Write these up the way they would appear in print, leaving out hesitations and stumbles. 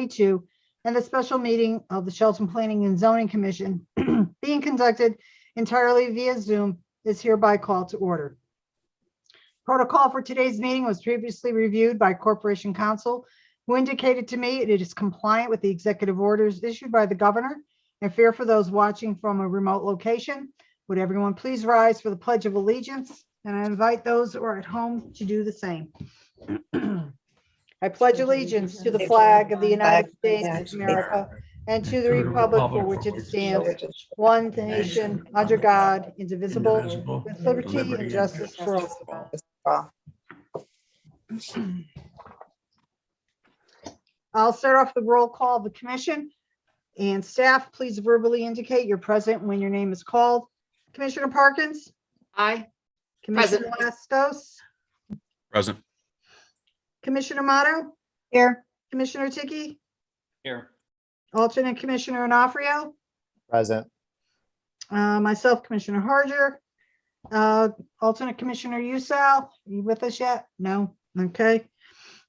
2022, and the special meeting of the Shelton Planning and Zoning Commission being conducted entirely via Zoom is hereby called to order. Protocol for today's meeting was previously reviewed by Corporation Counsel, who indicated to me it is compliant with the executive orders issued by the governor and fair for those watching from a remote location. Would everyone please rise for the Pledge of Allegiance? And I invite those who are at home to do the same. I pledge allegiance to the flag of the United States of America and to the republic for which it stands, one nation, under God, indivisible, with liberty and justice for all. I'll start off the roll call of the commission, and staff, please verbally indicate you're present when your name is called. Commissioner Parkins? Aye. Commissioner Lastos? Present. Commissioner Motto? Here. Commissioner Tiki? Here. Alternate Commissioner Onofrio? Present. Myself, Commissioner Harger. Alternate Commissioner Usal, are you with us yet? No? Okay.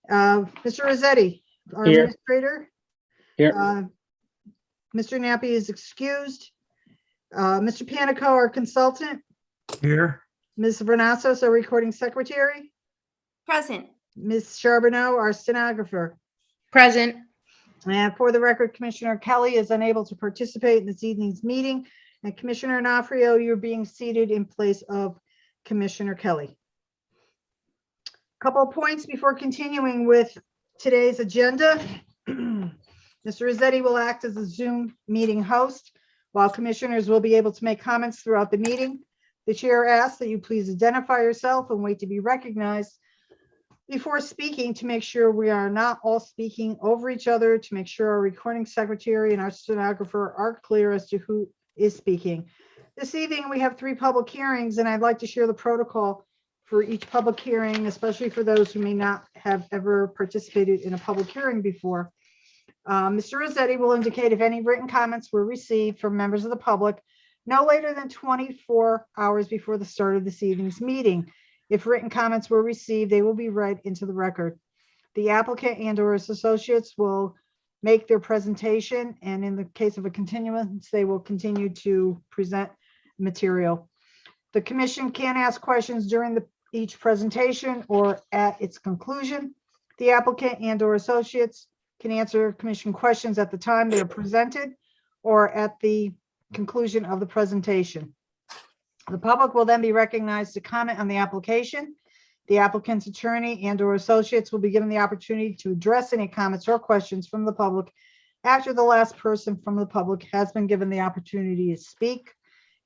Mr. Rossetti, our Here. administrator. Here. Mr. Nappy is excused. Mr. Panico, our consultant. Here. Ms. Vernassos, our recording secretary. Present. Ms. Charbonneau, our stenographer. Present. And for the record, Commissioner Kelly is unable to participate in this evening's meeting. And Commissioner Onofrio, you're being seated in place of Commissioner Kelly. Couple of points before continuing with today's agenda. Mr. Rossetti will act as a Zoom meeting host, while commissioners will be able to make comments throughout the meeting. The chair asks that you please identify yourself and wait to be recognized before speaking to make sure we are not all speaking over each other, to make sure our recording secretary and our stenographer are clear as to who is speaking. This evening, we have 3 public hearings, and I'd like to share the protocol for each public hearing, especially for those who may not have ever participated in a public hearing before. Mr. Rossetti will indicate if any written comments were received from members of the public no later than 24 hours before the start of this evening's meeting. If written comments were received, they will be read into the record. The applicant and or his associates will make their presentation, and in the case of a continuance, they will continue to present material. The commission can ask questions during each presentation or at its conclusion. The applicant and or associates can answer commission questions at the time they are presented or at the conclusion of the presentation. The public will then be recognized to comment on the application. The applicant's attorney and or associates will be given the opportunity to address any comments or questions from the public after the last person from the public has been given the opportunity to speak.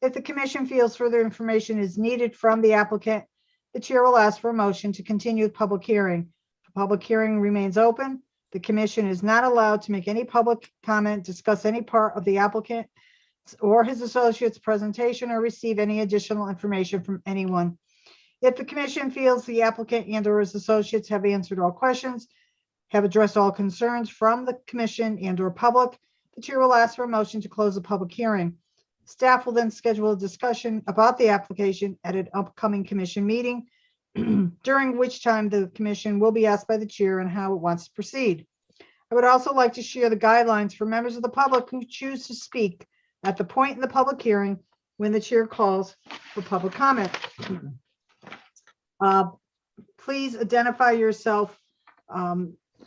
If the commission feels further information is needed from the applicant, the chair will ask for a motion to continue the public hearing. The public hearing remains open. The commission is not allowed to make any public comment, discuss any part of the applicant or his associate's presentation, or receive any additional information from anyone. If the commission feels the applicant and or his associates have answered all questions, have addressed all concerns from the commission and or public, the chair will ask for a motion to close the public hearing. Staff will then schedule a discussion about the application at an upcoming commission meeting, during which time the commission will be asked by the chair on how it wants to proceed. I would also like to share the guidelines for members of the public who choose to speak at the point in the public hearing when the chair calls for public comment. Please identify yourself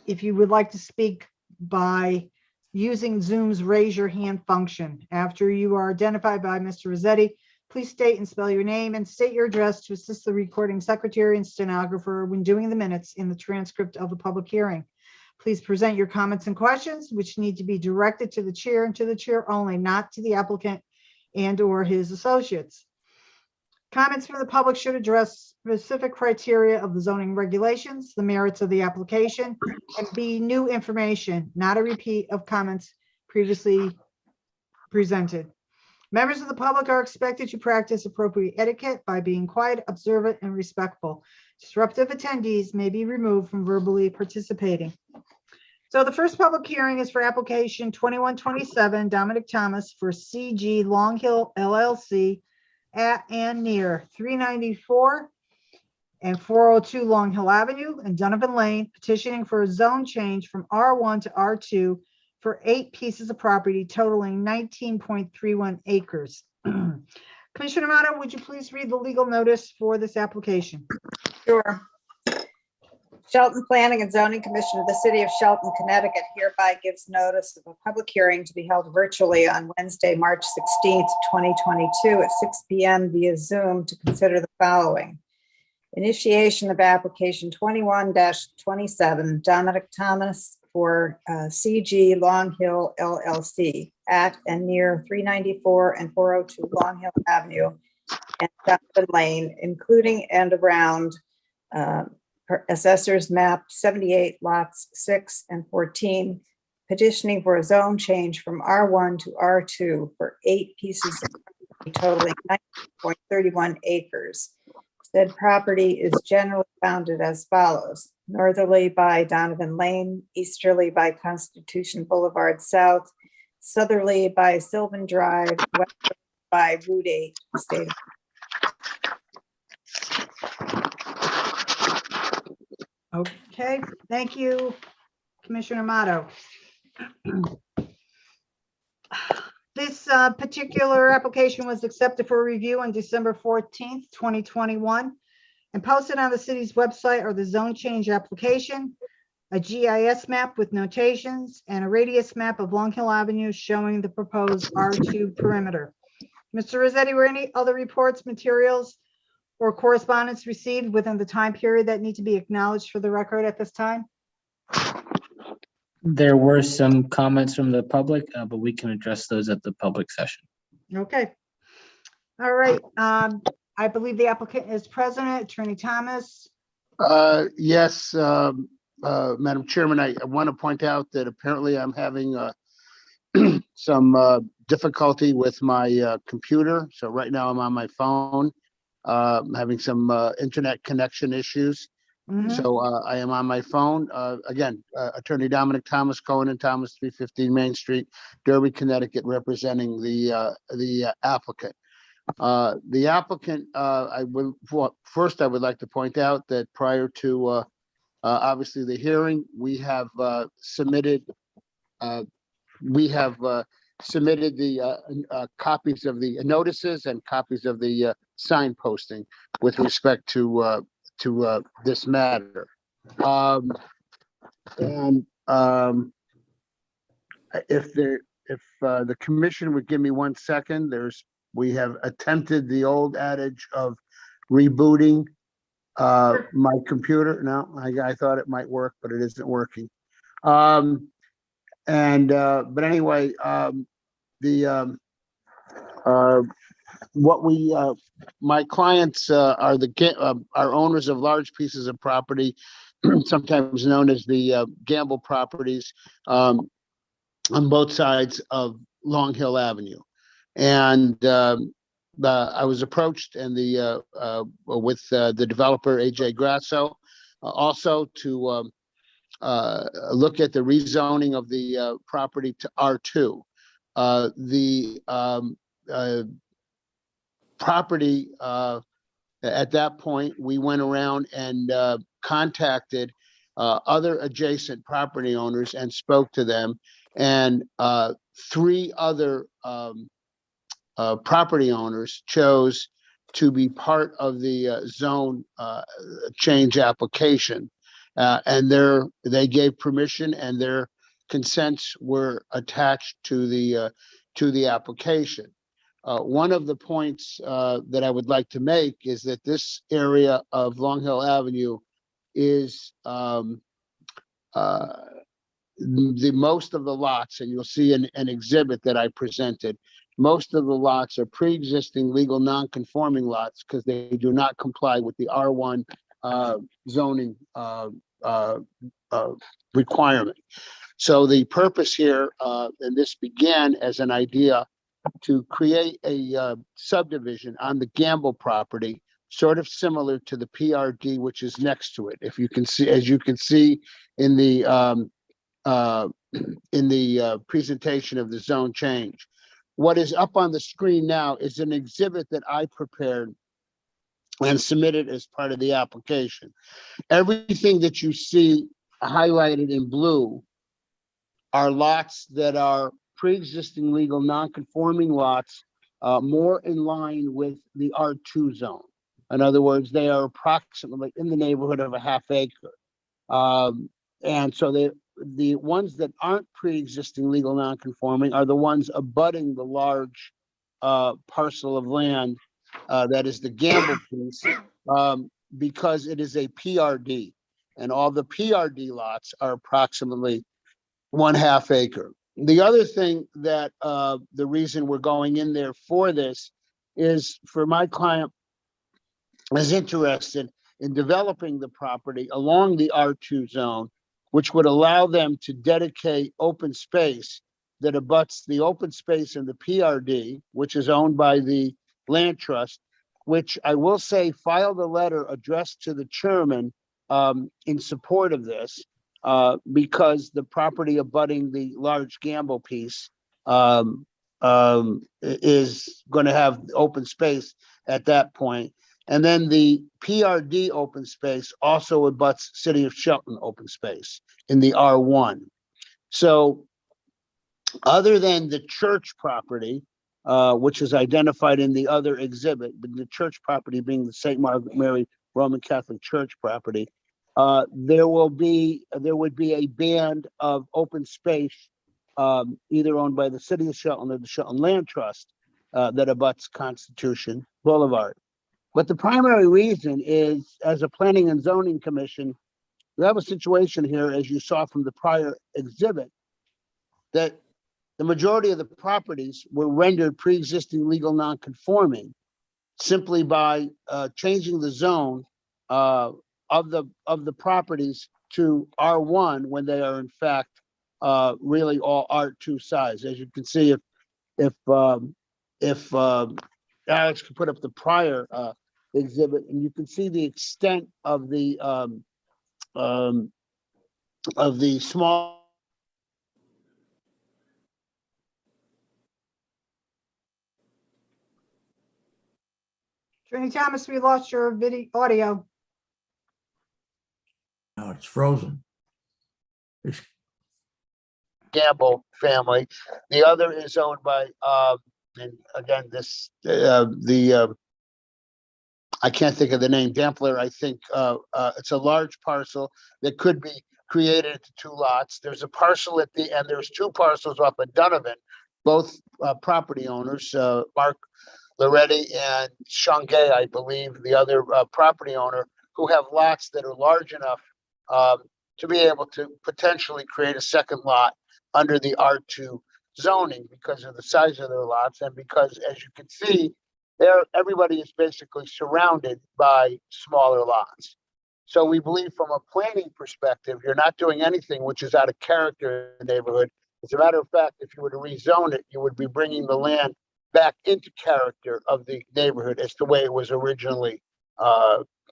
if you would like to speak by using Zoom's raise your hand function. After you are identified by Mr. Rossetti, please state and spell your name and state your address to assist the recording secretary and stenographer when doing the minutes in the transcript of the public hearing. Please present your comments and questions, which need to be directed to the chair and to the chair only, not to the applicant and or his associates. Comments from the public should address specific criteria of the zoning regulations, the merits of the application, and be new information, not a repeat of comments previously presented. Members of the public are expected to practice appropriate etiquette by being quiet, observant, and respectful. Disruptive attendees may be removed from verbally participating. So the first public hearing is for application 2127 Dominic Thomas for CG Long Hill LLC at and near 394 and 402 Long Hill Avenue and Donovan Lane, petitioning for a zone change from R1 to R2 for 8 pieces of property totaling 19.31 acres. Commissioner Amato, would you please read the legal notice for this application? Sure. Shelton Planning and Zoning Commission of the City of Shelton, Connecticut hereby gives notice of a public hearing to be held virtually on Wednesday, March 16th, 2022 at 6 p.m. via Zoom to consider the following. Initiation of application 21-27, Dominic Thomas for CG Long Hill LLC at and near 394 and 402 Long Hill Avenue and Donovan Lane, including and around Assessor's Map 78, lots 6 and 14, petitioning for a zone change from R1 to R2 for 8 pieces of property totaling 9.31 acres. Said property is generally bounded as follows: northerly by Donovan Lane, easterly by Constitution Boulevard South, southerly by Sylvan Drive, westerly by Route 8, state of Okay, thank you, Commissioner Amato. This particular application was accepted for review on December 14th, 2021, and posted on the city's website are the zone change application, a GIS map with notations, and a radius map of Long Hill Avenue showing the proposed R2 perimeter. Mr. Rossetti, were any other reports, materials, or correspondence received within the time period that need to be acknowledged for the record at this time? There were some comments from the public, but we can address those at the public session. Okay. All right. I believe the applicant is present, Attorney Thomas. Yes, Madam Chairman, I want to point out that apparently I'm having some difficulty with my computer. So right now I'm on my phone. I'm having some internet connection issues. Mhm. So I am on my phone. Again, Attorney Dominic Thomas, Cohen and Thomas, 315 Main Street, Derby, Connecticut, representing the applicant. The applicant, first I would like to point out that prior to obviously the hearing, we have submitted the copies of the notices and copies of the sign posting with respect to this matter. If the commission would give me 1 second, we have attempted the old adage of rebooting my computer. No, I thought it might work, but it isn't working. But anyway, my clients are owners of large pieces of property, sometimes known as the gamble properties, on both sides of Long Hill Avenue. And I was approached and with the developer AJ Grasso also to look at the rezoning of the property to R2. The property at that point, we went around and contacted other adjacent property owners and spoke to them, and 3 other property owners chose to be part of the zone change application, and they gave permission, and their consents were attached to the application. One of the points that I would like to make is that this area of Long Hill Avenue is the most of the lots, and you'll see an exhibit that I presented. Most of the lots are pre-existing legal non-conforming lots because they do not comply with the R1 zoning requirement. So the purpose here, and this began as an idea to create a subdivision on the Gamble property, sort of similar to the PRD, which is next to it. If you can see, as you can see in the presentation of the zone change. What is up on the screen now is an exhibit that I prepared and submitted as part of the application. Everything that you see highlighted in blue are lots that are pre-existing legal non-conforming lots, more in line with the R2 zone. In other words, they are approximately in the neighborhood of a half acre. And so the ones that aren't pre-existing legal non-conforming are the ones abutting the large parcel of land that is the Gamble piece, because it is a PRD, and all the PRD lots are approximately 1/2 acre. The other thing that the reason we're going in there for this is for my client is interested in developing the property along the R2 zone, which would allow them to dedicate open space that abuts the open space in the PRD, which is owned by the land trust, which I will say filed a letter addressed to the chairman in support of this, because the property abutting the large Gamble piece is going to have open space at that point. And then the PRD open space also abuts City of Shelton open space in the R1. So other than the church property, which is identified in the other exhibit, but the church property being the St. Margaret Mary Roman Catholic Church property, there would be a band of open space, either owned by the City of Shelton or the Shelton Land Trust, that abuts Constitution Boulevard. But the primary reason is, as a planning and zoning commission, we have a situation here, as you saw from the prior exhibit, that the majority of the properties were rendered pre-existing legal non-conforming simply by changing the zone of the properties to R1 when they are in fact really all R2 size. As you can see, if Alex could put up the prior exhibit, and you can see the extent of the small. Attorney Thomas, we lost your video audio. No, it's frozen. It's Gamble family. The other is owned by, and again, this, I can't think of the name, Dampler, I think. It's a large parcel that could be created into 2 lots. There's a parcel at the end, there's 2 parcels off of Donovan, both property owners, Mark Loretti and Shangay, I believe, the other property owner, who have lots that are large enough to be able to potentially create a second lot under the R2 zoning because of the size of their lots, and because, as you can see, everybody is basically surrounded by smaller lots. So we believe from a planning perspective, you're not doing anything which is out of character in the neighborhood. As a matter of fact, if you were to rezone it, you would be bringing the land back into character of the neighborhood as the way it was originally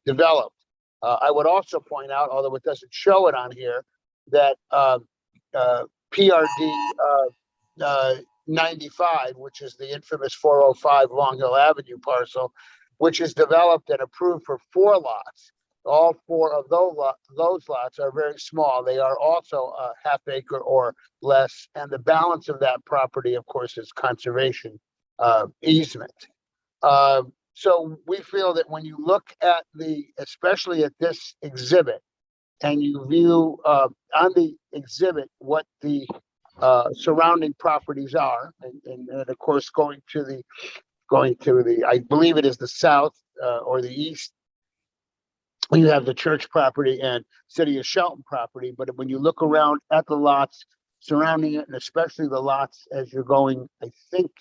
developed. I would also point out, although it doesn't show it on here, that PRD 95, which is the infamous 405 Long Hill Avenue parcel, which is developed and approved for 4 lots. All 4 of those lots are very small. They are also a half acre or less, and the balance of that property, of course, is conservation easement. So we feel that when you look at especially at this exhibit, and you view on the exhibit what the surrounding properties are, and of course going to the, I believe it is the south or the east, you have the church property and City of Shelton property. But when you look around at the lots surrounding it, and especially the lots as you're going, I think,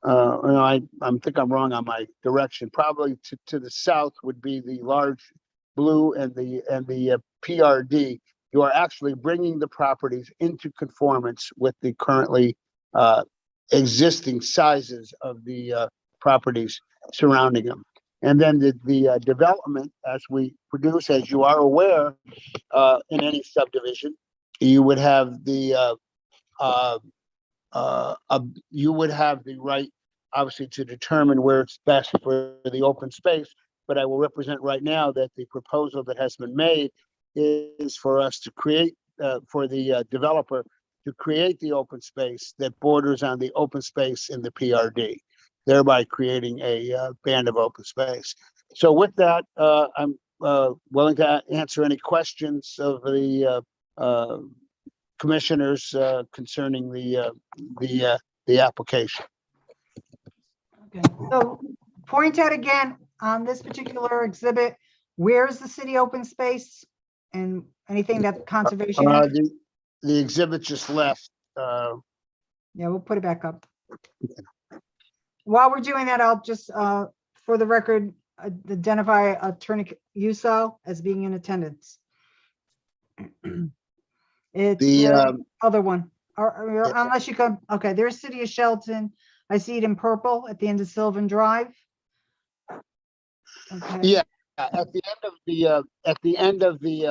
I think I'm wrong on my direction. Probably to the south would be the large blue and the PRD. You are actually bringing the properties into conformance with the currently existing sizes of the properties surrounding them. And then the development, as we produce, as you are aware, in any subdivision, you would have the you would have the right, obviously, to determine where it's best for the open space. but I will represent right now that the proposal that has been made is for us to create, for the developer to create the open space that borders on the open space in the PRD, thereby creating a band of open space. So with that, I'm willing to answer any questions of the commissioners concerning the application. Okay, so point out again on this particular exhibit, where's the city open space and anything that conservation has? The exhibit just left. Yeah, we'll put it back up. While we're doing that, I'll just, for the record, identify Attorney Yuso as being in attendance. It's The, the other one, or unless you come, okay, there's City of Shelton. I see it in purple at the end of Sylvan Drive. Okay. Yeah, at the end of the,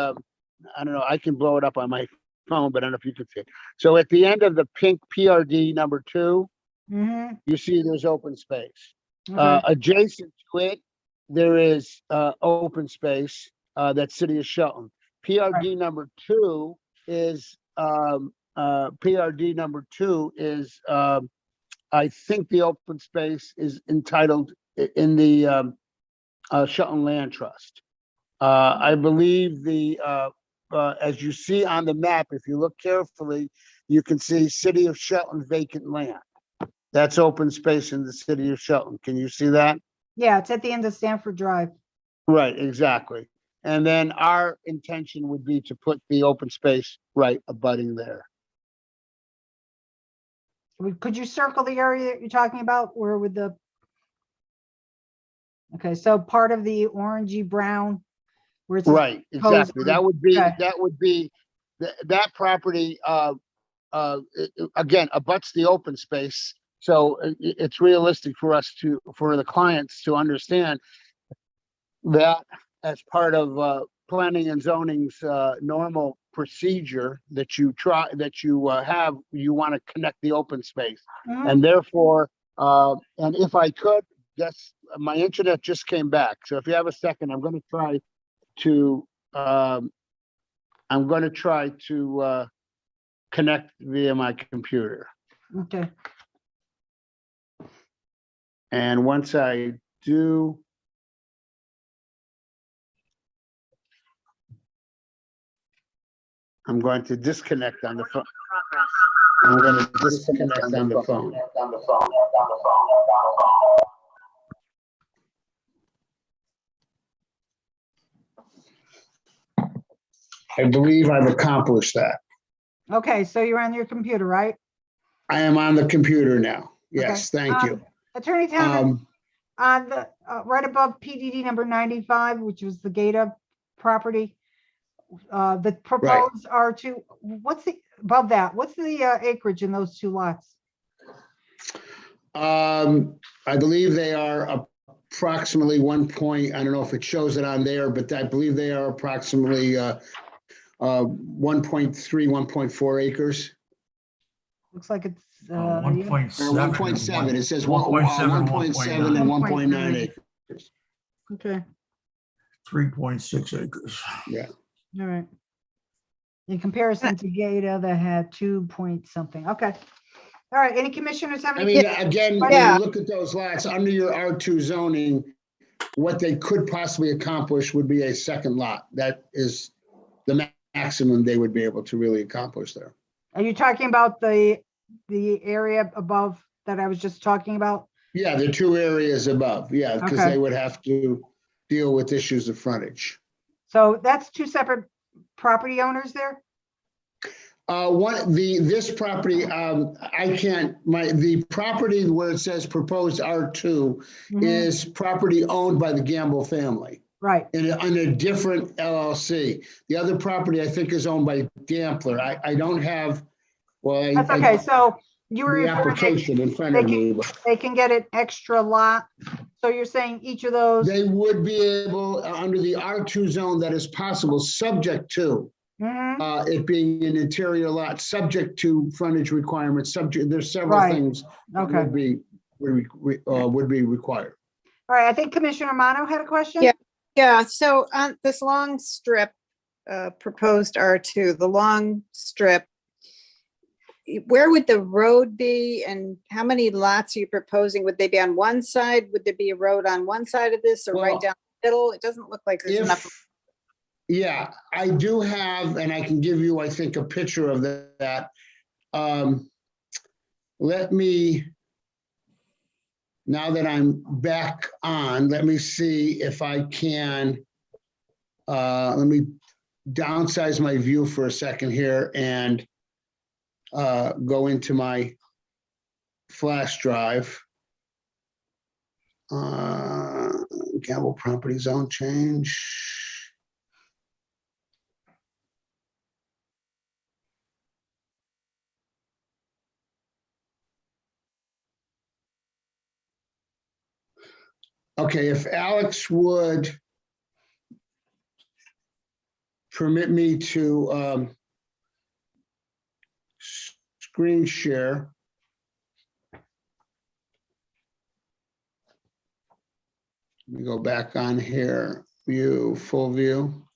I don't know, I can blow it up on my phone, but I don't know if you can see it. So at the end of the pink PRD number 2, Mm-hmm. you see there's open space. Okay. Adjacent to it, there is open space, that's City of Shelton. PRD number 2 is, PRD number 2 is, I think the open space is entitled in the Shelton Land Trust. I believe as you see on the map, if you look carefully, you can see City of Shelton vacant land. That's open space in the City of Shelton. Can you see that? Yeah, it's at the end of Stanford Drive. Right, exactly. And then our intention would be to put the open space right abutting there. Could you circle the area that you're talking about? Where with the? Okay, so part of the orangey brown. Where it's Right, exactly. That would be, Okay. that property, again, abuts the open space. So it's realistic for us for the clients to understand that as part of planning and zoning's normal procedure that you have, you want to connect the open space. Mhm. And therefore, and if I could, guess my internet just came back. So if you have a second, I'm going to try to connect via my computer. Okay. And once I do, I'm going to disconnect on the phone. I'm going to disconnect on the phone. I believe I've accomplished that. Okay, so you're on your computer, right? I am on the computer now. Yes, thank you. Attorney Town, on the, right above PDD number 95, which was the Gata property, the proposed R2, what's the, above that, what's the acreage in those two lots? I believe they are approximately I don't know if it shows it on there, but I believe they are approximately 1.3, 1.4 acres. Looks like it's, 1.7. 1.7. It says 1.7, 1.7 and 1.9 acres. okay, 3.6 acres. all right. In comparison to Gata that had 2 point something, okay. All right, any commissioners have I any? mean, again, when Yeah. you look at those lots under your R2 zoning, what they could possibly accomplish would be a second lot. That is the maximum they would be able to really accomplish there. Are you talking about the area above that I was just talking about? Yeah, the 2 areas above, yeah, because Okay. they would have to deal with issues of frontage. So that's 2 separate property owners there? This property, the property where it says proposed R2 Mhm. is property owned by the Gamble family Right, on a different LLC. The other property I think is owned by Dampler. I don't have, well, that's okay, so you were the referring, application in front of me, but they can get an extra lot, so you're saying each of those? they would be able, under the R2 zone, that is possible, subject to Mhm. it being an interior lot, subject to frontage requirements, there's several Right. things that Okay, would be required. All right, I think Commissioner Mono had a question? Yeah. Yeah, so on this long strip, proposed R2, the long strip, where would the road be and how many lots are you proposing? Would they be on one side? Would there be a road on one side of this or right Well, down the middle? It doesn't look like there's enough. Yeah, I do have, and I can give you, I think, a picture of that. Let me, now that I'm back on, let me see if I can, let me downsize my view for a second here and go into my flash drive. Gamble property zone change. Okay, if Alex would permit me to screen share. Let me go back on here, view, full view.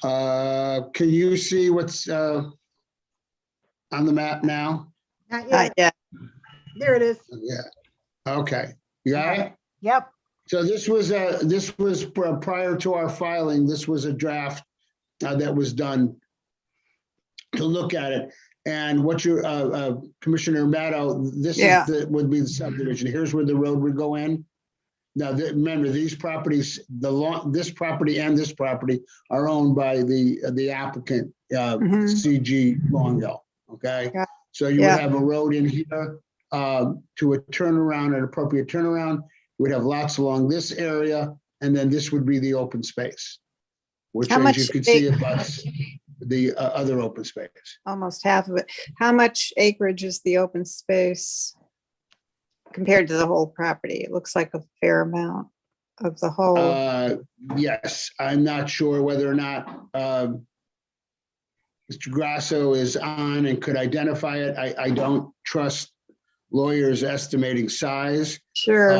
Can you see what's on the map now? Not yet. Yeah, There it is. Yeah, okay, you got it? Yep. So this was prior to our filing, this was a draft that was done to look at it. And what your Commissioner Maddow, this Yeah. would be the subdivision. Here's where the road would go in. Now, remember, these properties, this property and this property are owned by the applicant, CG Longhill, okay? Yeah. So you would have a road in here to a turnaround, an appropriate turnaround. You would have lots along this area, and then this would be the open space, which, How as much you can see, abuts the other open space. almost half of it. How much acreage is the open space compared to the whole property? It looks like a fair amount of the whole. Yes, I'm not sure whether or not Mr. Grasso is on and could identify it. I don't trust lawyers estimating size. Sure.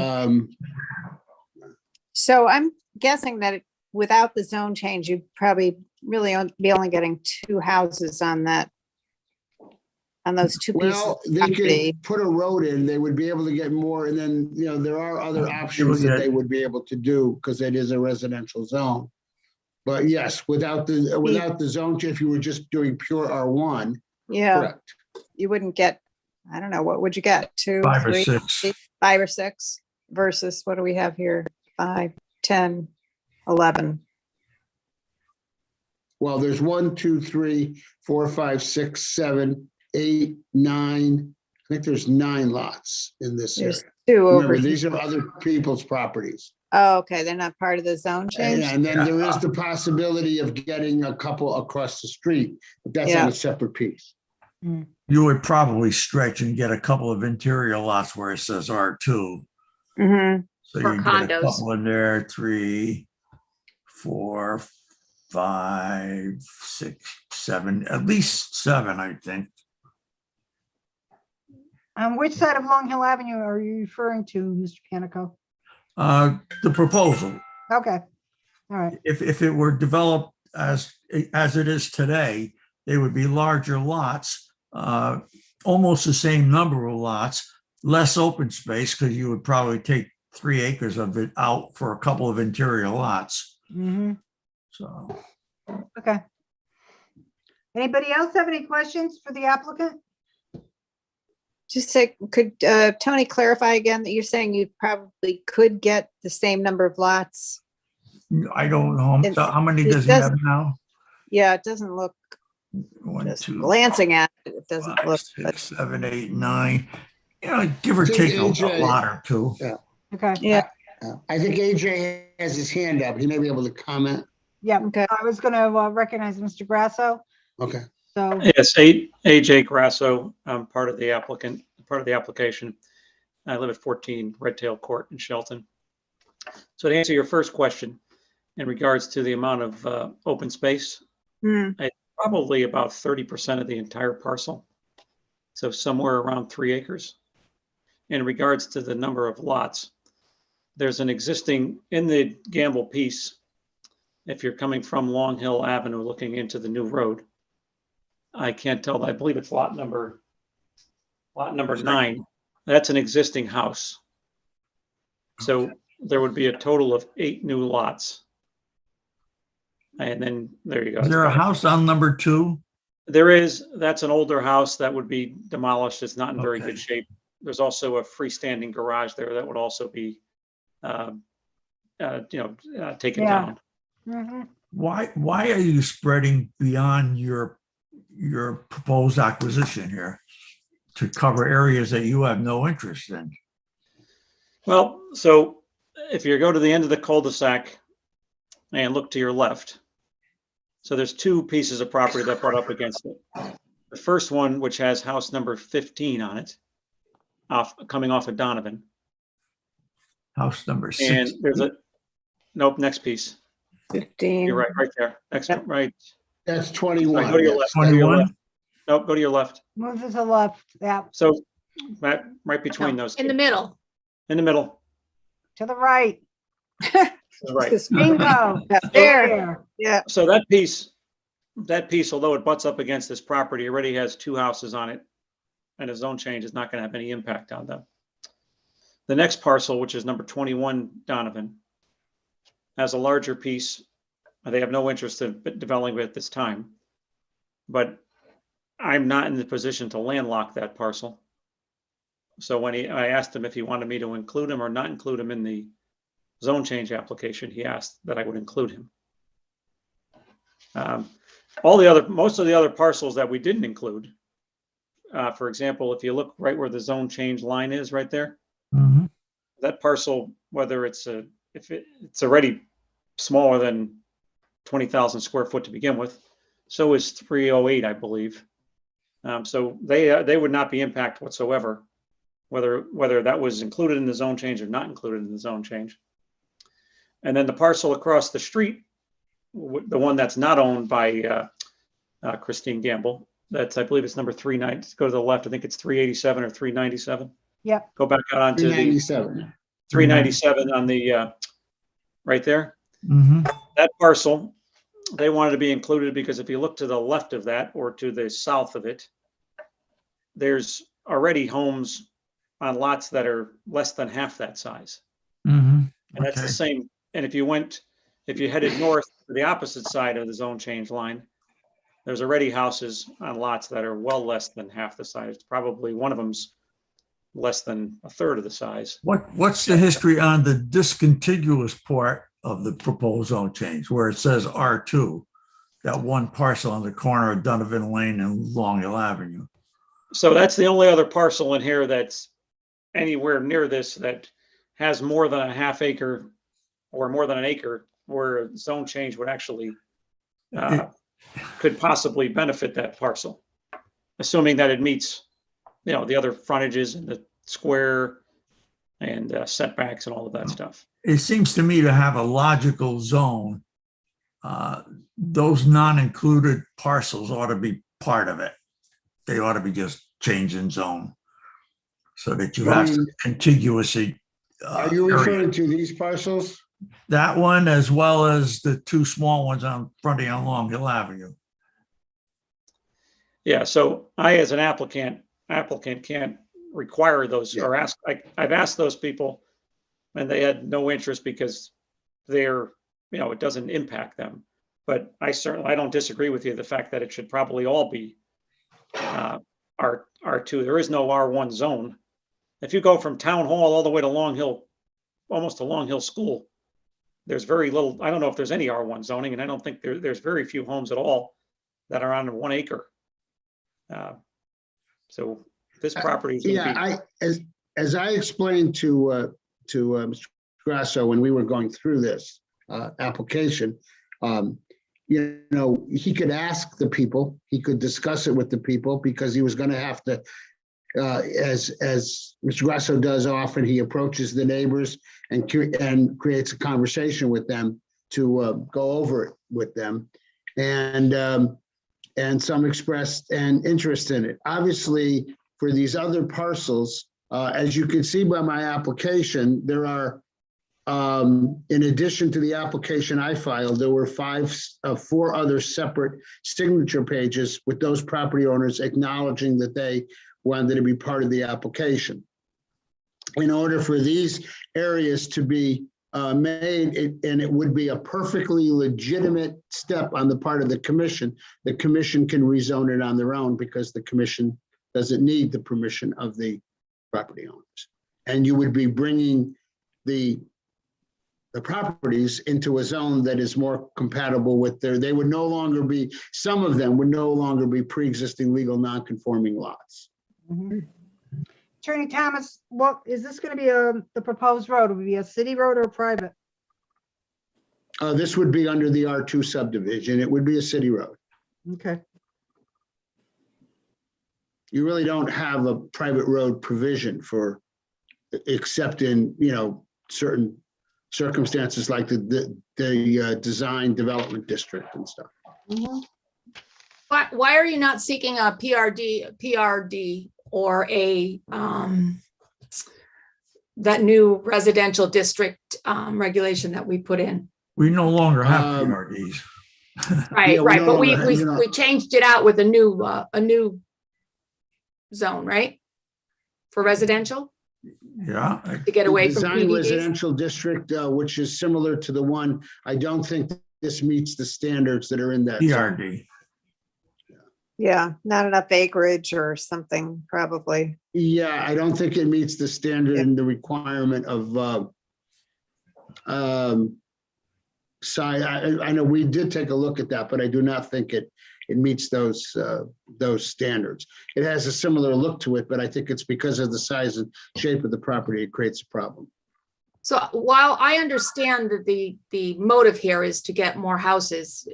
So I'm guessing that without the zone change, you'd probably really be only getting 2 houses on that, on those 2 pieces. Well, of they property. could put a road in, they would be able to get more, and then, there are other options that they would be able to do because it is a residential zone. But yes, without the zone, if you were just doing pure R1, Yeah, correct. you wouldn't get, I don't know, what would you get? 2, 5 or 3, 6. 5 or 6 versus what do we have here? 5, 10, 11. Well, there's 1, 2, 3, 4, 5, 6, 7, 8, 9. I think there's 9 lots in this area. There's 2 over Remember, here. these are other people's properties. Oh, okay, they're not part of the zone change? And then there is the possibility of getting a couple across the street, but that's on Yeah. a separate piece. You would probably stretch and get a couple of interior lots where it says R2. Mm-hmm. So For you get a condos. couple in there, 3, 4, 5, 6, 7, at least 7, I think. Which side of Long Hill Avenue are you referring to, Mr. Panico? The proposal, Okay. All right. if it were developed as it is today, they would be larger lots, almost the same number of lots, less open space because you would probably take 3 acres of it out for a couple of interior lots. Mm-hmm. So Okay. Anybody else have any questions for the applicant? Just say, could Tony clarify again that you're saying you probably could get the same number of lots? I don't know how many it does he have doesn't- now? Yeah, it doesn't look, 1, just 2, glancing at it, it doesn't 5, look. 6, 7, 8, 9. Give or I think take a AJ lot or two. Okay. Yeah, I think AJ has his hand up. He may be able to comment. Yeah. okay. I was going to recognize Mr. Grasso. Okay. So, Yes, AJ Grasso, I'm part of the application. I live at 14 Red Tail Court in Shelton. So to answer your first question, in regards to the amount of open space, Hmm. probably about 30% of the entire parcel. So somewhere around 3 acres. In regards to the number of lots, there's an existing, in the Gamble piece, if you're coming from Long Hill Avenue looking into the new road, I can't tell, I believe it's lot number 9. That's an existing house. So there would be a total of 8 new lots. And then there you go. Is there a house on number 2? There is, that's an older house that would be demolished. It's not in very Okay. good shape. There's also a freestanding garage there that would also be, taken Yeah. down. Mhm. Why are you spreading beyond your proposed acquisition here to cover areas that you have no interest in? Well, so if you go to the end of the cul-de-sac and look to your left, so there's 2 pieces of property that butt up against it. The first one, which has house number 15 on it, coming off of Donovan. House number 6. And there's nope, next piece. 15. You're right there. Next, Yep. right. That's Sorry, 21. go to your yes. left. Go to your 21? left. Nope, go to your left. Move to the left, yeah, So right between those In the two. middle. In the middle. to the right. Right. Bingo. There. Yeah. So that piece, although it butts up against this property, already has 2 houses on it, and a zone change is not going to have any impact on them. The next parcel, which is number 21 Donovan, has a larger piece. They have no interest in developing it at this time, but I'm not in the position to landlock that parcel. So when I asked him if he wanted me to include him or not include him in the zone change application, he asked that I would include him. Most of the other parcels that we didn't include, for example, if you look right where the zone change line is right there, Mhm. that parcel, whether it's it's already smaller than 20,000 square foot to begin with, so is 308, I believe. So they would not be impact whatsoever, whether that was included in the zone change or not included in the zone change. And then the parcel across the street, the one that's not owned by Christine Gamble, I believe it's number 390. Go to the left. I think it's 387 or 397. Yep. Go back out onto the 397. 397 on the right there. Mhm. That parcel, they wanted to be included because if you look to the left of that or to the south of it, there's already homes on lots that are less than half that size. Mhm. And that's the Okay. same. And if you headed north to the opposite side of the zone change line, there's already houses on lots that are well less than half the size. Probably one of them's less than a third of the size. What's the history on the discontiguous part of the proposed zone change where it says R2, that one parcel on the corner of Donovan Lane and Long Hill Avenue? So that's the only other parcel in here that's anywhere near this that has more than a half acre or more than an acre where zone change would actually could possibly benefit that parcel, assuming that it meets, the other frontages and the square and setbacks and all of that stuff. It seems to me to have a logical zone. Those non-included parcels ought to be part of it. They ought to be just change in zone so that you have some contiguousy. Are you area. referring to these parcels? That one as well as the 2 small ones on fronting on Long Hill Avenue. Yeah, so I, as an applicant can't require those or ask. I've asked those people and they had no interest because they're, it doesn't impact them. But I don't disagree with you, the fact that it should probably all be R2. There is no R1 zone. If you go from Town Hall all the way to Long Hill, almost to Long Hill School, there's very little, I don't know if there's any R1 zoning, and I don't think there's very few homes at all that are on 1 acre. So this property is gonna be. As I explained to Mr. Grasso when we were going through this application, he could ask the people, he could discuss it with the people because he was going to have to as Mr. Grasso does often, he approaches the neighbors and creates a conversation with them to go over it with them. And some expressed an interest in it. Obviously, for these other parcels, as you can see by my application, there are, in addition to the application I filed, there were four other separate signature pages with those property owners acknowledging that they wanted to be part of the application. In order for these areas to be made, and it would be a perfectly legitimate step on the part of the commission can rezone it on their own because the commission doesn't need the permission of the property owners. And you would be bringing the properties into a zone that is more compatible with they would no longer be, some of them would no longer be pre-existing legal non-conforming lots. Mhm. Attorney Thomas, what is this going to be the proposed road? Would it be a city road or a private? This would be under the R2 subdivision. It would be a city road. Okay. You really don't have a private road provision for, except in, certain circumstances like the design development district and stuff. Mhm. Why are you not seeking a PRD or that new residential district regulation that we put in? We no longer have PRDs. Right, Yeah, we right, no but we longer have- we changed it out with a new zone, right? For residential, Yeah, to get away from Design PDDs? residential district, which is similar to the one, I don't think this meets the standards that are in that. zone. PRD. Yeah, not enough acreage or something, probably. Yeah, I don't think it meets the standard and the requirement of size. I know we did take a look at that, but I do not think it meets those standards. It has a similar look to it, but I think it's because of the size and shape of the property, it creates a problem. So while I understand that the motive here is to get more houses,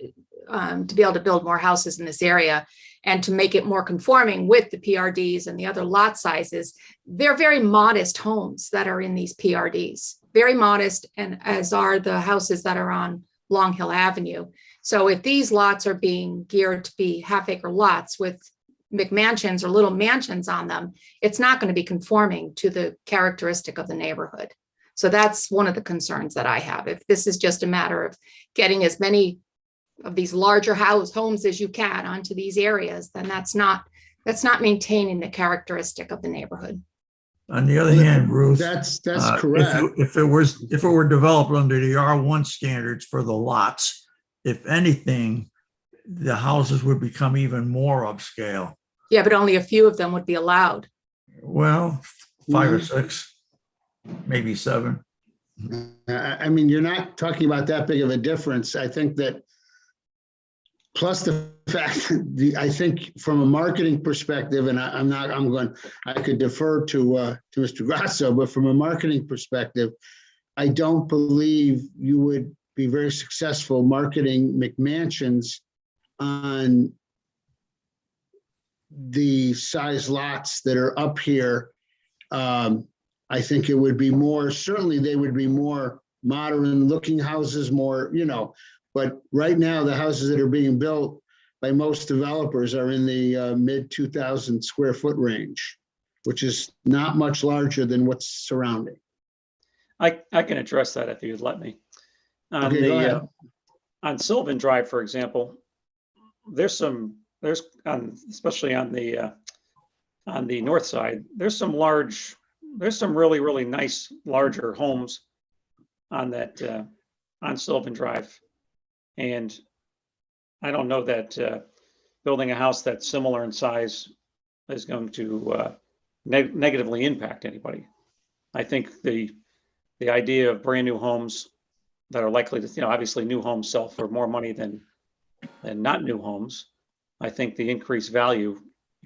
to be able to build more houses in this area and to make it more conforming with the PRDs and the other lot sizes, they're very modest homes that are in these PRDs, very modest, and as are the houses that are on Long Hill Avenue. So if these lots are being geared to be half-acre lots with McMansions or little mansions on them, it's not going to be conforming to the characteristic of the neighborhood. So that's one of the concerns that I have. If this is just a matter of getting as many of these larger homes as you can onto these areas, then that's not maintaining the characteristic of the neighborhood. On the other hand, Ruth, That's correct. if it were developed under the R1 standards for the lots, if anything, the houses would become even more upscale. Yeah, but only a few of them would be allowed. Well, 5 or 6, maybe 7. I mean, you're not talking about that big of a difference. I think that, plus the fact that I think from a marketing perspective, and I could defer to Mr. Grasso, but from a marketing perspective, I don't believe you would be very successful marketing McMansions on the size lots that are up here. I think it would be more, certainly they would be more modern looking houses, more, but right now the houses that are being built by most developers are in the mid 2,000 square foot range, which is not much larger than what's surrounding. I can address that if you'd let me. Okay, go ahead. On Sylvan Drive, for example, especially on the north side, there's some really, really nice larger homes on that on Sylvan Drive. And I don't know that building a house that's similar in size is going to negatively impact anybody. I think the idea of brand new homes that are likely to, obviously new homes sell for more money than not new homes. I think the increased value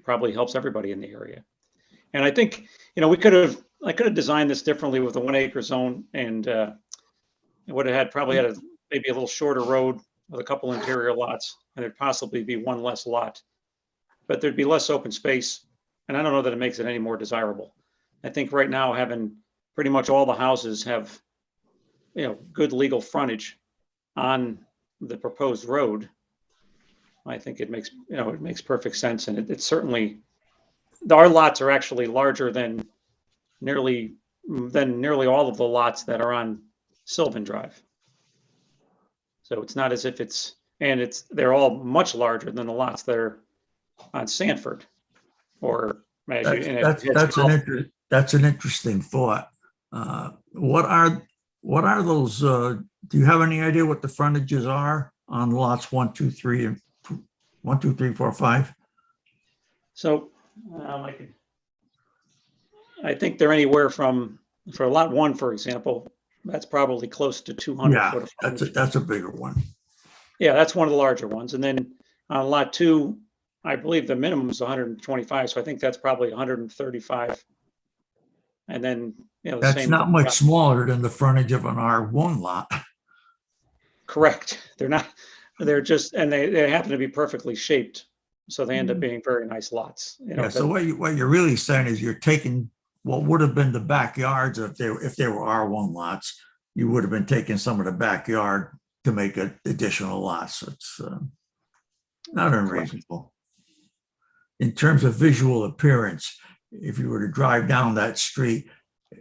probably helps everybody in the area. And I think, I could have designed this differently with a 1 acre zone, and it would have probably had maybe a little shorter road with a couple interior lots, and there'd possibly be one less lot, but there'd be less open space and I don't know that it makes it any more desirable. I think right now having pretty much all the houses have, good legal frontage on the proposed road, I think it makes, it makes perfect sense. And it's certainly, our lots are actually larger than nearly all of the lots that are on Sylvan Drive. So it's not as if they're all much larger than the lots that are on Sanford or as you. and it- That's an interesting thought. What are those, do you have any idea what the frontages are on lots 1, 2, 3, and 1, 2, 3, 4, 5? So I think they're anywhere from, for lot 1, for example, that's probably close to 200 Yeah, foot of frontage. that's a bigger one. Yeah, that's one of the larger ones. And then on lot 2, I believe the minimum is 125. So I think that's probably 135. And then, the That's same. not much smaller than the frontage of an R1 lot. Correct. They're not, they're just, and they happen to be perfectly shaped. So they end up being very nice lots. Yeah, so what you're really saying is you're taking what would have been the backyards if they were R1 lots, you would have been taking some of the backyard to make additional lots. It's not unreasonable. In terms of visual appearance, if you were to drive down that street,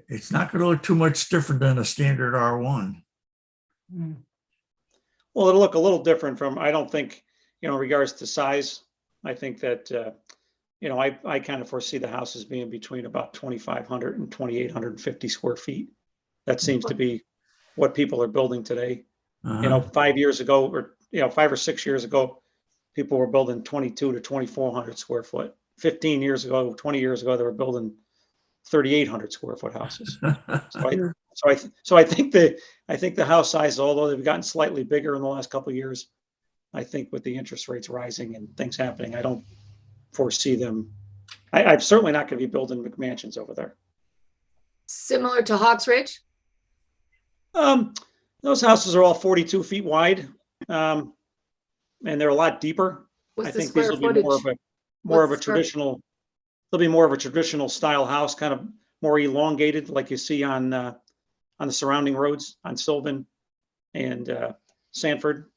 it's not going to look too much different than a standard R1. Well, it'll look a little different from, I don't think, in regards to size. I think that, I kind of foresee the houses being between about 2,500 and 2,850 square feet. That seems to be what people are building today. 5 years ago, or 5 or 6 years ago, people were building 2,200 to 2,400 square foot. 15 years ago, 20 years ago, they were building 3,800 square foot houses. So I think the house size, although they've gotten slightly bigger in the last couple of years, I think with the interest rates rising and things happening, I don't foresee them. I'm certainly not going to be building McMansions over there. Similar to Hawks Ridge? Those houses are all 42 feet wide, and they're a lot deeper. What's I the think these square will be footage? more of a What's the square- traditional. They'll be more of a traditional style house, kind of more elongated, like you see on the surrounding roads on Sylvan and Sanford,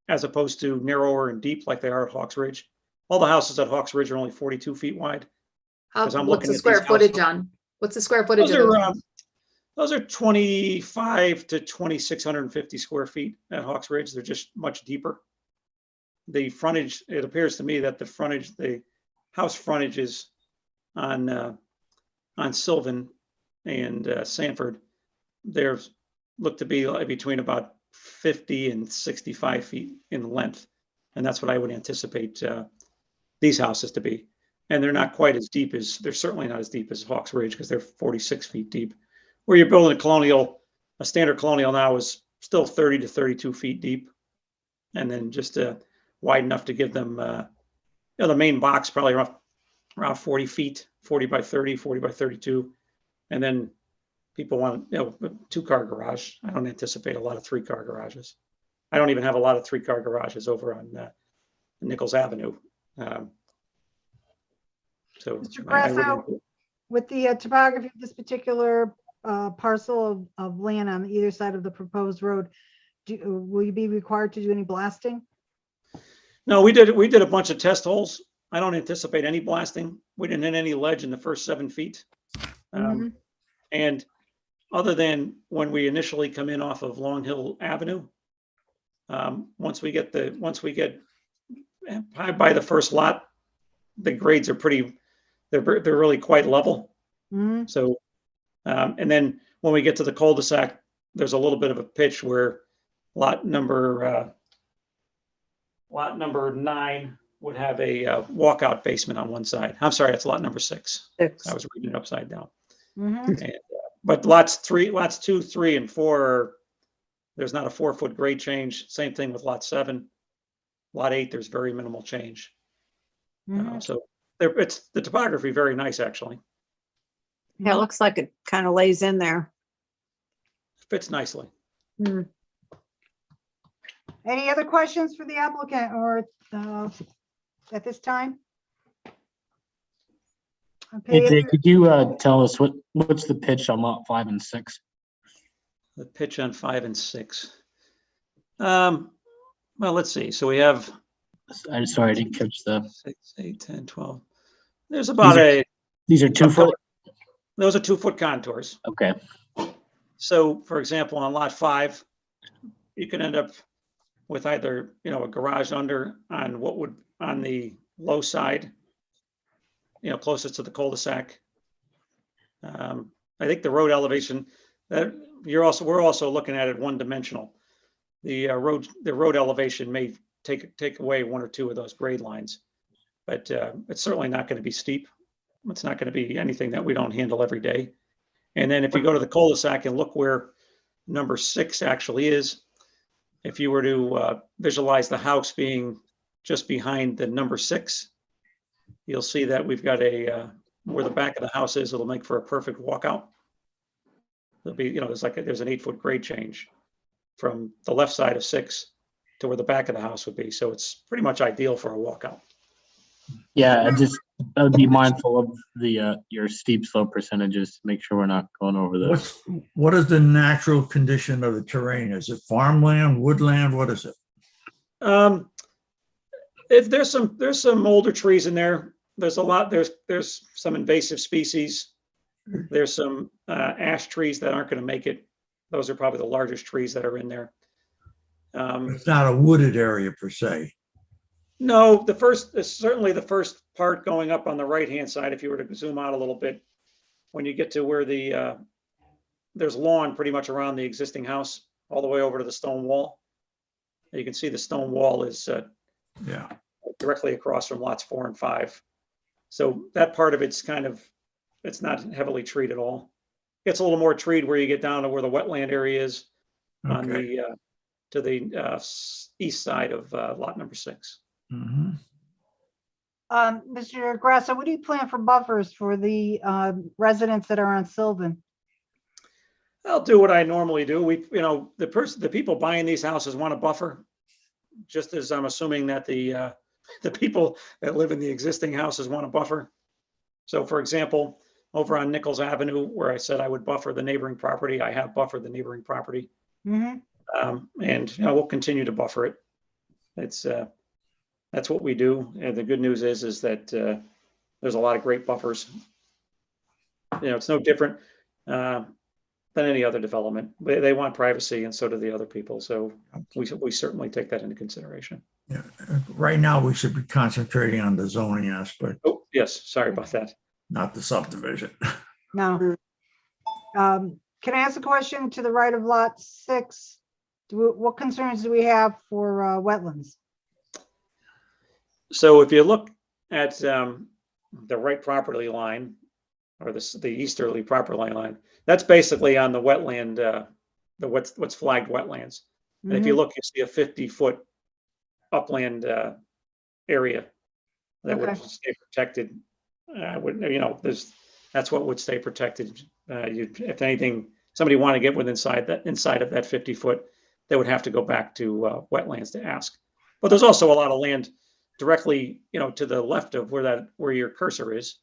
as opposed to narrower and deep like they are at Hawks Ridge. All the houses at Hawks Ridge are only 42 feet wide. 'Cause I'm What's looking the at square these footage houses. on? What's the square footage Those of those? are those are 25 to 2,650 square feet at Hawks Ridge. They're just much deeper. The frontage, it appears to me that the house frontage is on Sylvan and Sanford. There's look to be between about 50 and 65 feet in length. And that's what I would anticipate these houses to be. And they're not quite as deep they're certainly not as deep as Hawks Ridge because they're 46 feet deep. Where you're building a standard colonial now is still 30 to 32 feet deep. And then just wide enough to give them, the main box probably around 40 feet, 40 by 30, 40 by 32. And then people want, a 2-car garage. I don't anticipate a lot of 3-car garages. I don't even have a lot of 3-car garages over on Nichols Avenue. So Mr. I Grasso, wouldn't. with the topography of this particular parcel of land on either side of the proposed road, will you be required to do any blasting? No, we did a bunch of test holes. I don't anticipate any blasting. We didn't hit any ledge in the first 7 feet. And other than when we initially come in off of Long Hill Avenue, once we get by the first lot, the grades are they're really quite level. So, and then when we get to the cul-de-sac, there's a little bit of a pitch where lot number 9 would have a walkout basement on one side. I'm sorry, that's lot number 6. I was reading it upside down. But lots 2, 3, and 4, there's not a 4-foot grade change. Same thing with lot 7. Lot 8, there's very minimal change. So it's the topography very nice, actually. Yeah, it looks like it kind of lays in there. Fits nicely. Any other questions for the applicant or at this time? Hey, Okay, Jay, could you tell us what's the pitch on lot 5 and 6? The pitch on 5 and 6. Well, let's see. So we have I'm sorry, I didn't catch the. 6, 8, 10, 12. There's about These are 2 foot? those are 2-foot contours. Okay, So for example, on lot 5, you can end up with either, a garage under on the low side, closest to the cul-de-sac. I think the road elevation that we're also looking at it one dimensional. The road elevation may take away 1 or 2 of those grade lines, but it's certainly not going to be steep. It's not going to be anything that we don't handle every day. And then if you go to the cul-de-sac and look where number 6 actually is, if you were to visualize the house being just behind the number 6, you'll see that we've got where the back of the house is, it'll make for a perfect walkout. There'll be, there's an 8-foot grade change from the left side of 6 to where the back of the house would be. So it's pretty much ideal for a walkout. yeah, I would be mindful of your steep slope percentages, make sure we're not going over those. What is the natural condition of the terrain? Is it farmland, woodland? What is it? If there's some older trees in there, there's some invasive species. There's some ash trees that aren't going to make it. Those are probably the largest trees that are in there. It's not a wooded area per se. No, certainly the first part going up on the right-hand side, if you were to zoom out a little bit, when you get to where there's lawn pretty much around the existing house, all the way over to the stone wall. You can see the stone wall is Yeah. directly across from lots 4 and 5. So that part of it's not heavily treed at all. Gets a little more treed where you get down to where the wetland area is on Okay. to the east side of lot number 6. Mhm. Mr. Grasso, what do you plan for buffers for the residents that are on Sylvan? I'll do what I normally do. The people buying these houses want a buffer, just as I'm assuming that the people that live in the existing houses want a buffer. So for example, over on Nichols Avenue, where I said I would buffer the neighboring property, I have buffered the neighboring property. Mhm. And we'll continue to buffer it. That's what we do. And the good news is that there's a lot of great buffers. It's no different than any other development. They want privacy, and so do the other people. So we certainly take that into consideration. Yeah. Right now, we should be concentrating on the zoning aspect, Oh, yes, sorry about that. not the subdivision. No. Can I ask a question to the right of lot 6? What concerns do we have for wetlands? So if you look at the right property line, or the easterly property line, that's basically on the wetland, what's flagged wetlands. And if you look, you see a 50-foot upland area that would Okay. stay protected. That's what would stay protected. If anything, somebody want to get inside of that 50-foot, they would have to go back to wetlands to ask. But there's also a lot of land directly, to the left of where your cursor is,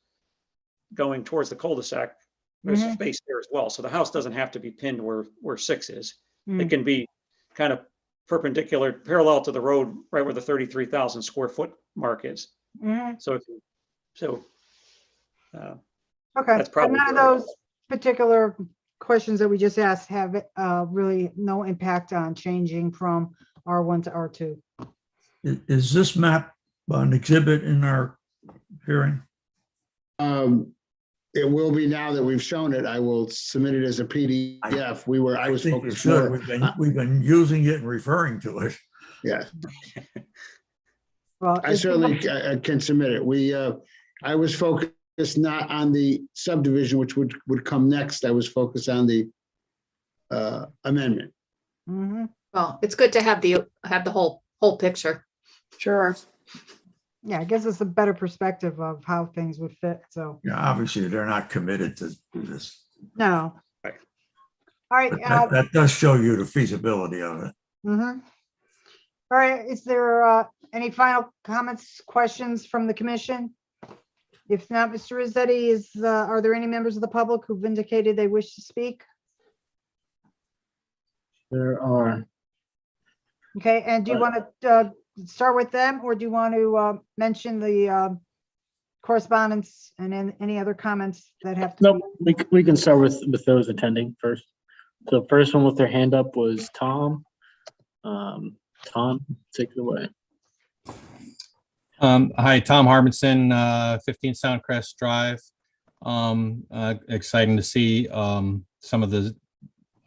going towards the cul-de-sac. There's space there as well. So the house doesn't have to be pinned where 6 is. It can be kind of perpendicular, parallel to the road, right where the 33,000 square foot mark is. So Okay, That's but probably none of where- those particular questions that we just asked have really no impact on changing from R1 to R2. Is this map an exhibit in our hearing? It will be now that we've shown it. I will submit it as a PDF. I was think we focused should. more. We've been using it and referring to it. Yeah, Well, I certainly can submit it. I was focused not on the subdivision, which would come next. I was focused on the amendment. Mhm. Well, it's good to have the whole picture. Sure. Yeah, it gives us a better perspective of how things would fit, so, Yeah, obviously, they're not committed to this. no. Right. All right, But that does show you the feasibility of it. all right, is there any final comments, questions from the commission? If not, Mr. Rossetti, are there any members of the public who've indicated they wish to speak? There are. Okay, and do you want to start with them, or do you want to mention the correspondence and then any other comments that have to? Nope, we can start with those attending first. So first one with their hand up was Tom. Tom, take it away. Hi, Tom Harbinson, 15 Soundcrest Drive. Exciting to see some of the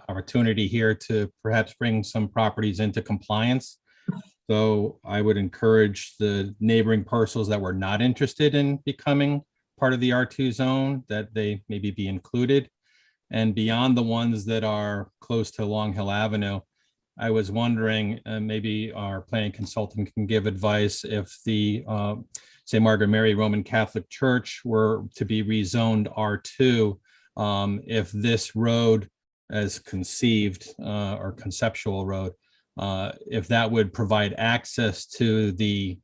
opportunity here to perhaps bring some properties into compliance. So I would encourage the neighboring parcels that were not interested in becoming part of the R2 zone that they maybe be included. And beyond the ones that are close to Long Hill Avenue, I was wondering, maybe our planning consultant can give advice if the St. Margaret Mary Roman Catholic Church were to be rezoned R2, if this road as conceived or conceptual road, if that would provide access to the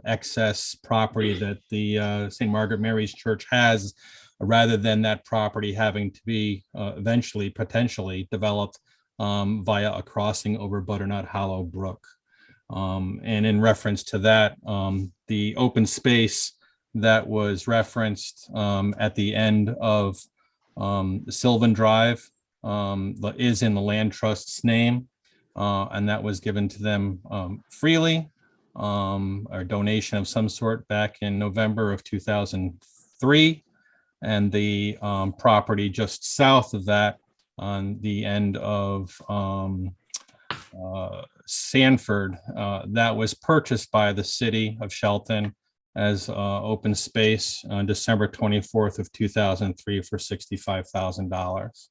excess property that the St. Margaret Mary's Church has, rather than that property having to be eventually potentially developed via a crossing over Butternut Hollow Brook. And in reference to that, the open space that was referenced at the end of Sylvan Drive is in the land trust's name, and that was given to them freely, or donation of some sort back in November of 2003. And the property just south of that on the end of Sanford, that was purchased by the city of Shelton as open space on December 24th of 2003 for $65,000.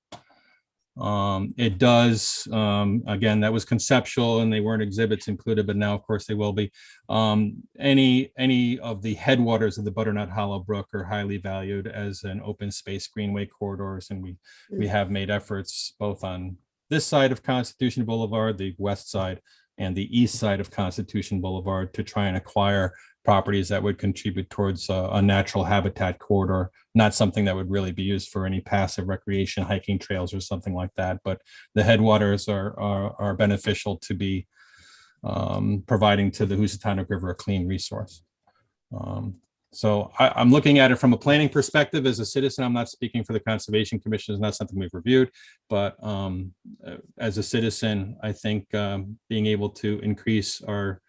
It does, again, that was conceptual and they weren't exhibits included, but now of course they will be. Any of the headwaters of the Butternut Hollow Brook are highly valued as an open space greenway corridors, and we have made efforts both on this side of Constitution Boulevard, the west side, and the east side of Constitution Boulevard to try and acquire properties that would contribute towards a natural habitat corridor, not something that would really be used for any passive recreation, hiking trails or something like that. But the headwaters are beneficial to be providing to the Housatonic River a clean resource. So I'm looking at it from a planning perspective as a citizen. I'm not speaking for the Conservation Commission. It's not something we've reviewed, but as a citizen, I think being able to increase our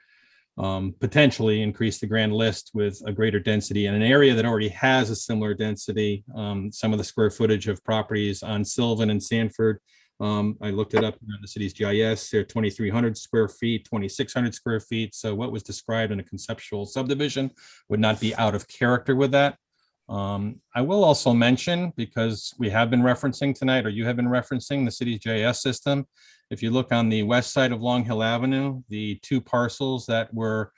potentially increase the grand list with a greater density in an area that already has a similar density. Some of the square footage of properties on Sylvan and Sanford, I looked it up in the city's GIS. They're 2,300 square feet, 2,600 square feet. So what was described in a conceptual subdivision would not be out of character with that. I will also mention, because we have been referencing tonight, or you have been referencing the city's GIS system. If you look on the west side of Long Hill Avenue, the two parcels that were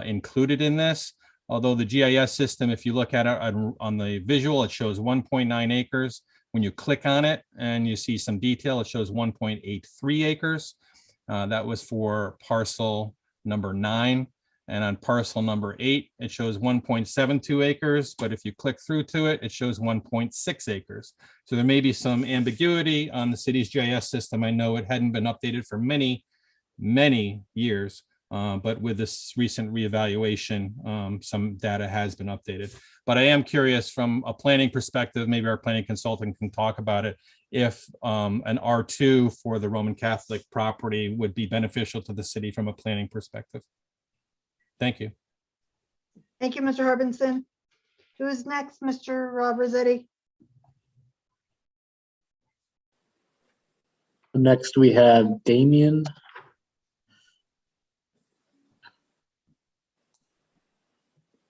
included in this, although the GIS system, if you look at it on the visual, it shows 1.9 acres. When you click on it and you see some detail, it shows 1.83 acres. That was for parcel number 9. And on parcel number 8, it shows 1.72 acres. But if you click through to it, it shows 1.6 acres. So there may be some ambiguity on the city's GIS system. I know it hadn't been updated for many, many years. But with this recent reevaluation, some data has been updated. But I am curious from a planning perspective, maybe our planning consultant can talk about it, if an R2 for the Roman Catholic property would be beneficial to the city from a planning perspective. Thank you. Thank you, Mr. Harbinson. Who is next, Mr. Rossetti? Next, we have Damien.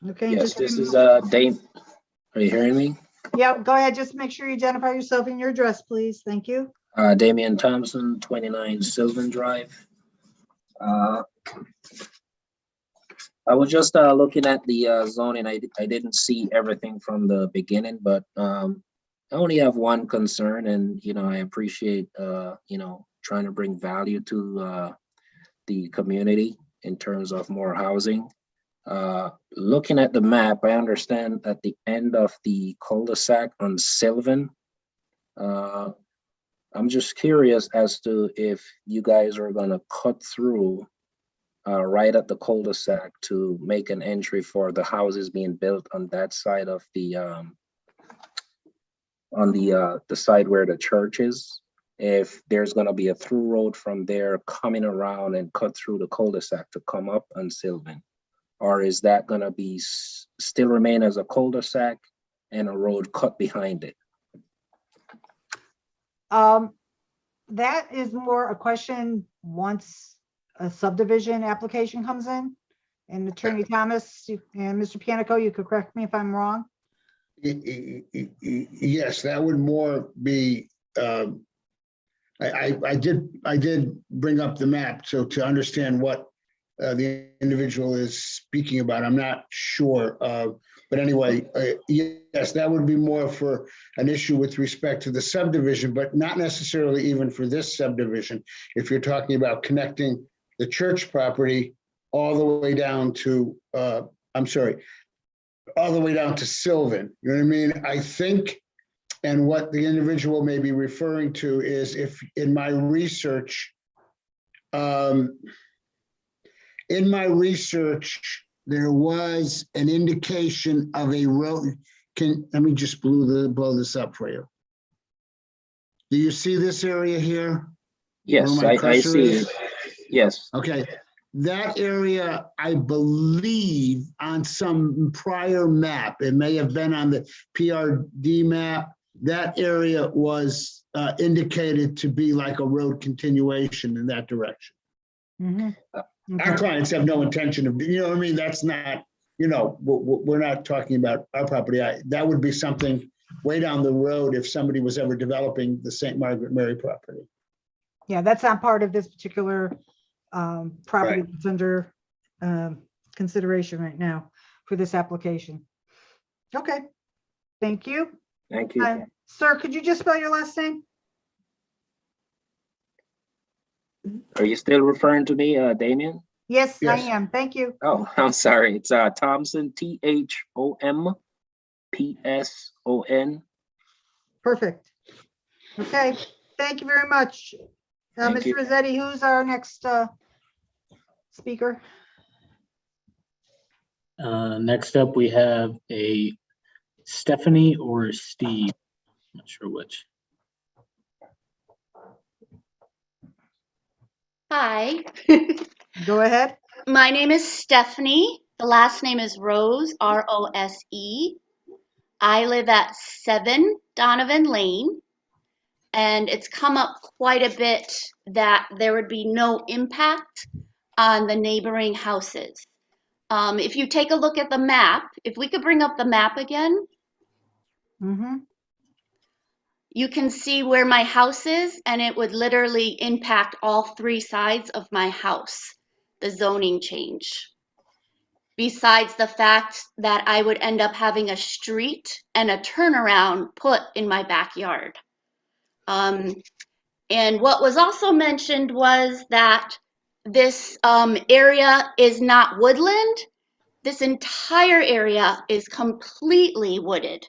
Okay. Yes, just this give is me- Dame. Are you hearing me? Yeah, go ahead. Just make sure you identify yourself and your address, please. Thank you. Damian Thompson, 29 Sylvan Drive. I was just looking at the zoning. I didn't see everything from the beginning, but I only have one concern, and I appreciate trying to bring value to the community in terms of more housing. Looking at the map, I understand at the end of the cul-de-sac on Sylvan, I'm just curious as to if you guys are gonna cut through right at the cul-de-sac to make an entry for the houses being built on that side of the side where the church is. If there's gonna be a through road from there coming around and cut through the cul-de-sac to come up on Sylvan, or is that gonna be still remain as a cul-de-sac and a road cut behind it? That is more a question once a subdivision application comes in. And Attorney Thomas and Mr. Pianico, you could correct me if I'm wrong. Yes, that would more be, I did bring up the map, so to understand what the individual is speaking about, I'm not sure. But anyway, yes, that would be more for an issue with respect to the subdivision, but not necessarily even for this subdivision. If you're talking about connecting the church property all the way down to, I'm sorry, all the way down to Sylvan, you know what I mean? I think, and what the individual may be referring to is if in my research, there was an indication of a road. Let me just blow this up for you. Do you see this area here? Yes, Where my I cursor see is? it. Yes. Okay, that area, I believe on some prior map, it may have been on the PRD map, that area was indicated to be like a road continuation in that direction. Mhm. Our clients have no intention of, you know what I mean? That's not, you know, we're not talking about our property. That would be something way down the road if somebody was ever developing the St. Margaret Mary property. Yeah, that's not part of this particular property Right. that's under consideration right now for this application. Okay, thank you. Thank you. Sir, could you just spell your last name? Are you still referring to me, Damien? Yes, I Yes. am. Thank you. Oh, I'm sorry. It's Thompson, THOMPSON. Perfect. Okay, thank you very much. Thank Mr. you. Rossetti, who's our next speaker? Next up, we have a Stephanie or Steve. Not sure which. Hi, Go ahead. my name is Stephanie. The last name is Rose, Rose. I live at 7 Donovan Lane, and it's come up quite a bit that there would be no impact on the neighboring houses. If you take a look at the map, if we could bring up the map again, Mm-hmm. you can see where my house is, and it would literally impact all 3 sides of my house, the zoning change. Besides the fact that I would end up having a street and a turnaround put in my backyard. And what was also mentioned was that this area is not woodland. This entire area is completely wooded.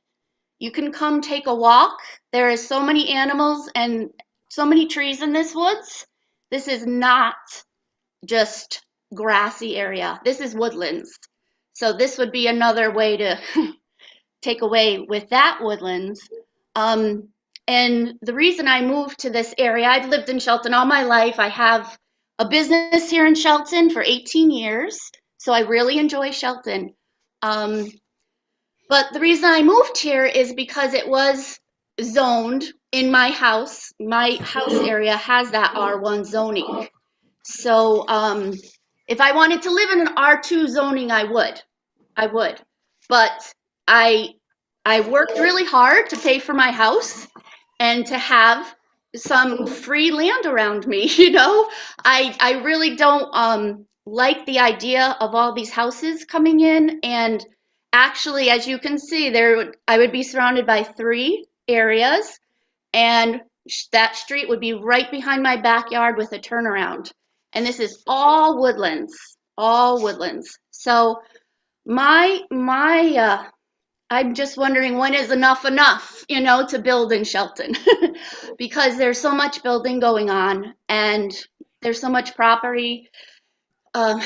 You can come take a walk. There is so many animals and so many trees in this woods. This is not just grassy area. This is woodlands. So this would be another way to take away with that woodlands. And the reason I moved to this area, I've lived in Shelton all my life. I have a business here in Shelton for 18 years. So I really enjoy Shelton. But the reason I moved here is because it was zoned in my house. My house area has that R1 zoning. So if I wanted to live in an R2 zoning, I would. But I worked really hard to pay for my house and to have some free land around me, you know? I really don't like the idea of all these houses coming in, and actually, as you can see, I would be surrounded by 3 areas, and that street would be right behind my backyard with a turnaround. And this is all woodlands, all woodlands. So I'm just wondering when is enough, to build in Shelton? Because there's so much building going on and there's so much property. Um,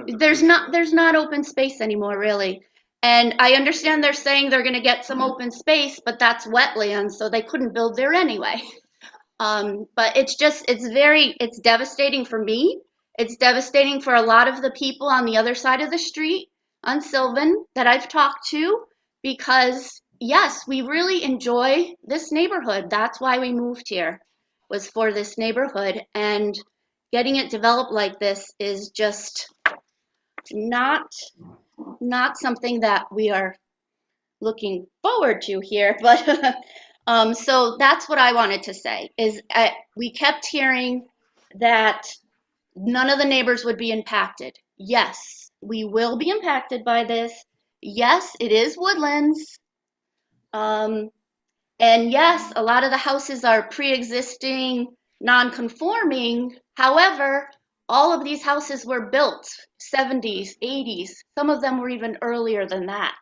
there's not open space anymore, really. And I understand they're saying they're gonna get some open space, but that's wetlands, so they couldn't build there anyway. But it's devastating for me. It's devastating for a lot of the people on the other side of the street on Sylvan that I've talked to, because yes, we really enjoy this neighborhood. That's why we moved here, was for this neighborhood, and getting it developed like this is just not something that we are looking forward to here, but so that's what I wanted to say is we kept hearing that none of the neighbors would be impacted. Yes, we will be impacted by this. Yes, it is woodlands. And yes, a lot of the houses are pre-existing, non-conforming. However, all of these houses were built 70s, 80s. Some of them were even earlier than that.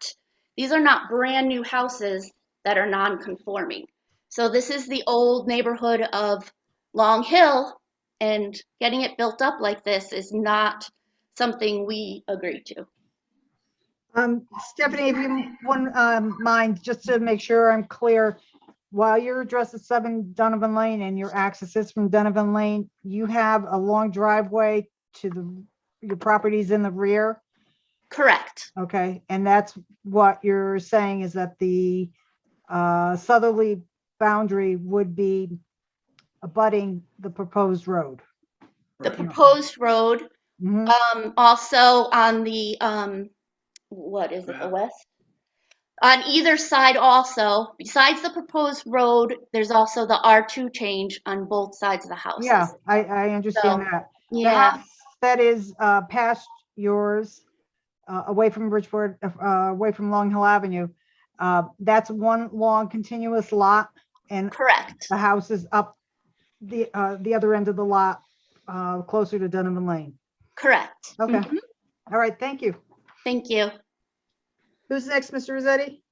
These are not brand new houses that are non-conforming. So this is the old neighborhood of Long Hill, and getting it built up like this is not something we agree to. Stephanie, if you wouldn't mind, just to make sure I'm clear, while your address is 7 Donovan Lane and your access is from Donovan Lane, you have a long driveway to your properties in the rear? Correct. Okay, and that's what you're saying is that the southerly boundary would be abutting the proposed road? The proposed road, Mhm. also on the, what is it, the west? On either side also, besides the proposed road, there's also the R2 change on both sides of the houses. Yeah, I understand that. The Yeah, house that is past yours, away from Bridgeport, away from Long Hill Avenue, that's one long continuous lot, and correct. the house is up the other end of the lot, closer to Donovan Lane. Correct. Okay. Mhm. All right, thank you. Thank you. Who's next, Mr. Rossetti?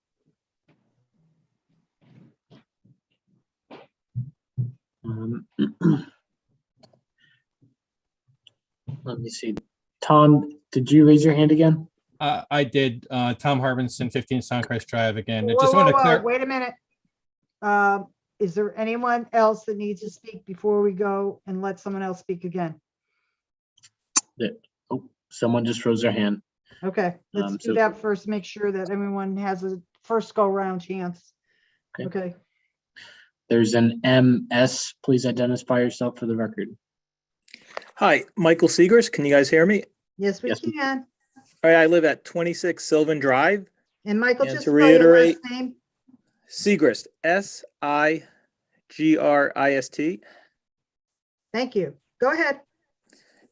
Let me see. Tom, did you raise your hand again? I did, Tom Harbinson, 15 Suncrest Drive again. I Whoa, just whoa, wanted to whoa, clear. wait a minute. Is there anyone else that needs to speak before we go and let someone else speak again? Oh, someone just rose their hand. Okay, let's do So- that first, make sure that everyone has a first go round chance. Okay. Okay, There's an MS. Please identify yourself for the record. Hi, Michael Seegers. Can you guys hear me? yes, we Yes, we can. All right, I live at 26 Sylvan Drive. And Michael, And just to spell your last reiterate- name. Segrist, Sigrist. Thank you. Go ahead.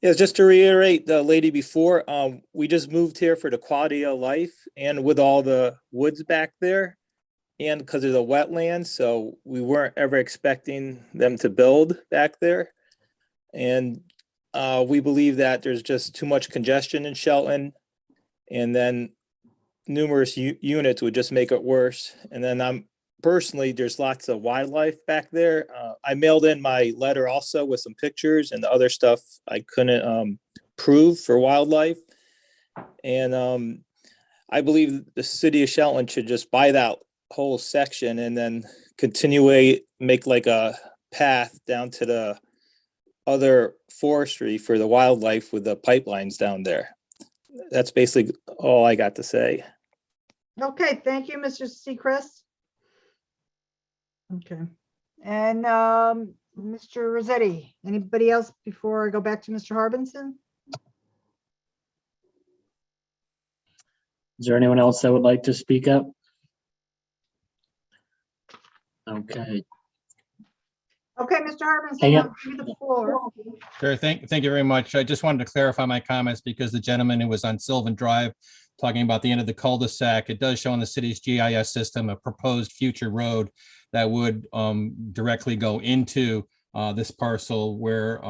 Yes, just to reiterate the lady before, we just moved here for the quality of life and with all the woods back there and because of the wetlands, so we weren't ever expecting them to build back there. And we believe that there's just too much congestion in Shelton, and then numerous units would just make it worse. And then personally, there's lots of wildlife back there. I mailed in my letter also with some pictures and the other stuff I couldn't prove for wildlife. And I believe the city of Shelton should just buy that whole section and then make like a path down to the other forestry for the wildlife with the pipelines down there. That's basically all I got to say. Okay, thank you, Mr. Seacrest. Okay, and Mr. Rossetti, anybody else before I go back to Mr. Harbinson? Is there anyone else that would like to speak up? Okay. Okay, Mr. Harbinson, Hang I'll on. give you the floor. Sure. Thank you very much. I just wanted to clarify my comments because the gentleman who was on Sylvan Drive talking about the end of the cul-de-sac, it does show in the city's GIS system a proposed future road that would directly go into this parcel where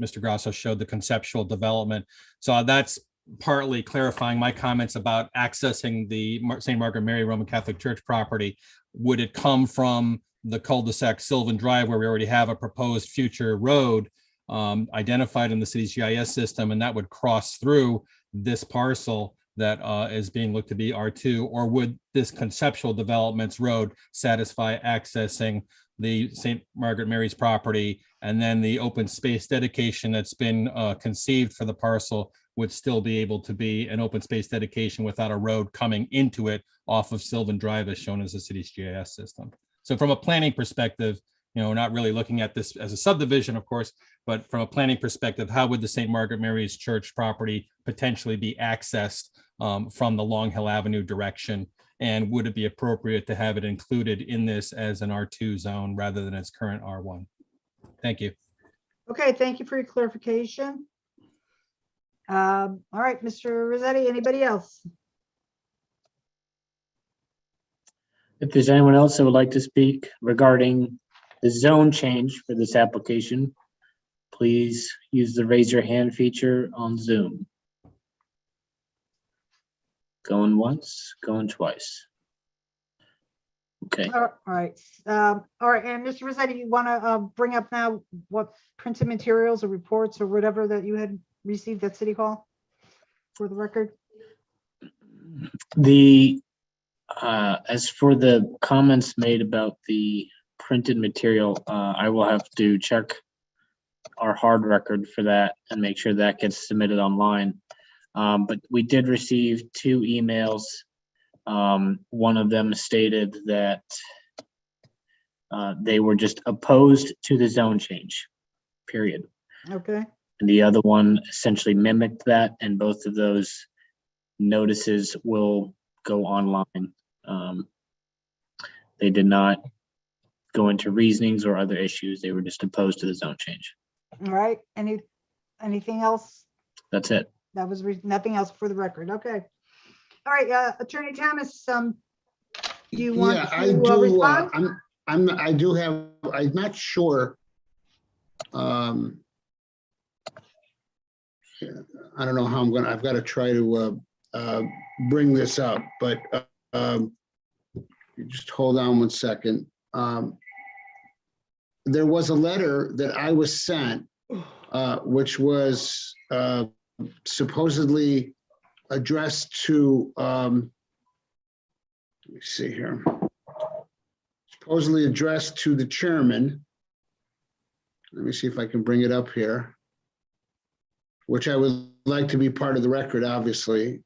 Mr. Grasso showed the conceptual development. So that's partly clarifying my comments about accessing the St. Margaret Mary Roman Catholic Church property. Would it come from the cul-de-sac Sylvan Drive, where we already have a proposed future road identified in the city's GIS system, and that would cross through this parcel that is being looked to be R2, or would this conceptual developments road satisfy accessing the St. Margaret Mary's property, and then the open space dedication that's been conceived for the parcel would still be able to be an open space dedication without a road coming into it off of Sylvan Drive as shown as the city's GIS system. So from a planning perspective, we're not really looking at this as a subdivision, of course, but from a planning perspective, how would the St. Margaret Mary's Church property potentially be accessed from the Long Hill Avenue direction? And would it be appropriate to have it included in this as an R2 zone rather than its current R1? Thank you. Okay, thank you for your clarification. All right, Mr. Rossetti, anybody else? If there's anyone else that would like to speak regarding the zone change for this application, please use the raise your hand feature on Zoom. Going once, going twice. Okay. All right. All right, and Mr. Rossetti, you want to bring up now what printed materials or reports or whatever that you had received at City Hall for the record? As for the comments made about the printed material, I will have to check our hard record for that and make sure that gets submitted online. But we did receive 2 emails. One of them stated that they were just opposed to the zone change, period. Okay, And the other one essentially mimicked that, and both of those notices will go online. They did not go into reasonings or other issues. They were just opposed to the zone change. all right. Anything else? That's it. That was nothing else for the record. Okay. All right, Attorney Thomas, do you want Yeah, to I do. respond? I'm not sure. I don't know how I've got to try to bring this up, but just hold on one second. There was a letter that I was sent, which was supposedly addressed to, let me see here, supposedly addressed to the chairman. Let me see if I can bring it up here, which I would like to be part of the record, obviously.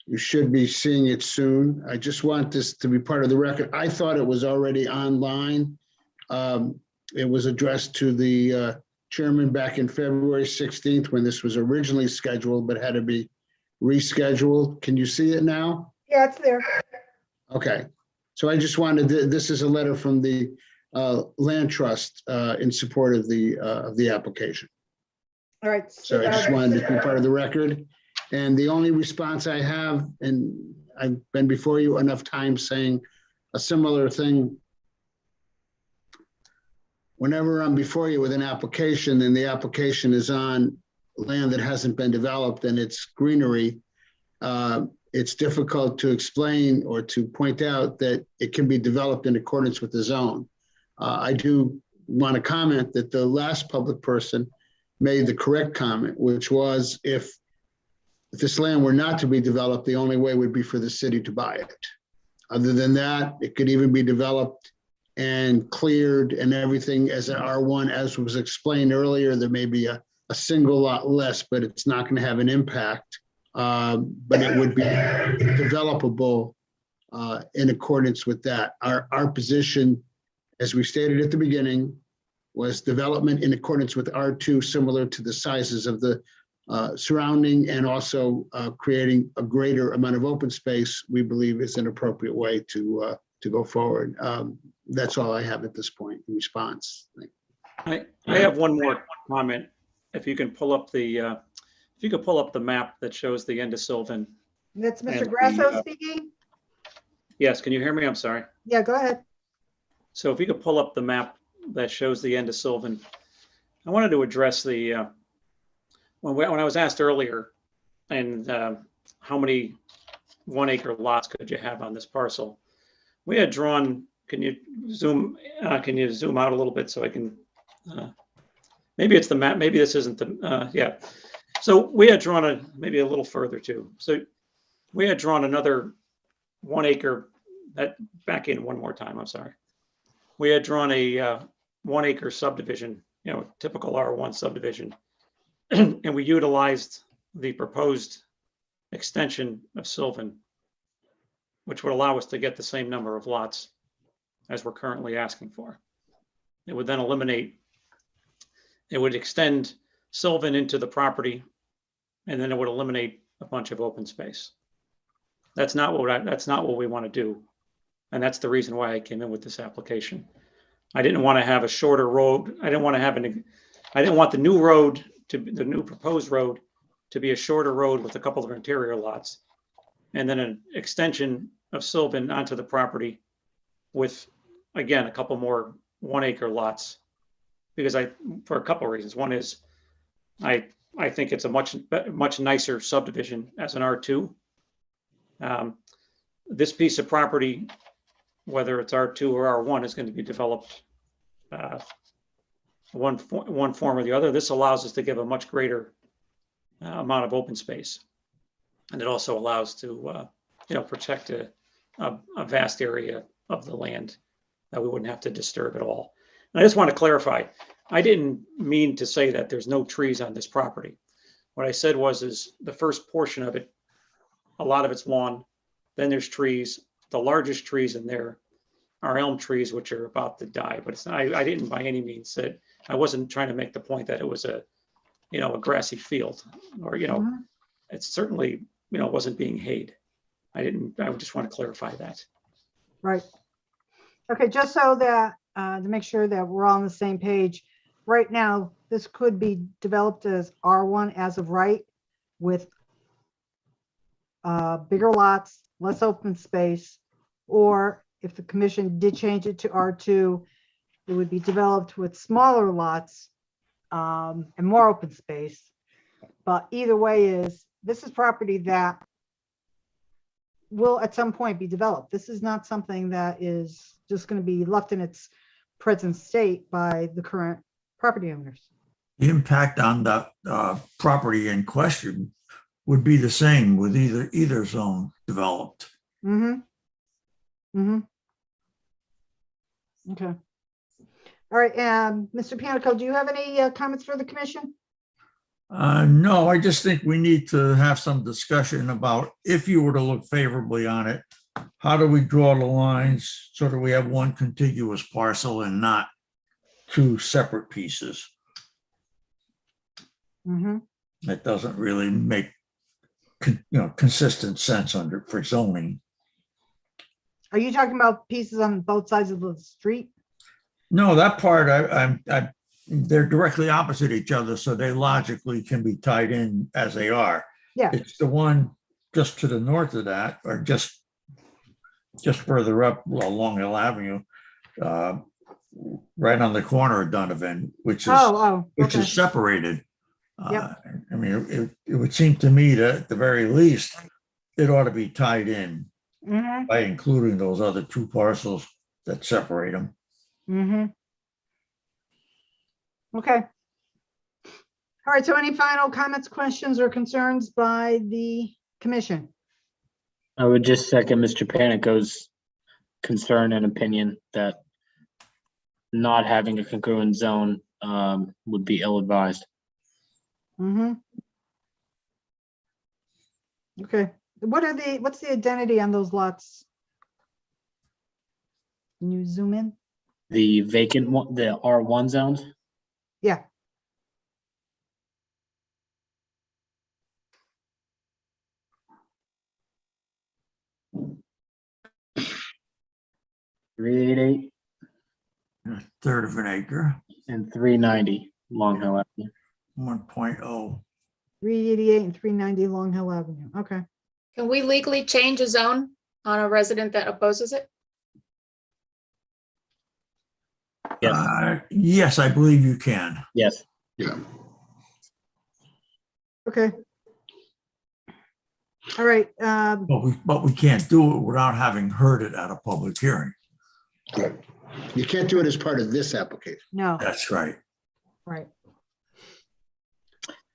You should be seeing it soon. I just want this to be part of the record. I thought it was already online. It was addressed to the chairman back in February 16th when this was originally scheduled, but had to be rescheduled. Can you see it now? Yeah, it's there. Okay. So I just wanted to, this is a letter from the land trust in support of the application. All right. So I just wanted to be part of the record. And the only response I have, and I've been before you enough times saying a similar thing. Whenever I'm before you with an application and the application is on land that hasn't been developed and it's greenery, it's difficult to explain or to point out that it can be developed in accordance with the zone. I do want to comment that the last public person made the correct comment, which was if this land were not to be developed, the only way would be for the city to buy it. Other than that, it could even be developed and cleared and everything as an R1, as was explained earlier. There may be a single lot less, but it's not going to have an impact. But it would be developable in accordance with that. Our position, as we stated at the beginning, was development in accordance with R2, similar to the sizes of the surrounding, and also creating a greater amount of open space, we believe is an appropriate way to go forward. That's all I have at this point in response. I have one more comment. If you can pull up the map that shows the end of Sylvan That's Mr. And Grasso the, speaking? Yes, can you hear me? I'm sorry. Yeah, go ahead. So if you could pull up the map that shows the end of Sylvan, I wanted to address the, when I was asked earlier, and how many 1 acre lots could you have on this parcel? We had drawn, can you zoom out a little bit so I can, maybe it's the map, maybe this isn't the, yeah. So we had drawn maybe a little further too. So we had drawn another 1 acre, back in one more time, I'm sorry. We had drawn a 1 acre subdivision, typical R1 subdivision. And we utilized the proposed extension of Sylvan, which would allow us to get the same number of lots as we're currently asking for. It would then it would extend Sylvan into the property, and then it would eliminate a bunch of open space. That's not what we want to do. And that's the reason why I came in with this application. I didn't want to have a shorter road. I didn't want the new proposed road to be a shorter road with a couple of interior lots, and then an extension of Sylvan onto the property with, again, a couple more 1 acre lots. Because for a couple of reasons. One is I think it's a much nicer subdivision as an R2. This piece of property, whether it's R2 or R1, is going to be developed one form or the other. This allows us to give a much greater amount of open space, and it also allows to protect a vast area of the land that we wouldn't have to disturb at all. And I just want to clarify, I didn't mean to say that there's no trees on this property. What I said is the first portion of it, a lot of it's lawn, then there's trees. The largest trees in there are elm trees, which are about to die, but it's not, I didn't by any means say, I wasn't trying to make the point that it was a grassy field, or, it certainly, wasn't being hayed. I just want to clarify that. Right. Okay, just so that, to make sure that we're all on the same page, right now, this could be developed as R1 as of right, with bigger lots, less open space, or if the commission did change it to R2, it would be developed with smaller lots and more open space. But either way this is property that will at some point be developed. This is not something that is just going to be left in its present state by the current property owners. The impact on the property in question would be the same with either zone developed. Mm-hmm. Mm-hmm. Okay. All right, Mr. Panico, do you have any comments for the commission? No, I just think we need to have some discussion about, if you were to look favorably on it, how do we draw the lines so that we have one contiguous parcel and not two separate pieces? Mm-hmm. That doesn't really make consistent sense for zoning. Are you talking about pieces on both sides of the street? No, that part, they're directly opposite each other, so they logically can be tied in as they are. Yeah. It's the one just to the north of that, or just further up along Hill Avenue, right on the corner of Donovan, which is separated. Yep. I mean, it would seem to me that at the very least, it ought to be tied in Mm-hmm. by including those other two parcels that separate them. Mm-hmm. Okay. All right, so any final comments, questions, or concerns by the commission? I would just second Mr. Panico's concern and opinion that not having a congruent zone would be ill-advised. Mm-hmm. Okay, what's the identity on those lots? Can you zoom in? The vacant one, the R1 zones, Yeah. .388 A third of an acre, and 390 Long Hill Avenue. 1.0. 388 and 390 Long Hill Avenue. Okay. Can we legally change a zone on a resident that opposes it? Yes, Yes, I believe you can. yes. Yeah. Okay. All right, But we can't do it without having heard it at a public hearing. Right. You can't do it as part of this application. no, That's right. right.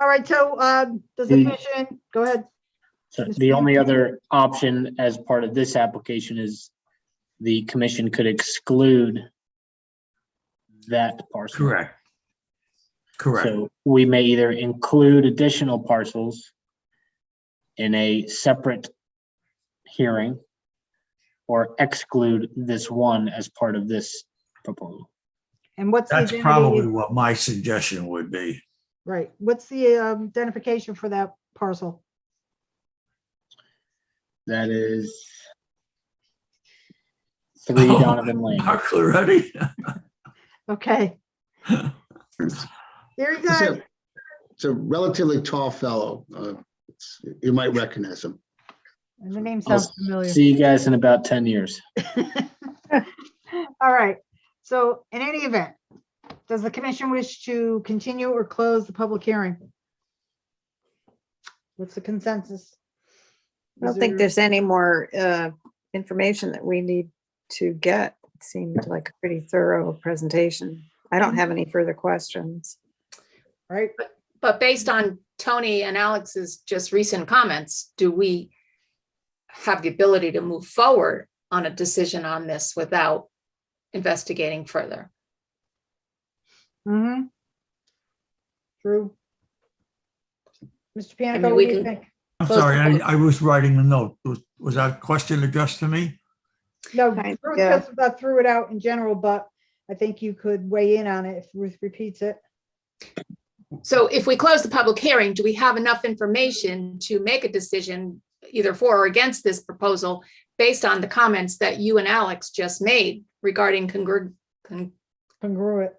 All right, so does the commission, go ahead. So Mr. the only Pianko? other option as part of this application is the commission could exclude that parcel. Correct. Correct. So we may either include additional parcels in a separate hearing or exclude this one as part of this proposal. And what's the That's probably identity? what my suggestion would be. Right, what's the identification for that parcel? That is 3 Donovan Lane. Mark Loretti? Okay. Very good. It's a relatively tall fellow. You might recognize him. And the name I'll sounds familiar. see you guys in about 10 years. All right, so in any event, does the commission wish to continue or close the public hearing? What's the consensus? I don't think there's any more information that we need to get. It seemed like a pretty thorough presentation. I don't have any further questions. Right, But based on Tony and Alex's just recent comments, do we have the ability to move forward on a decision on this without investigating further? mm-hmm. True. Mr. I mean, Panico, what we do you can- think? I'm Close the sorry, public- I was writing the note. Was that question addressed to me? No, Right, Ruth yeah. just threw it out in general, but I think you could weigh in on it if Ruth repeats it. So if we close the public hearing, do we have enough information to make a decision either for or against this proposal based on the comments that you and Alex just made regarding Congruent. congruent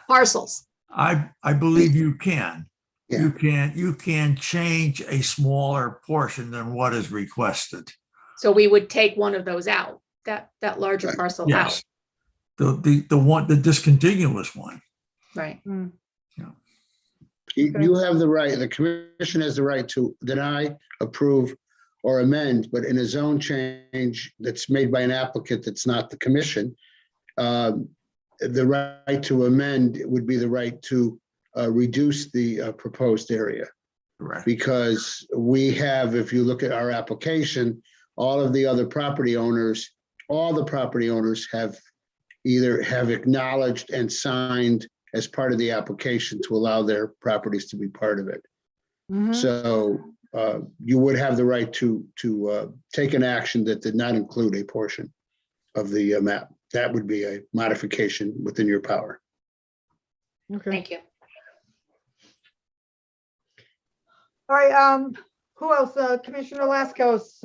parcels? I believe you can. Yeah. You can change a smaller portion than what is requested. So we would take one of those out, that larger Right. parcel Yes. out, The discontinuous one. right? Mm, You have the right, the commission has the right to deny, approve, or amend, but in a zone change that's made by an applicant that's not the commission, the right to amend would be the right to reduce the proposed area. Correct. Because we have, if you look at our application, all of the other property owners, all the property owners have either acknowledged and signed as part of the application to allow their properties to be part of it. mhm. So you would have the right to take an action that did not include a portion of the map. That would be a modification within your power. Okay. Thank you. All right, who else? Commissioner Laskos,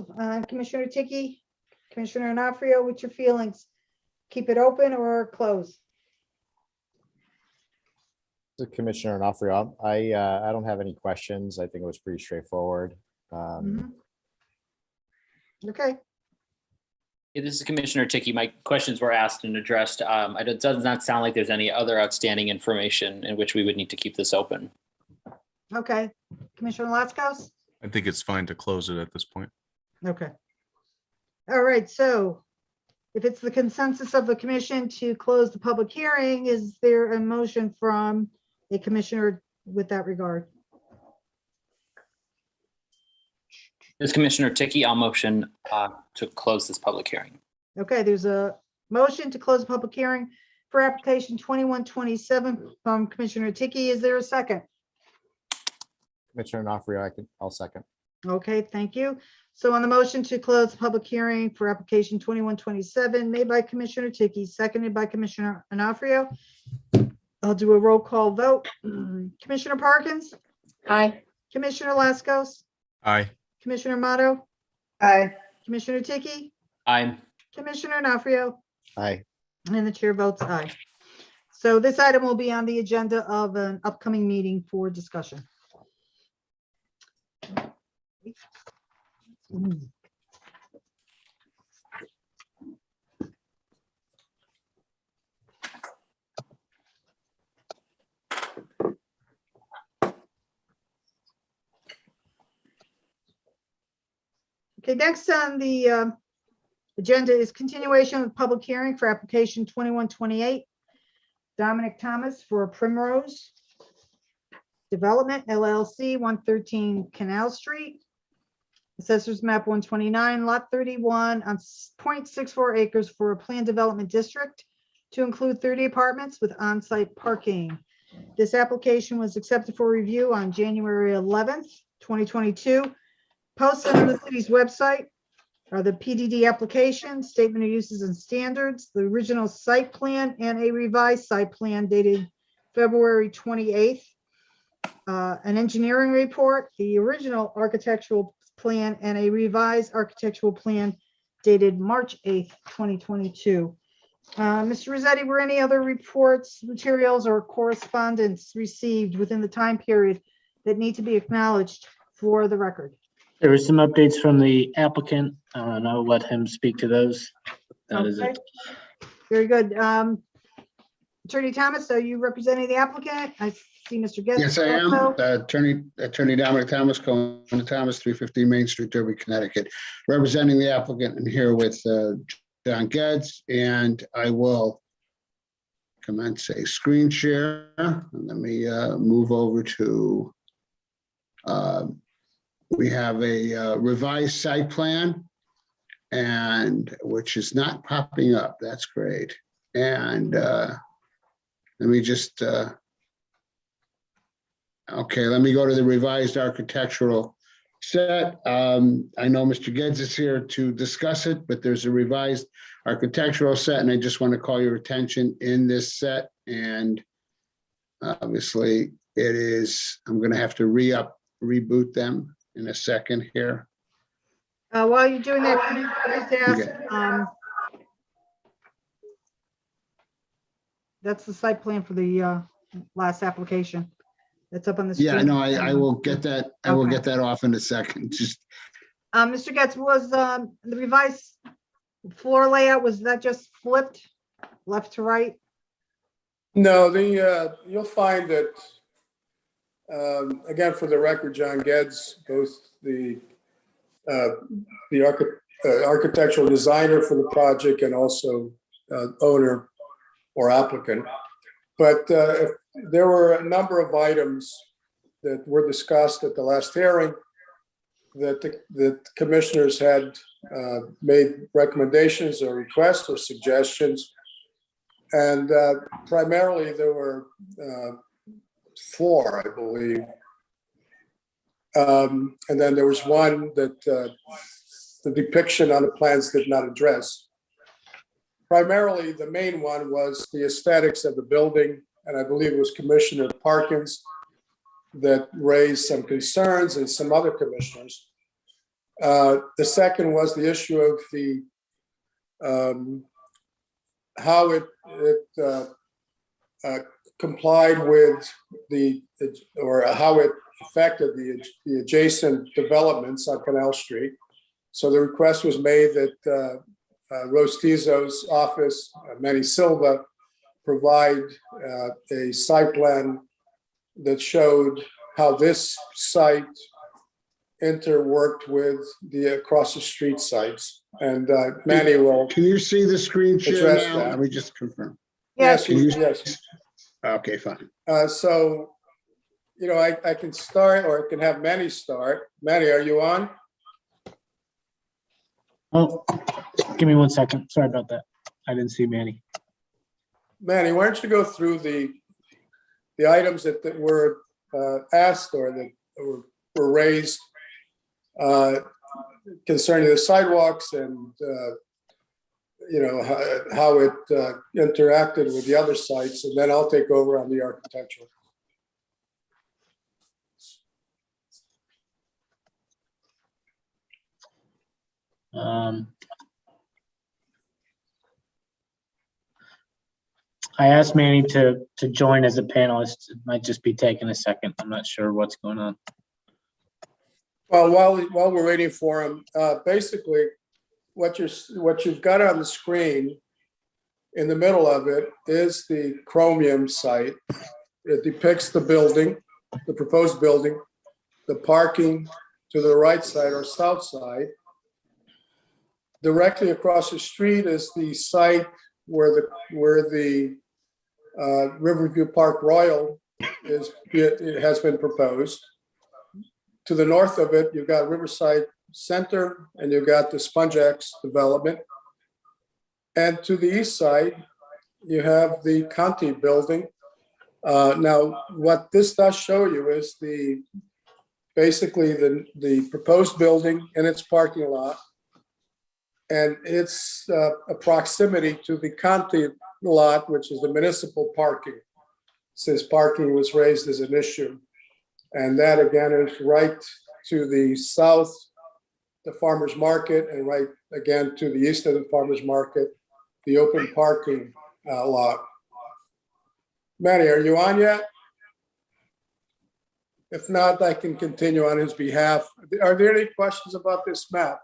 Commissioner Tiki, Commissioner Anafrio, what's your feelings? Keep it open or close? To Commissioner Onofrio, I don't have any questions. I think it was pretty straightforward. Mhm. Okay, Yeah, this is Commissioner Tiki. My questions were asked and addressed. It does not sound like there's any other outstanding information in which we would need to keep this open. okay. Commissioner Laskos? I think it's fine to close it at this point. Okay. All right, so if it's the consensus of the commission to close the public hearing, is there a motion from a commissioner with that regard? This is Commissioner Tiki. I'll motion to close this public hearing. Okay, there's a motion to close the public hearing for application 2127 from Commissioner Tiki. Is there a second? Commissioner Onofrio, I'll second. Okay, thank you. So on the motion to close the public hearing for application 2127 made by Commissioner Tiki, seconded by Commissioner Anafrio. I'll do a roll call vote. Commissioner Parkins, Aye. Commissioner Laskos, Aye. Commissioner Motto, Aye. Commissioner Tiki, Aye. Commissioner Anafrio, Aye. and the chair votes aye. So this item will be on the agenda of an upcoming meeting for discussion. Okay, next on the agenda is continuation of the public hearing for application 2128. Dominic Thomas for Primrose Development LLC, 113 Canal Street. Assessors map 129, lot 31 on 0.64 acres for a planned development district to include 30 apartments with on-site parking. This application was accepted for review on January 11th, 2022. Posted on the city's website are the PDD application, statement of uses and standards, the original site plan, and a revised site plan dated February 28th. An engineering report, the original architectural plan, and a revised architectural plan dated March 8th, 2022. Mr. Rossetti, were any other reports, materials, or correspondence received within the time period that need to be acknowledged for the record? There were some updates from the applicant, and I'll let him speak to those. That is Okay. it. Very good. Attorney Thomas, are you representing the applicant? I see Mr. Getz. Yes, I am. also. Attorney Dominic Thomas, Cohen and Thomas, 315 Main Street, Derby, Connecticut, representing the applicant, and here with John Getz, and I will commence a screen share. And let me move over to, we have a revised site plan, and which is not popping up. That's great. And let me just, okay, let me go to the revised architectural set. I know Mr. Geddes is here to discuss it, but there's a revised architectural set, and I just want to call your attention in this set. And obviously it is, I'm going to have to reboot them in a second here. While you're doing that, can I just ask, Okay. that's the site plan for the last application. That's up on the screen. Yeah, no, I will get that. I will Okay. get that off in a second. Just, Mr. Getz, was the revised floor layout, was that just flipped left to right? No, you'll find that, again, for the record, John Geddes, both the architectural designer for the project and also owner or applicant. But there were a number of items that were discussed at the last hearing that the commissioners had made recommendations or requests or suggestions. And primarily there were 4, I believe. And then there was one that the depiction on the plans did not address. Primarily, the main one was the aesthetics of the building, and I believe it was Commissioner Parkins that raised some concerns, and some other commissioners. The second was the issue of the how it complied with or how it affected the adjacent developments on Canal Street. So the request was made that Rostizo's office, Manny Silva, provide a site plan that showed how this site interworked with the across the street sites. And Manny will can you see the screen share address now? that. Let me just confirm. Yes, Can you- yes. Okay, fine. So, you know, I can start, or I can have Manny start. Manny, are you on? Oh, give me 1 second. Sorry about that. I didn't see Manny. Manny, why don't you go through the items that were asked or that were raised concerning the sidewalks and, you know, how it interacted with the other sites, and then I'll take over on the architectural. I asked Manny to join as a panelist. It might just be taking a second. I'm not sure what's going on. Well, while we're waiting for him, basically, what you've got on the screen in the middle of it is the Chromium site. It depicts the building, the proposed building, the parking to the right side or south side. Directly across the street is the site where the Riverview Park Royal it has been proposed. To the north of it, you've got Riverside Center and you've got the SPZC development. And to the east side, you have the Conti building. Now, what this does show you is basically the proposed building and its parking lot and its a proximity to the Conti lot, which is the municipal parking, since parking was raised as an issue. And that again is right to the south, the farmer's market, and right again to the east of the farmer's market, the open parking lot. Manny, are you on yet? If not, I can continue on his behalf. Are there any questions about this map?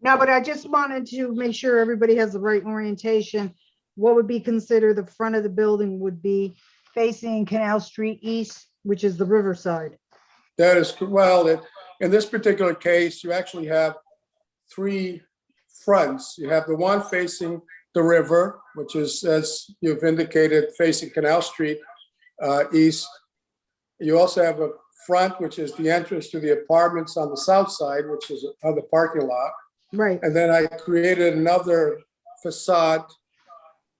No, but I just wanted to make sure everybody has the right orientation. What would be considered the front of the building would be facing Canal Street East, which is the riverside. That is, well, in this particular case, you actually have three fronts. You have the one facing the river, which is, as you've indicated, facing Canal Street East. You also have a front, which is the entrance to the apartments on the south side, which is on the parking lot. Right. And then I created another facade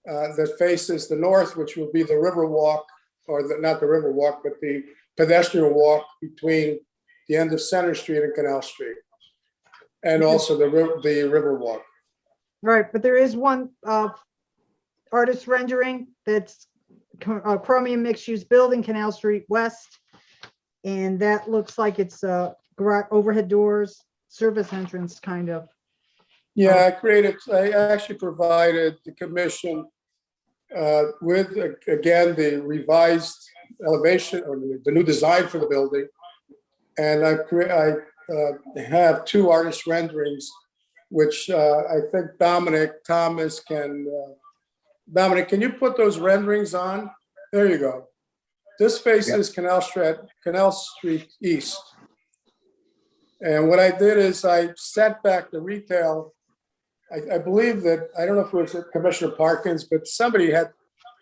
that faces the north, which will be the river walk, or not the river walk, but the pedestrian walk between the end of Center Street and Canal Street. And also the river walk. Right, but there is one artist rendering that's a Chromium mixed-use building, Canal Street West. And that looks like it's overhead doors, service entrance kind of. Yeah, I actually provided the commission with, again, the revised elevation or the new design for the building. And I have two artist renderings, which I think Dominic Thomas can, Dominic, can you put those renderings on? There you go. This faces Canal Street East. And what I did is I set back the retail. I believe that, I don't know if it was Commissioner Parkins, but somebody had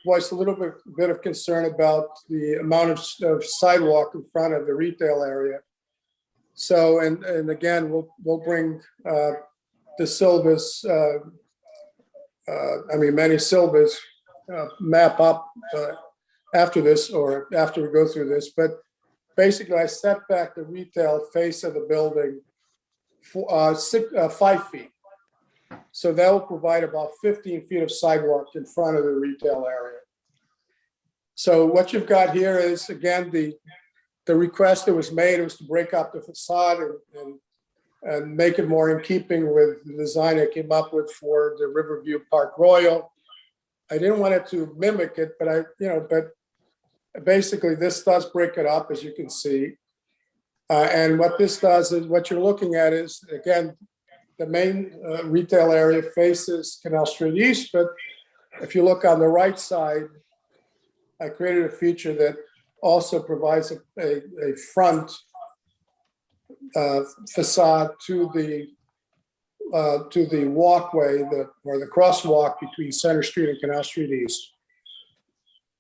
voiced a little bit of concern about the amount of sidewalk in front of the retail area. So, and again, we'll bring the Silva's, Manny Silva's map up after this or after we go through this. But basically, I set back the retail face of the building for 5 feet. So that will provide about 15 feet of sidewalk in front of the retail area. So what you've got here is, again, the request that was made was to break up the facade and make it more in keeping with the design I came up with for the Riverview Park Royal. I didn't want it to mimic it, but but basically this does break it up, as you can see. And what this does is, what you're looking at is, again, the main retail area faces Canal Street East, but if you look on the right side, I created a feature that also provides a front facade to the walkway or the crosswalk between Center Street and Canal Street East.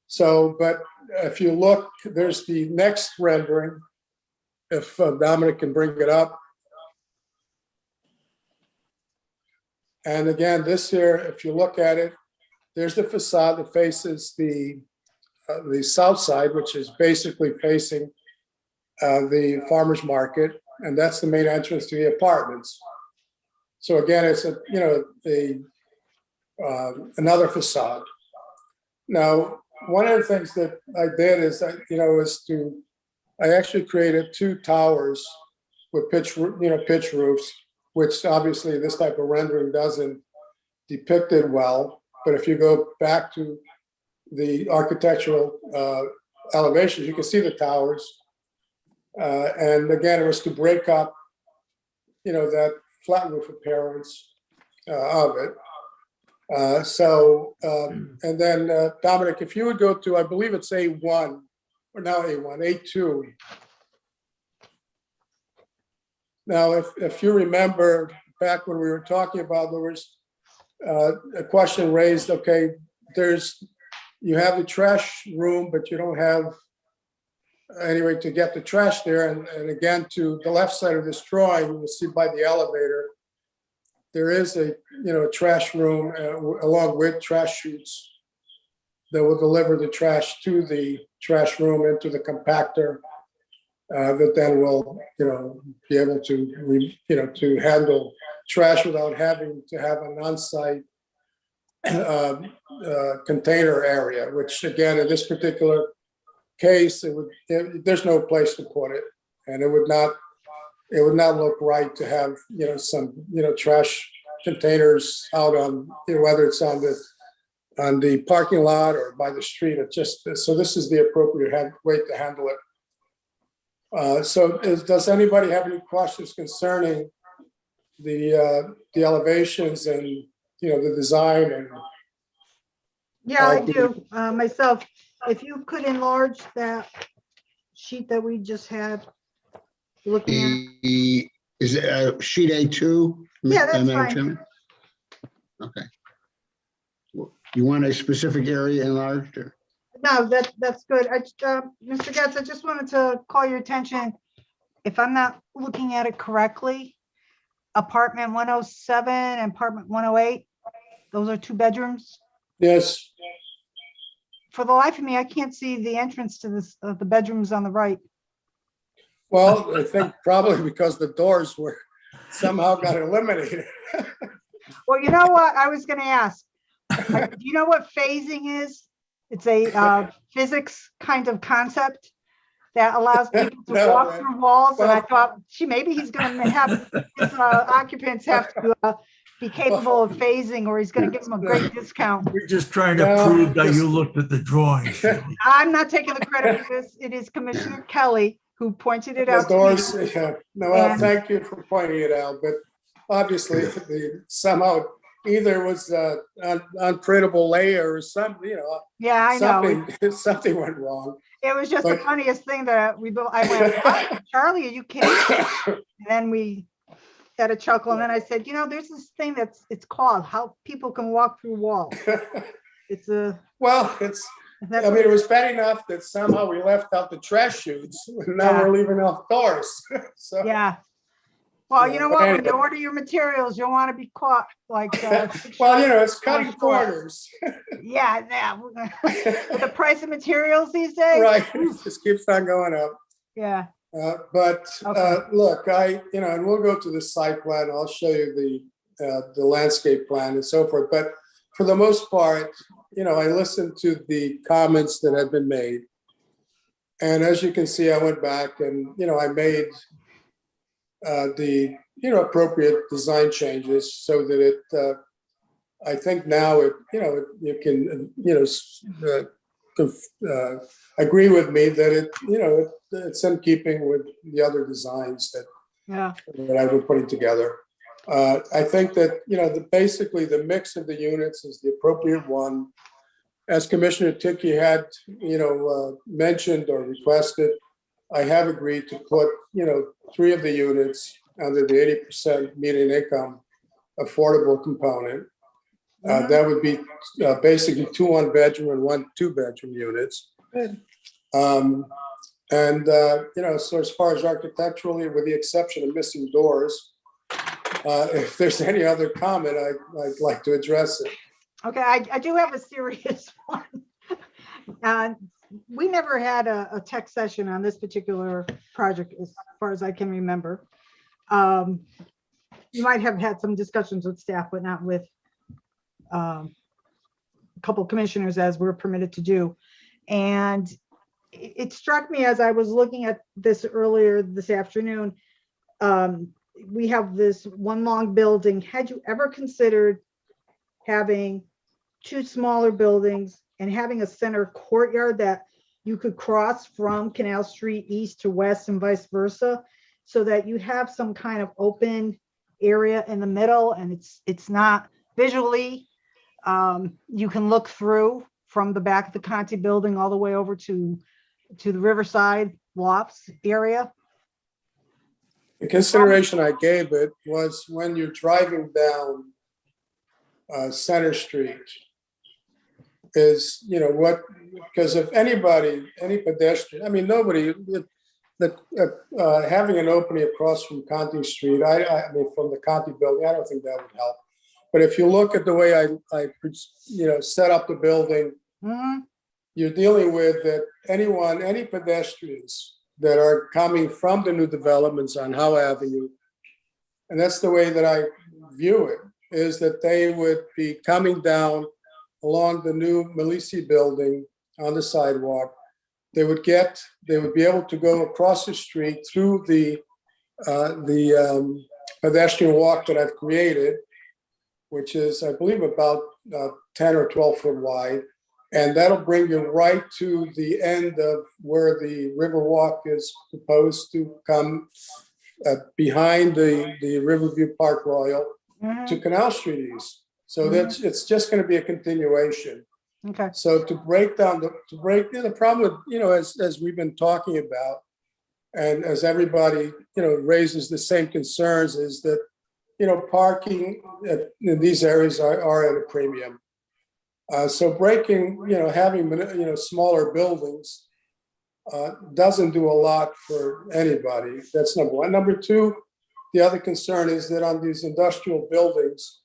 So, but if you look, there's the next rendering. If Dominic can bring it up. And again, this here, if you look at it, there's the facade that faces the south side, which is basically facing the farmer's market, and that's the main entrance to the apartments. So again, it's another facade. Now, one of the things that I did is, I actually created two towers with pitch roofs, which obviously this type of rendering doesn't depict it well. But if you go back to the architectural elevations, you can see the towers. And again, it was to break up, that flat roof appearance of it. And then Dominic, if you would go to, I believe it's A1, or now A2. Now, if you remember back when we were talking about, there was a question raised, okay, you have the trash room, but you don't have any way to get the trash there. And again, to the left side of this drawing, you'll see by the elevator, there is a trash room along with trash chutes that will deliver the trash to the trash room into the compactor that then will be able to to handle trash without having to have an on-site container area, which again in this particular case there's no place to put it, and it would not look right to have some trash containers out on whether it's on the parking lot or by the street. So this is the appropriate way to handle it. Does anybody have any questions concerning the elevations and the design? And Yeah, I do myself. If you could enlarge that sheet that we just had looking at. Is it sheet A2? Yeah, that's Madam fine. Chairman? Okay. You want a specific area enlarged or? No, that's good. Mr. Getz, I just wanted to call your attention. If I'm not looking at it correctly, apartment 107 and apartment 108, those are 2 bedrooms. Yes. For the life of me, I can't see the entrance to the bedrooms on the right. Well, I think probably because the doors were somehow got eliminated. Well, you know what? I was going to ask. Do you know what phasing is? It's a physics kind of concept that allows people to walk through walls. And I thought, maybe he's going to have his occupants have to be capable of phasing, or he's going to give them a great discount. We're just trying to prove that you looked at the drawings. I'm not taking the credit for this. It is Commissioner Kelly who pointed it out. The doors, well, And- thank you for pointing it out, but obviously somehow either was an unprintable layer or something, Yeah, I know. something went wrong. It was just the funniest thing that I went, "What? Charlie, are you kidding?" And then we had a chuckle, and then I said, there's this thing it's called how people can walk through walls. It's a it was bad enough that somehow we left out the trash chutes. Now we're leaving off doors. So yeah. Well, you know what? When you anyway. order your materials, you'll want to be caught like. Well, it's cutting corners. Yeah. With the price of materials these days. Right. It just keeps on going up. Yeah. Look, and we'll go to the site plan. I'll show you the landscape plan and so forth. But for the most part, I listened to the comments that had been made. And as you can see, I went back and, I made the, appropriate design changes so that it, I think now you can, agree with me that it's in keeping with the other designs that I was putting together. I think that, basically the mix of the units is the appropriate one. As Commissioner Ticky had, mentioned or requested, I have agreed to put, 3 of the units under the 80% median income affordable component. That would be basically 2 1-bedroom and 1 2-bedroom units. Good. So as far as architecturally, with the exception of missing doors, if there's any other comment, I'd like to address it. Okay, I do have a serious one. We never had a tech session on this particular project as far as I can remember. You might have had some discussions with staff, but not with a couple commissioners as we're permitted to do. And it struck me as I was looking at this earlier this afternoon. We have this one long building. Had you ever considered having 2 smaller buildings and having a center courtyard that you could cross from Canal Street east to west and vice versa, so that you have some kind of open area in the middle, and it's not visually, you can look through from the back of the Conti building all the way over to the Riverside Lofts area. The consideration I gave it was when you're driving down Center Street is, what, because if anybody, any pedestrian, I mean, nobody, having an opening across from Conti Street, I mean, from the Conti building, I don't think that would help. But if you look at the way I set up the building, you're dealing with that any pedestrians that are coming from the new developments on Howe Avenue, and that's the way that I view it, is that they would be coming down along the new Melisi building on the sidewalk. They would be able to go across the street through the pedestrian walk that I've created, which is, I believe, about 10 or 12 foot wide. And that'll bring you right to the end of where the Riverwalk is proposed to come, behind the Riverview Park Royal to Canal Street East. So it's just going to be a continuation. Okay. So to break the problem with, as we've been talking about, and as everybody, raises the same concerns, is that, parking in these areas are at a premium. So breaking, having, smaller buildings doesn't do a lot for anybody. That's number one. Number two, the other concern is that on these industrial buildings,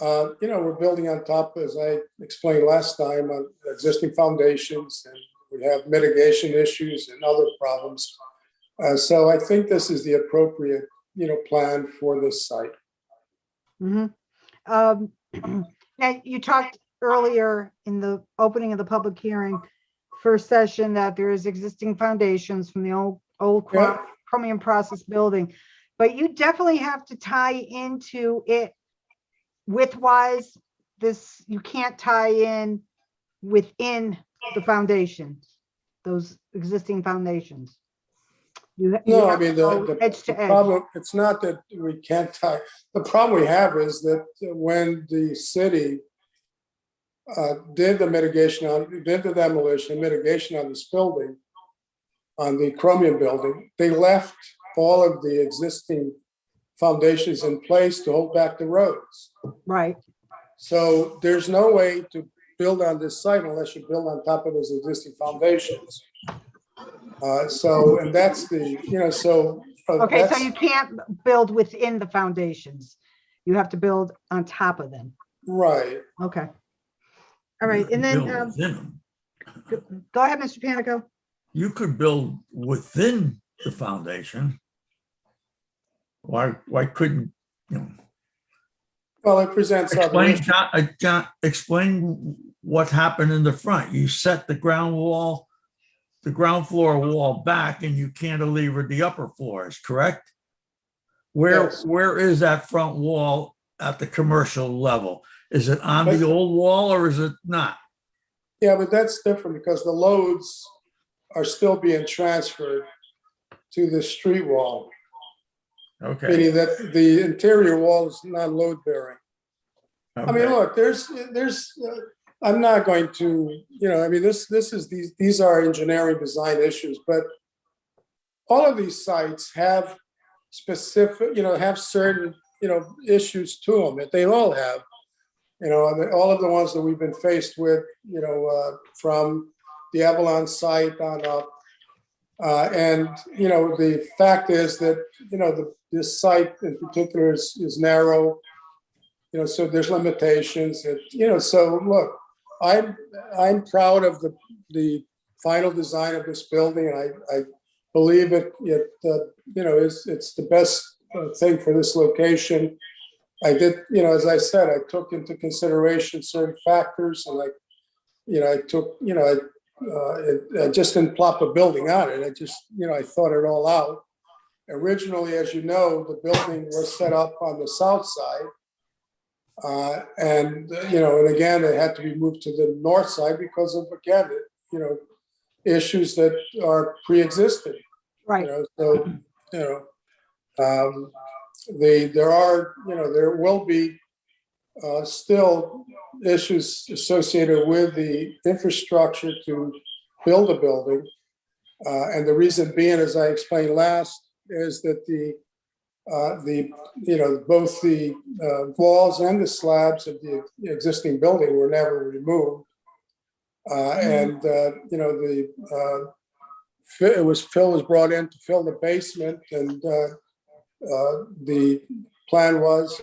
we're building on top, as I explained last time, on existing foundations, and we have mitigation issues and other problems. So I think this is the appropriate, plan for this site. Now, you talked earlier in the opening of the public hearing, first session, that there is existing foundations from the old Chromium process building, but you definitely have to tie into it widthwise. You can't tie in within the foundations, those existing foundations. No, I mean, edge to the edge. problem, it's not that we can't tie. The problem we have is that when the city did the demolition mitigation on this building, on the Chromium building, they left all of the existing foundations in place to hold back the roads. Right. So there's no way to build on this site unless you build on top of those existing foundations. And that's the, Okay, so you can't build within the foundations. You have to build on top of them. Right. Okay. All right, and then, go ahead, Mr. Panico. You could build within the foundation. Why couldn't, Well, it presents other issues. explain what happened in the front. You set the ground floor wall back, and you cantilevered the upper floors, correct? Yes. Where is that front wall at the commercial level? Is it on the old wall or is it not? Yeah, but that's different because the loads are still being transferred to the street wall. Okay. Meaning that the interior wall is not load bearing. Okay. I mean, look, I'm not going to, these are engineering design issues, but all of these sites have specific, have certain, issues to them that they all have. All of the ones that we've been faced with, from the Avalon site on up. The fact is that, this site in particular is narrow, so there's limitations that, so look, I'm proud of the final design of this building. And I believe it's the best thing for this location. I did, as I said, I took into consideration certain factors, and I just didn't plop a building on it. I just, I thought it all out. Originally, as you know, the building was set up on the south side. And again, it had to be moved to the north side because of, again, issues that are pre-existing. Right. So, there are, there will be still issues associated with the infrastructure to build a building. And the reason being, as I explained last, is that both the walls and the slabs of the existing building were never removed. It was brought in to fill the basement, and the plan was,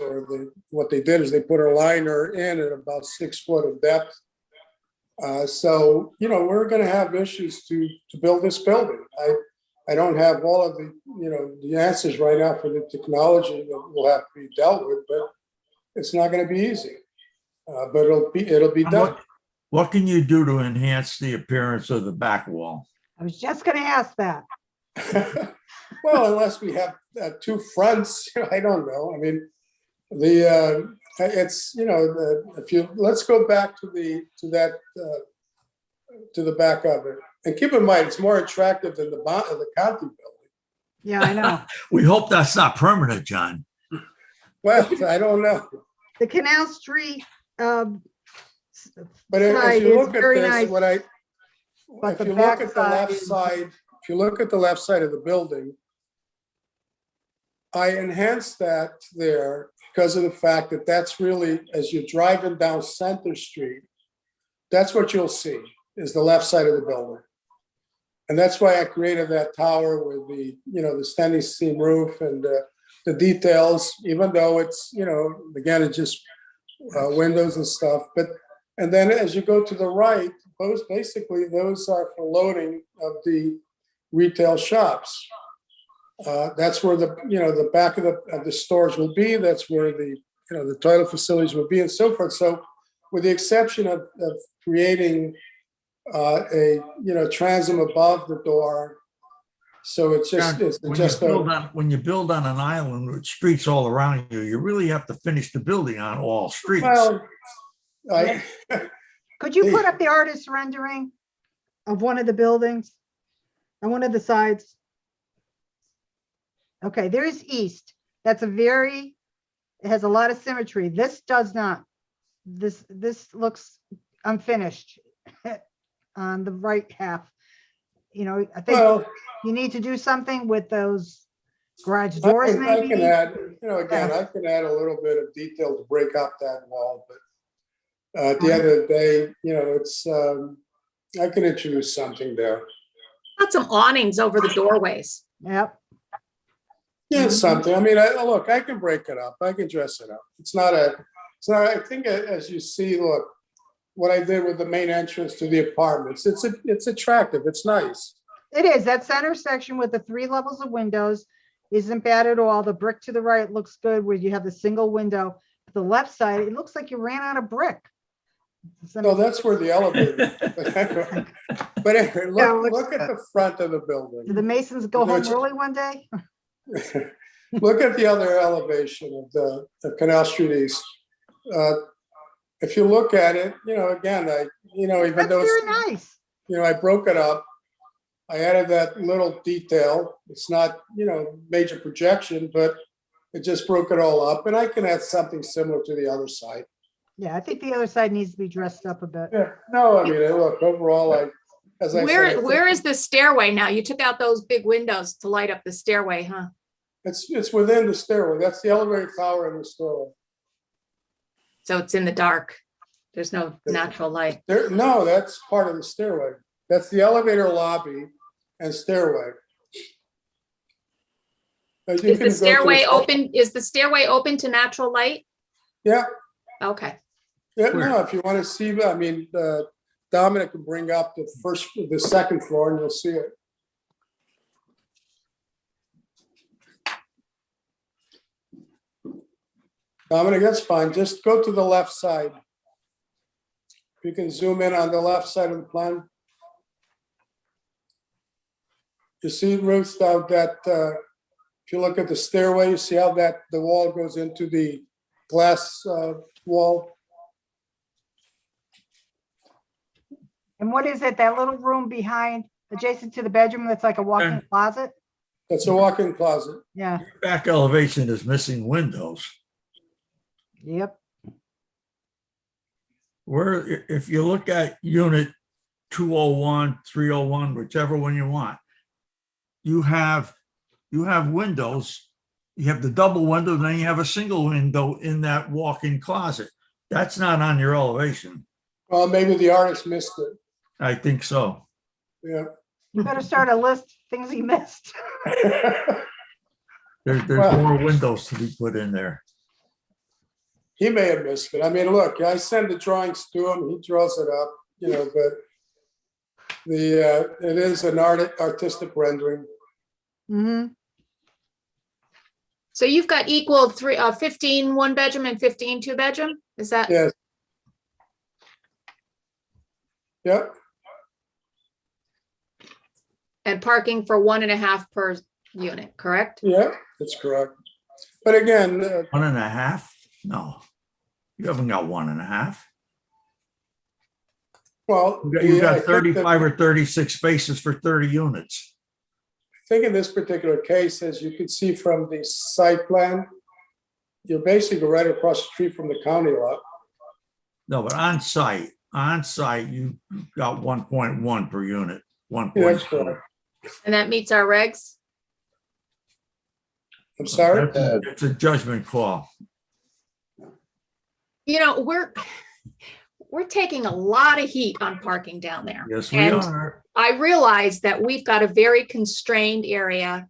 what they did is they put a liner in at about 6 foot of depth. So we're going to have issues to build this building. I don't have all of the answers right now for the technology that will have to be dealt with, but it's not going to be easy. But it'll be done. What can you do to enhance the appearance of the back wall? I was just going to ask that. Well, unless we have 2 fronts, I don't know. I mean, let's go back to the back of it, and keep in mind it's more attractive than the county building. Yeah, I know. We hope that's not permanent, John. Well, I don't know. The Canal Street But if side you is look at very this, nice. But if the you look at the backside left is- side, if you look at the left side of the building, I enhanced that there because of the fact that that's really, as you're driving down Center Street, that's what you'll see is the left side of the building. And that's why I created that tower with the standing seam roof and the details, even though it's, again, it's just windows and stuff. And then as you go to the right, those are for loading of the retail shops. That's where the back of the stores will be. That's where the toilet facilities will be, and so forth. So, with the exception of creating a transom above the door, so it's just John, when you build on an island with streets all around you, you really have to finish the building on all streets. Well, Could you put up the artist rendering of one of the buildings on one of the sides? Okay, there's east. It has a lot of symmetry. This does not. This looks unfinished on the right half. I think you need to do something with those garage doors, I maybe. can add, I can add a little bit of detail to break up that wall, but at the end of the day, it's I can introduce something there. Got some awnings over the doorways. Yep. Yeah, it's something. I mean, look, I can break it up. I can dress it up. It's not. I think as you see, look, what I did with the main entrance to the apartments. It's attractive. It's nice. It is. That center section with the 3 levels of windows isn't bad at all. The brick to the right looks good where you have the single window. The left side, it looks like you ran out of brick. No, that's where the elevator. But anyway, look at the front of the building. Did the Masons go home early one day? Look at the other elevation of the Canal Street East. If you look at it, again, even That's though very it's, nice. I broke it up. I added that little detail. It's not, major projection, but it just broke it all up. And I can add something similar to the other side. Yeah, I think the other side needs to be dressed up a bit. Yeah, no, I mean, look, overall, as I said, Where is the stairway now? You took out those big windows to light up the stairway, huh? it's within the stairway. That's the elevator tower in the stairway. So it's in the dark. There's no natural light. No, that's part of the stairway. That's the elevator lobby and stairway. Is the stairway open? Is the stairway open to natural light? Yeah. Okay. Yeah, no, if you want to see, I mean, Dominic can bring up the second floor and you'll see it. Dominic, that's fine. Just go to the left side. If you can zoom in on the left side of the plan. You see, Ruth, that if you look at the stairway, you see how the wall goes into the glass wall. And what is it, that little room behind, adjacent to the bedroom, that's like a walk-in closet? It's a walk-in closet. Yeah, Back elevation is missing windows. yep. Where, if you look at unit 201, 301, whichever one you want, you have windows. You have the double window, then you have a single window in that walk-in closet. That's not on your elevation. Well, maybe the artist missed it. I think so. Yeah. You better start a list, things he missed. There's Well- more windows to be put in there. He may have missed it. I mean, look, I send the drawings to him, he draws it up, but it is an artistic rendering. Mm-hmm. So you've got equal 15 one bedroom and 15 two bedroom? Is that? Yes. Yep, And parking for 1.5 per unit, correct? yeah, that's correct. But again, 1.5? No, you haven't got 1.5. well. You've I got think that- 35 or 36 spaces for 30 units. I think in this particular case, as you can see from the site plan, you're basically right across the street from the county lot. No, but on site, you got 1.1 per unit, Yeah, that's 1.2. correct. And that meets our regs? I'm sorry? It's a judgment call. You know, we're taking a lot of heat on parking down there. Yes, we And are. I realize that we've got a very constrained area,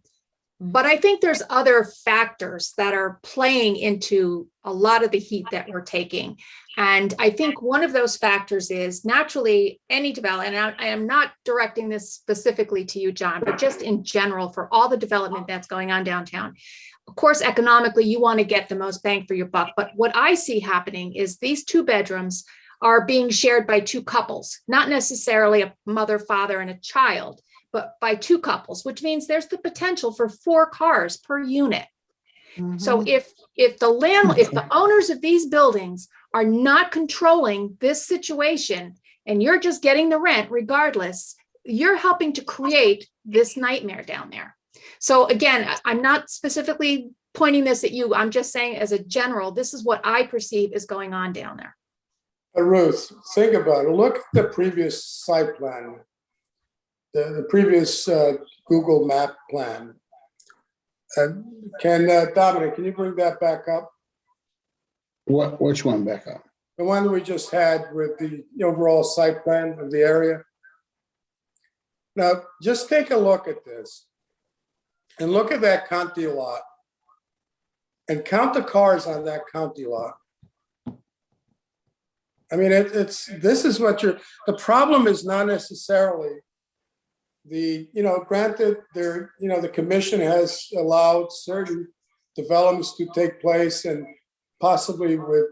but I think there's other factors that are playing into a lot of the heat that we're taking. And I think one of those factors is naturally any development, and I am not directing this specifically to you, John, but just in general for all the development that's going on downtown. Of course, economically, you want to get the most bang for your buck. But what I see happening is these 2 bedrooms are being shared by 2 couples, not necessarily a mother, father, and a child, but by 2 couples, which means there's the potential for 4 cars per unit. So if the owners of these buildings are not controlling this situation and you're just getting the rent regardless, you're helping to create this nightmare down there. So again, I'm not specifically pointing this at you. I'm just saying as a general, this is what I perceive is going on down there. Ruth, think about it. Look at the previous site plan, the previous Google map plan. Dominic, can you bring that back up? Which one back up? The one that we just had with the overall site plan of the area. Now, just take a look at this and look at that county lot and count the cars on that county lot. I mean, this is what the problem is not necessarily granted there, the commission has allowed certain developments to take place and possibly with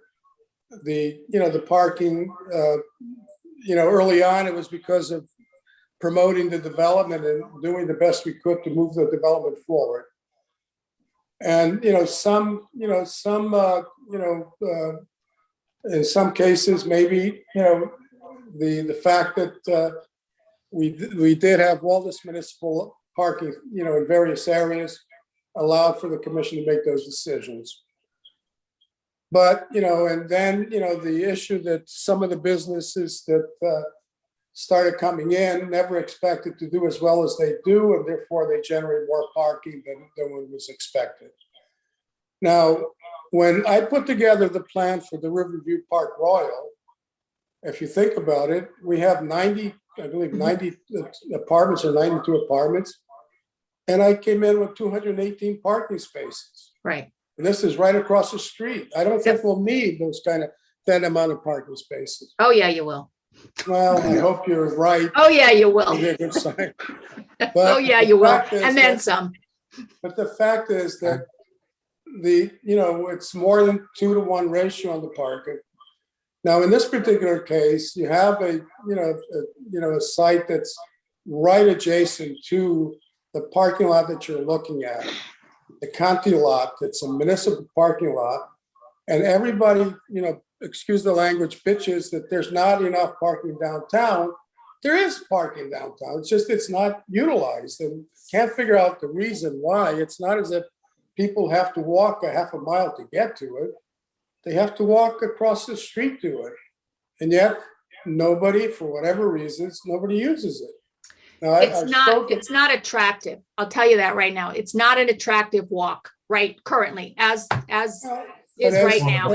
the parking, early on, it was because of promoting the development and doing the best we could to move the development forward. And, in some cases, maybe, the fact that we did have all this municipal parking, in various areas allowed for the commission to make those decisions. But, and then, the issue that some of the businesses that started coming in never expected to do as well as they do, and therefore they generate more parking than what was expected. Now, when I put together the plan for the Riverview Park Royal, if you think about it, we have 90 apartments or 92 apartments. And I came in with 218 parking spaces. Right. And this is right across the street. I don't think we'll need that amount of parking spaces. Oh, yeah, you will. Well, I hope you're right. Oh, yeah, you will. Oh, yeah, you will. And then some. But the fact is that it's more than 2-to-1 ratio on the parking. Now, in this particular case, you have a site that's right adjacent to the parking lot that you're looking at, the county lot, that's a municipal parking lot. And everybody, excuse the language, bitches that there's not enough parking downtown there is parking downtown. It's just, it's not utilized and can't figure out the reason why. It's not as if people have to walk a half a mile to get to it. They have to walk across the street to it. And yet nobody, for whatever reasons, nobody uses it. Now, It's not attractive. I'll tell you that right now. It's not an attractive walk, right? Currently, as is right now.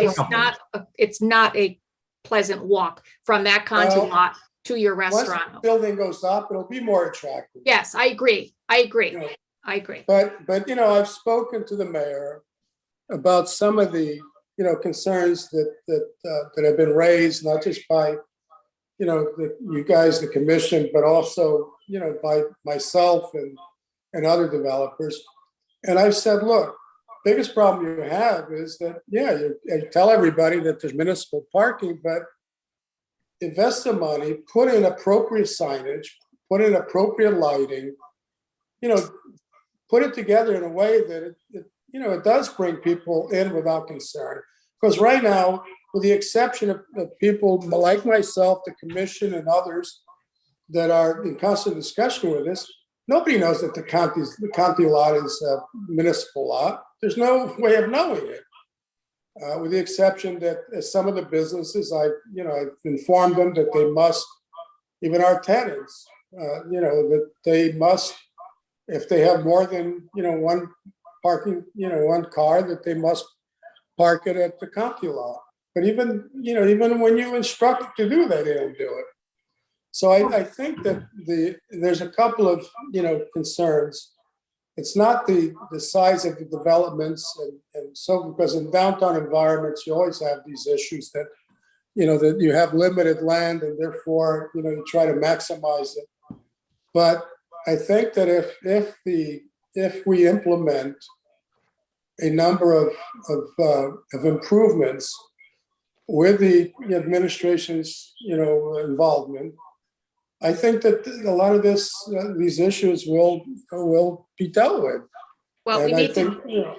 It's not a pleasant walk from that Conti lot to your Once the restaurant. building goes up, it'll be more attractive. Yes, I agree. I agree. You know, I agree. But, I've spoken to the mayor about some of the, concerns that have been raised, not just by, you guys, the commission, but also, by myself and other developers. And I've said, look, biggest problem you have is that, you tell everybody that there's municipal parking, but invest the money, put in appropriate signage, put in appropriate lighting, put it together in a way that it does bring people in without concern. Because right now, with the exception of people like myself, the commission and others that are in constant discussion with us, nobody knows that the county lot is a municipal lot. There's no way of knowing it. With the exception that some of the businesses, I've informed them that they must, even our tenants, that they must, if they have more than, one parking, one car, that they must park it at the county lot. But even when you instruct to do that, they don't do it. So I think that there's a couple of, concerns. It's not the size of the developments and so, because in downtown environments, you always have these issues that, that you have limited land and therefore, you try to maximize it. But I think that if we implement a number of improvements with the administration's, involvement, I think that a lot of these issues will be dealt with. Well, And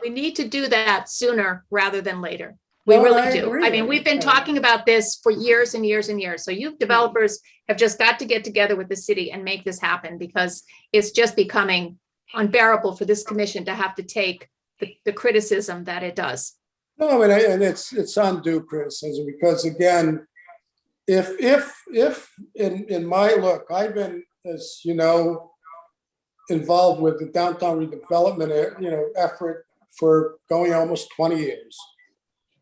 we need to do that sooner rather than later. We really do. agree. I mean, we've been talking about this for years and years and years. So you developers have just got to get together with the city and make this happen, because it's just becoming unbearable for this commission to have to take the criticism that it does. No, and it's undue criticism, because again, if in my look, I've been, as you know, involved with the downtown redevelopment, effort for going almost 20 years.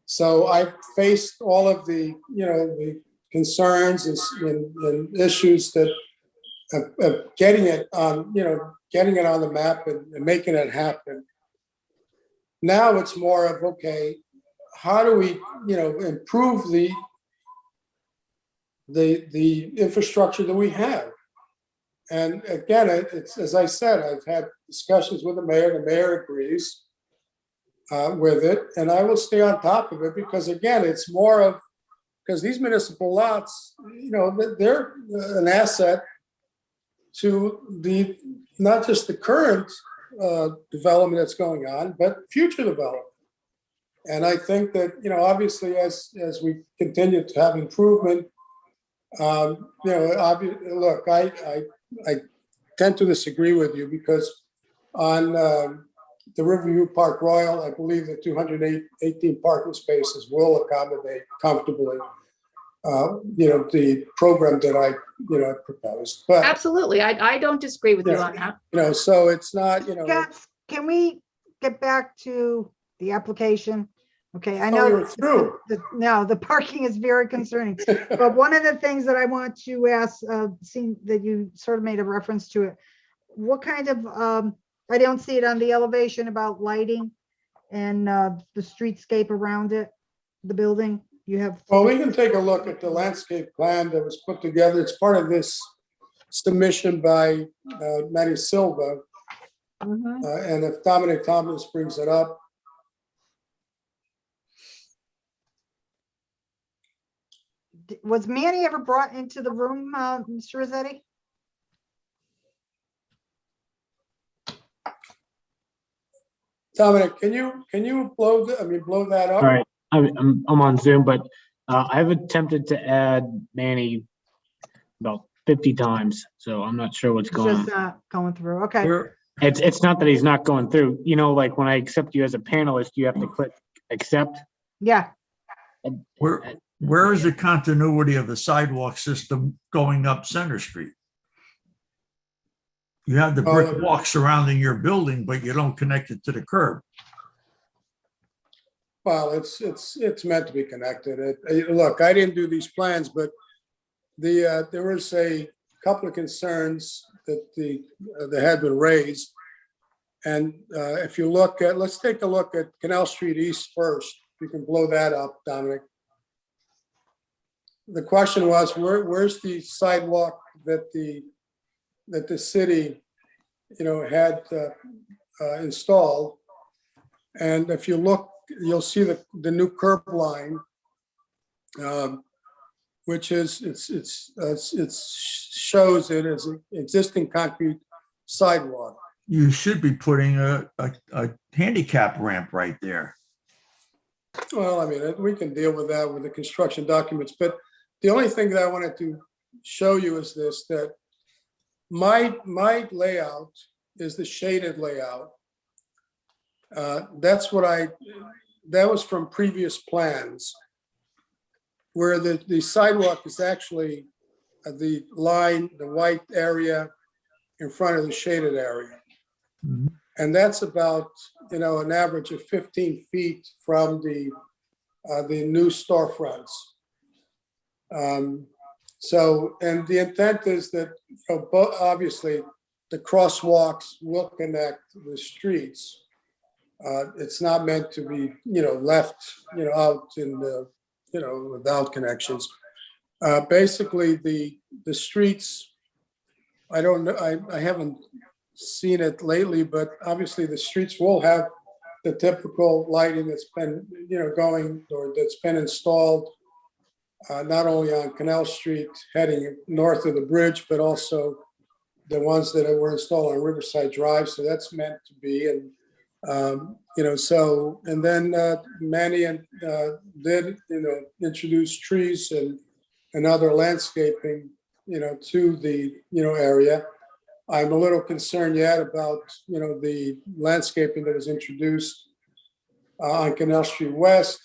So I've faced all of the, the concerns and issues that of getting it on, getting it on the map and making it happen. Now it's more of, okay, how do we, improve the infrastructure that we have? And again, it's, as I said, I've had discussions with the mayor agrees with it, and I will stay on top of it, because again, it's more of, because these municipal lots, they're an asset to not just the current development that's going on, but future development. And I think that, obviously, as we continue to have improvement, look, I tend to disagree with you, because on the Riverview Park Royal, I believe that 218 parking spaces will accommodate comfortably, the program that I, proposed. But Absolutely. I don't disagree with you on that. so it's not, Can we get back to the application? Okay, I Oh, know you're through. now the parking is very concerning, but one of the things that I want to ask, seeing that you sort of made a reference to it, what kind of, I don't see it on the elevation about lighting and the streetscape around it, the building, you have. Well, we can take a look at the landscape plan that was put together. It's part of this submission by Matty Silva. And if Dominic Thomas brings it up. Was Manny ever brought into the room, Mr. Rossetti? Dominic, can you blow that up? All right, I'm on Zoom, but I have attempted to add Manny about 50 times, so I'm not sure what's It's going just on. not going through. Okay. Where, It's not that he's not going through, like when I accept you as a panelist, you have to click accept. Yeah. where is the continuity of the sidewalk system going up Center Street? You have the brick walk surrounding your building, but you don't connect it to the curb. Well, it's meant to be connected. Look, I didn't do these plans, but there was a couple of concerns that had been raised. And if you look at, let's take a look at Canal Street East first. You can blow that up, Dominic. The question was, where's the sidewalk that the city, had installed? And if you look, you'll see the new curb line, which is it shows it as an existing concrete sidewalk. You should be putting a handicap ramp right there. Well, I mean, we can deal with that with the construction documents, but the only thing that I wanted to show you is this, that my layout is the shaded layout. That was from previous plans, where the sidewalk is actually the line, the white area in front of the shaded area. Mhm. And that's about, an average of 15 feet from the new storefronts. So, and the intent is that, obviously, the crosswalks will connect the streets. It's not meant to be, left, out in the, without connections. Basically, the streets, I don't know, I haven't seen it lately, but obviously the streets will have the typical lighting that's been, going, or that's been installed, not only on Canal Street heading north of the bridge, but also the ones that were installed on Riverside Drive. So that's meant to be, and so, and then Manny did, introduce trees and other landscaping, to the, area. I'm a little concerned yet about, the landscaping that was introduced on Canal Street West,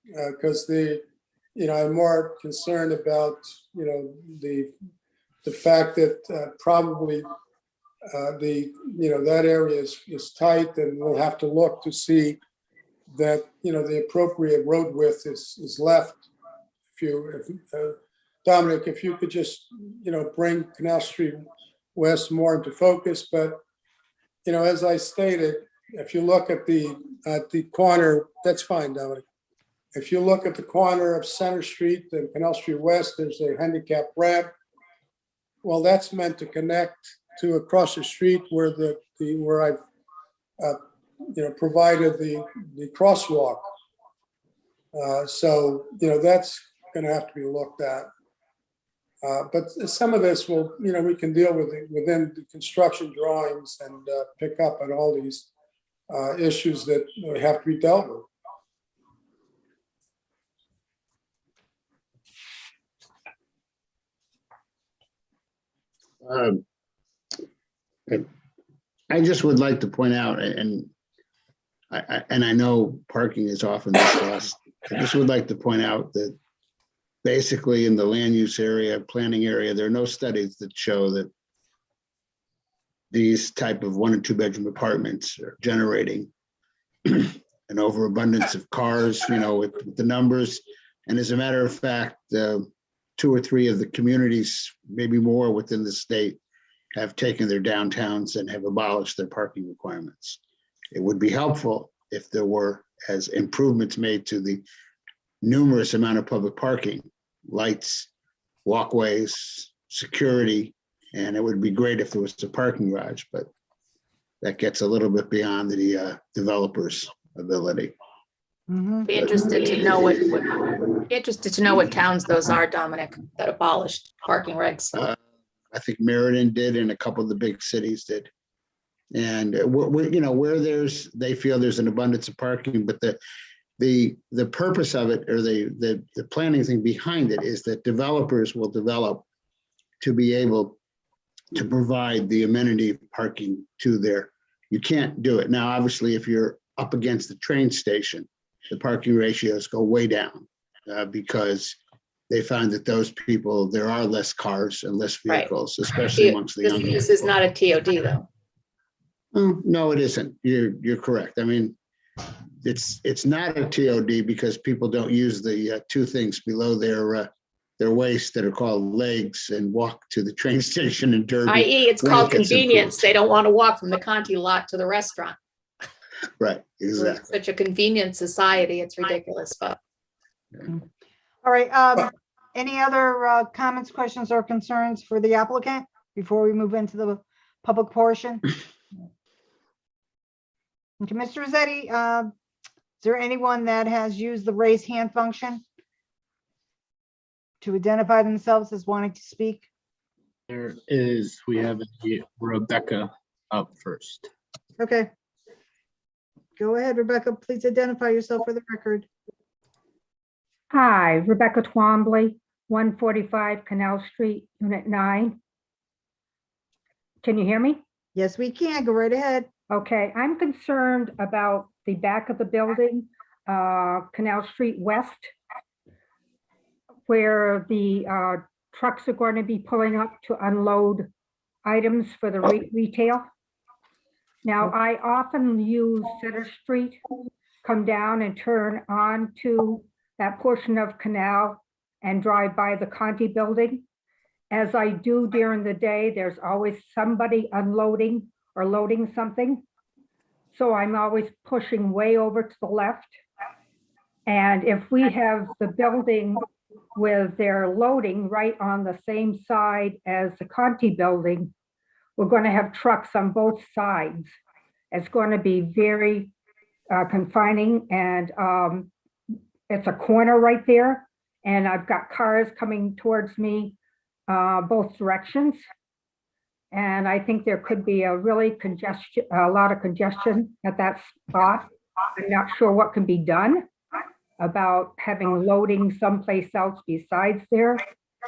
because I'm more concerned about, the fact that probably that area is tight, and we'll have to look to see that, the appropriate road width is left. Dominic, if you could just, bring Canal Street West more into focus, but, as I stated, if you look at the corner, that's fine, Dominic. If you look at the corner of Center Street and Canal Street West, there's a handicap ramp. Well, that's meant to connect to across the street where where I've provided the crosswalk. So that's going to have to be looked at. But some of this will, we can deal with it within the construction drawings and pick up on all these issues that have to be dealt with. I just would like to point out, and I know parking is often discussed. I just would like to point out that basically in the land use area, planning area, there are no studies that show that these type of 1 and 2 bedroom apartments are generating an overabundance of cars, with the numbers. And as a matter of fact, 2 or 3 of the communities, maybe more within the state, have taken their downtowns and have abolished their parking requirements. It would be helpful if there were, as improvements made to the numerous amount of public parking, lights, walkways, security, and it would be great if there was a parking garage, but that gets a little bit beyond the developer's ability. Mhm. Be interested to know what towns those are, Dominic, that abolished parking regs. I think Meriden did, and a couple of the big cities did. And where they feel there's an abundance of parking, but the purpose of it, or the planning thing behind it, is that developers will develop to be able to provide the amenity parking to there. You can't do it. Now, obviously, if you're up against the train station, the parking ratios go way down because they find that those people, there are less cars and less Right. vehicles, especially amongst the younger This is people. not a TOD though. Oh, no, it isn't. You're correct. I mean, it's not a TOD because people don't use the two things below their waist that are called legs and walk to the train station in Derby. i.e. it's when called it gets convenience. improved. They don't want to walk from the Conti lot to the restaurant. Right, We're exactly. such a convenient society. It's ridiculous, but All right, any other comments, questions, or concerns for the applicant before we move into the public portion? Okay, Mr. Rossetti, is there anyone that has used the raise hand function to identify themselves as wanting to speak? There is, we have Rebecca up first. Okay. Go ahead, Rebecca, please identify yourself for the record. Hi, Rebecca Twombly, 145 Canal Street, Unit 9. Can you hear me? Yes, we can. Go right ahead. Okay, I'm concerned about the back of the building, Canal Street West, where the trucks are going to be pulling up to unload items for the retail. Now, I often use Center Street, come down and turn on to that portion of Canal and drive by the Conti building. As I do during the day, there's always somebody unloading or loading something. So I'm always pushing way over to the left. And if we have the building with their loading right on the same side as the Conti building, we're going to have trucks on both sides. It's going to be very confining, and it's a corner right there. And I've got cars coming towards me both directions. And I think there could be a lot of congestion at that spot. I'm not sure what can be done about having loading someplace else besides there,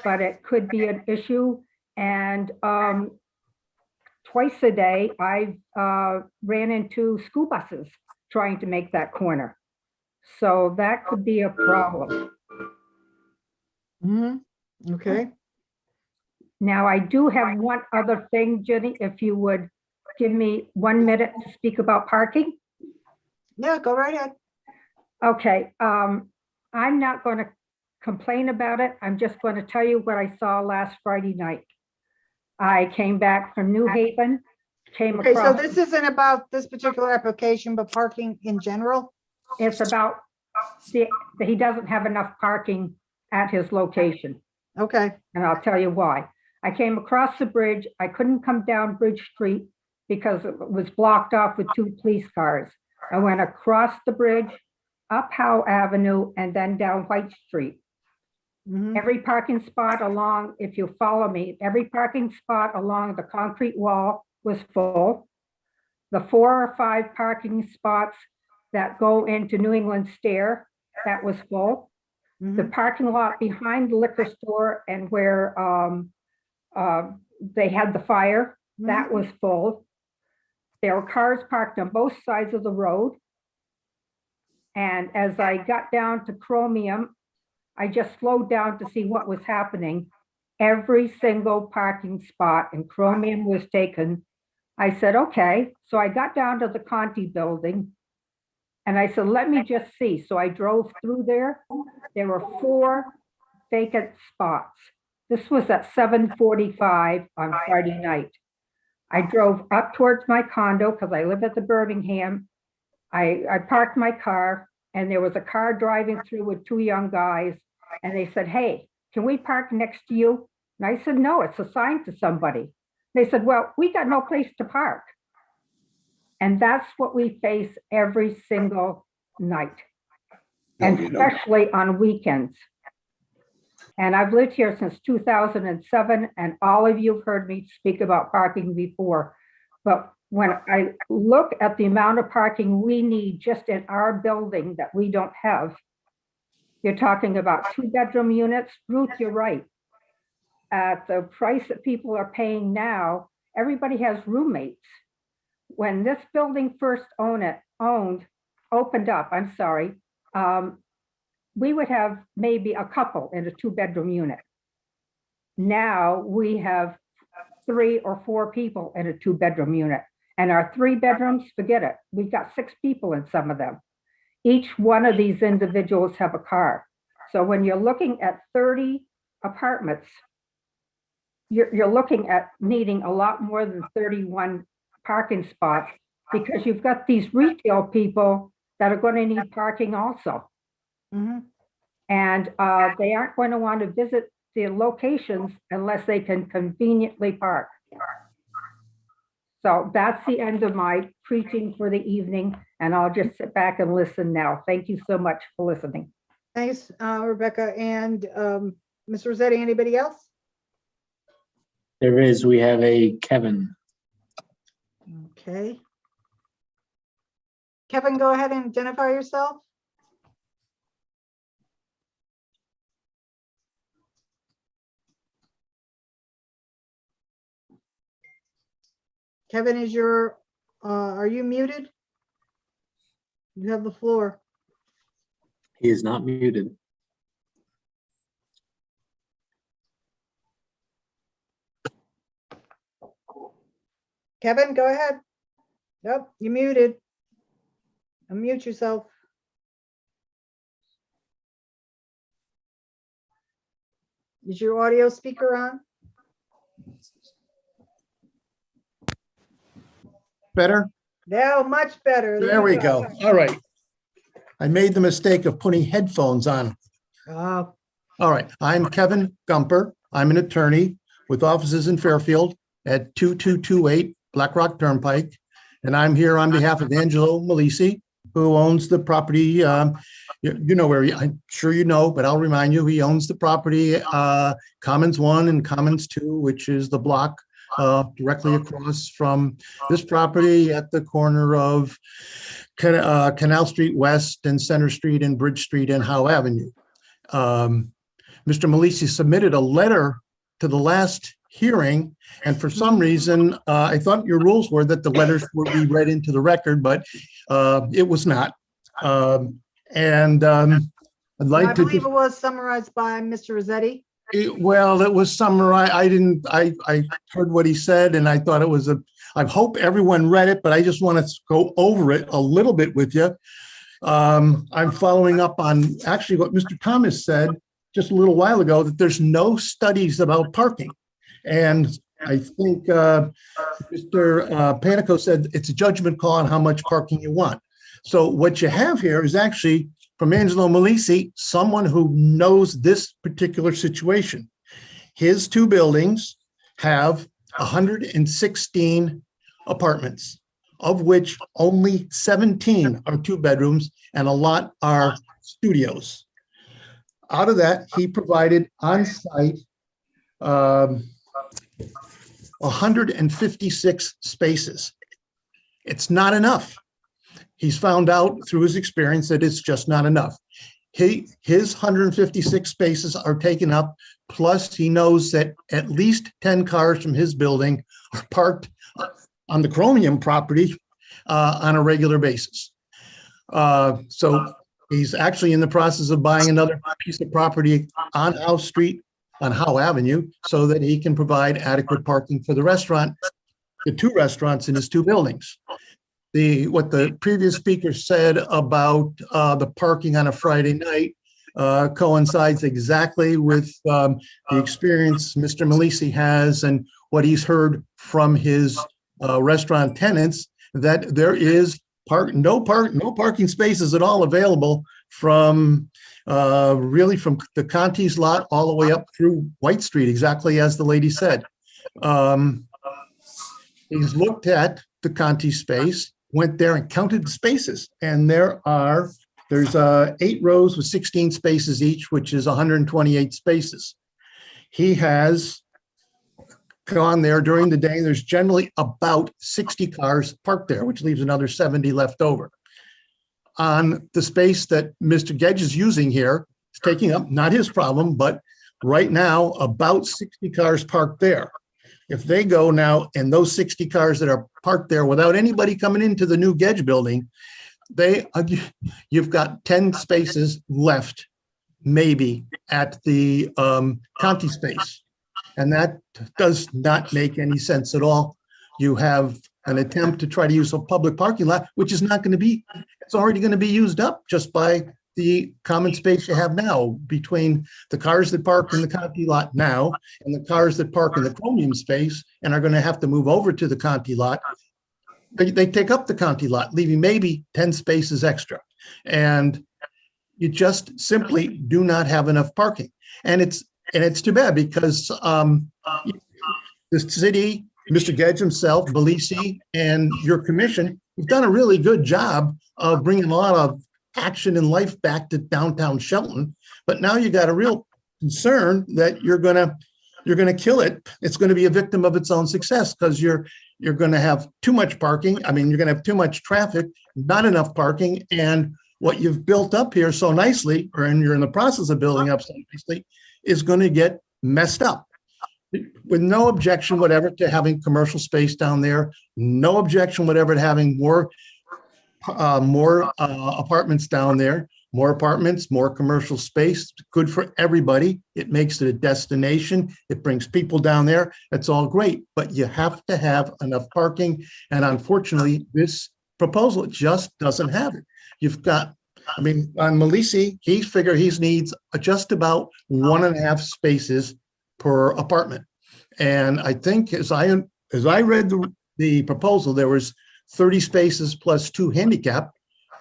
but it could be an issue. And twice a day, I've ran into school buses trying to make that corner. So that could be a problem. Okay. Now, I do have one other thing, Jenny, if you would give me 1 minute to speak about parking. Yeah, go right ahead. Okay, I'm not going to complain about it. I'm just going to tell you what I saw last Friday night. I came back from New Haven, came Okay, so across. this isn't about this particular application, but parking in general? It's about that he doesn't have enough parking at his location. Okay. And I'll tell you why. I came across the bridge. I couldn't come down Bridge Street because it was blocked off with 2 police cars. I went across the bridge, up Howe Avenue, and then down White Street. Every parking spot along, if you follow me, every parking spot along the concrete wall was full. The 4 or 5 parking spots that go into New England Stair, that was full. The parking lot behind the liquor store and where they had the fire, that was full. There were cars parked on both sides of the road. And as I got down to Chromium, I just slowed down to see what was happening. Every single parking spot in Chromium was taken. I said, okay. So I got down to the Conti building and I said, let me just see. So I drove through there. There were 4 vacant spots. This was at 7:45 on Friday night. I drove up towards my condo because I live at the Birmingham. I parked my car and there was a car driving through with 2 young guys. And they said, hey, can we park next to you? And I said, no, it's assigned to somebody. They said, well, we got no place to park. And that's what we face every single night, and especially on weekends. And I've lived here since 2007, and all of you have heard me speak about parking before. But when I look at the amount of parking we need just in our building that we don't have, you're talking about 2-bedroom units. Ruth, you're right. at the price that people are paying now, everybody has roommates. When this building first opened up, I'm sorry, we would have maybe a couple in a 2-bedroom unit. Now we have 3 or 4 people in a 2-bedroom unit. And our 3 bedrooms, forget it. We've got 6 people in some of them. Each one of these individuals have a car. So when you're looking at 30 apartments, you're looking at needing a lot more than 31 parking spots, because you've got these retail people that are going to need parking also. Mhm. And they aren't going to want to visit the locations unless they can conveniently park. So that's the end of my preaching for the evening, and I'll just sit back and listen now. Thank you so much for listening. Thanks, Rebecca. And Mr. Rossetti, anybody else? There is, we have a Kevin. Okay. Kevin, go ahead and identify yourself. Kevin, are you muted? You have the floor. He is not muted. Kevin, go ahead. Nope, you muted. Unmute yourself. Is your audio speaker on? Better? No, much better. There we go. All right. I made the mistake of putting headphones on. Oh, All right. I'm Kevin Gumper. I'm an attorney with offices in Fairfield at 2228 Black Rock Turnpike. And I'm here on behalf of Angelo Malisi, who owns the property. You know where I'm sure you know, but I'll remind you, he owns the property, Commons 1 and Commons 2, which is the block directly across from this property at the corner of Canal Street West and Center Street and Bridge Street and Howe Avenue. Mr. Malisi submitted a letter to the last hearing, and for some reason, I thought your rules were that the letters would be read into the record, but it was not. I'd like I to believe it was summarized by Mr. Rossetti. Well, it was summarized. I heard what he said, and I thought it was I hope everyone read it, but I just want to go over it a little bit with you. I'm following up on actually what Mr. Thomas said just a little while ago, that there's no studies about parking. And I think Mr. Panico said it's a judgment call on how much parking you want. So what you have here is actually from Angelo Malisi, someone who knows this particular situation. His 2 buildings have 116 apartments, of which only 17 are 2 bedrooms and a lot are studios. Out of that, he provided on-site 156 spaces. It's not enough. He's found out through his experience that it's just not enough. His 156 spaces are taken up, plus he knows that at least 10 cars from his building are parked on the Chromium property on a regular basis. So he's actually in the process of buying another piece of property on Howe Street, on Howe Avenue, so that he can provide adequate parking for the restaurant, the 2 restaurants in his 2 buildings. What the previous speaker said about the parking on a Friday night coincides exactly with the experience Mr. Malisi has and what he's heard from his restaurant tenants, that there is no parking spaces at all available from really from the Conti's lot all the way up through White Street, exactly as the lady said. He's looked at the Conti space, went there and counted the spaces, and there's 8 rows with 16 spaces each, which is 128 spaces. He has gone there during the day. There's generally about 60 cars parked there, which leaves another 70 left over. On the space that Mr. Gedge is using here, it's taking up, not his problem, but right now about 60 cars parked there. If they go now and those 60 cars that are parked there without anybody coming into the new Gedge building, you've got 10 spaces left, maybe at the county space. And that does not make any sense at all. You have an attempt to try to use a public parking lot, which is not going to be, it's already going to be used up just by the common space you have now between the cars that park in the county lot now and the cars that park in the Chromium space and are going to have to move over to the county lot. They take up the county lot, leaving maybe 10 spaces extra. And you just simply do not have enough parking. And it's too bad because the city, Mr. Gedge himself, Belisi, and your commission, you've done a really good job of bringing a lot of action and life back to downtown Shelton. But now you got a real concern that you're gonna kill it. It's going to be a victim of its own success because you're going to have too much parking. I mean, you're going to have too much traffic, not enough parking, and what you've built up here so nicely, and you're in the process of building up so nicely, is going to get messed up. With no objection whatever to having commercial space down there, no objection whatever to having more apartments down there, more apartments, more commercial space, good for everybody. It makes it a destination. It brings people down there. It's all great, but you have to have enough parking. And unfortunately, this proposal just doesn't have it. You've got, I mean, on Malisi, he needs just about 1.5 spaces per apartment. And I think as I read the proposal, there was 30 spaces plus 2 handicap,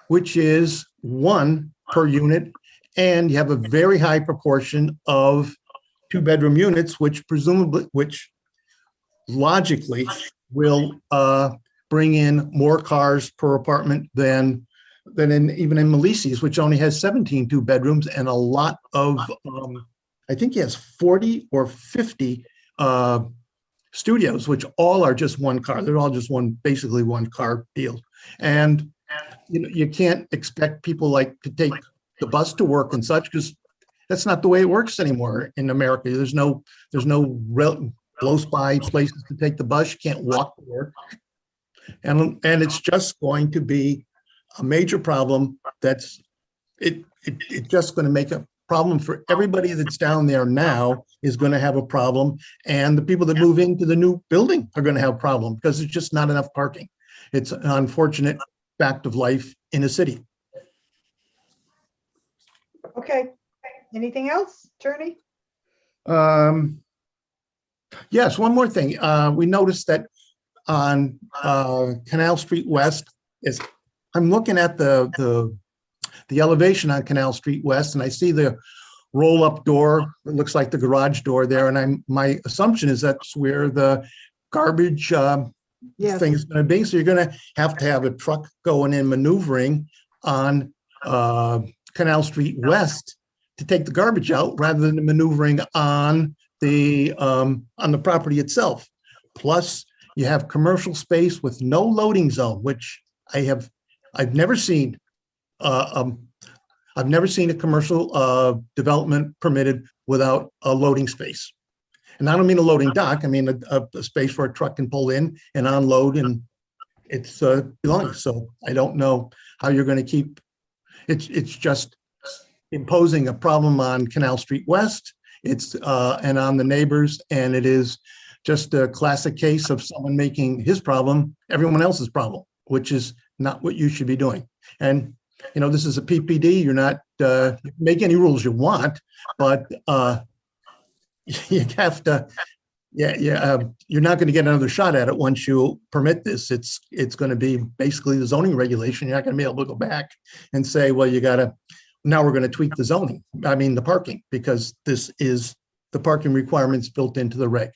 which is 1 per unit. And you have a very high proportion of 2-bedroom units, which logically will bring in more cars per apartment than even in Malisi's, which only has 17 2-bedrooms and a lot of, I think he has 40 or 50 studios, which all are just 1 car. They're all just basically 1 car deal. And you can't expect people to take the bus to work and such, because that's not the way it works anymore in America. There's no close by places to take the bus. You can't walk to work. And it's just going to be a major problem. It's just going to make a problem for everybody that's down there now is going to have a problem. And the people that move into the new building are going to have a problem because there's just not enough parking. It's an unfortunate fact of life in a city. Okay. Anything else, Attorney? Yes, one more thing. We noticed that on Canal Street West I'm looking at the elevation on Canal Street West, and I see the roll-up door. It looks like the garage door there, and my assumption is that's where the garbage thing is going to be. So you're going to have a truck going in maneuvering on Canal Street West to take the garbage out, rather than maneuvering on the property itself. Plus, you have commercial space with no loading zone, which I've never seen. I've never seen a commercial development permitted without a loading space. And I don't mean a loading dock. I mean a space where a truck can pull in and unload, and it's belonging. So I don't know how you're going to keep. It's just imposing a problem on Canal Street West. It's and on the neighbors, and it is just a classic case of someone making his problem everyone else's problem, which is not what you should be doing. And this is a PPD. You're not you can make any rules you want, but you have to. You're not going to get another shot at it once you permit this. It's going to be basically the zoning regulation. You're not going to be able to go back and say, well, now we're going to tweak the zoning. I mean the parking, because this is the parking requirements built into the reg.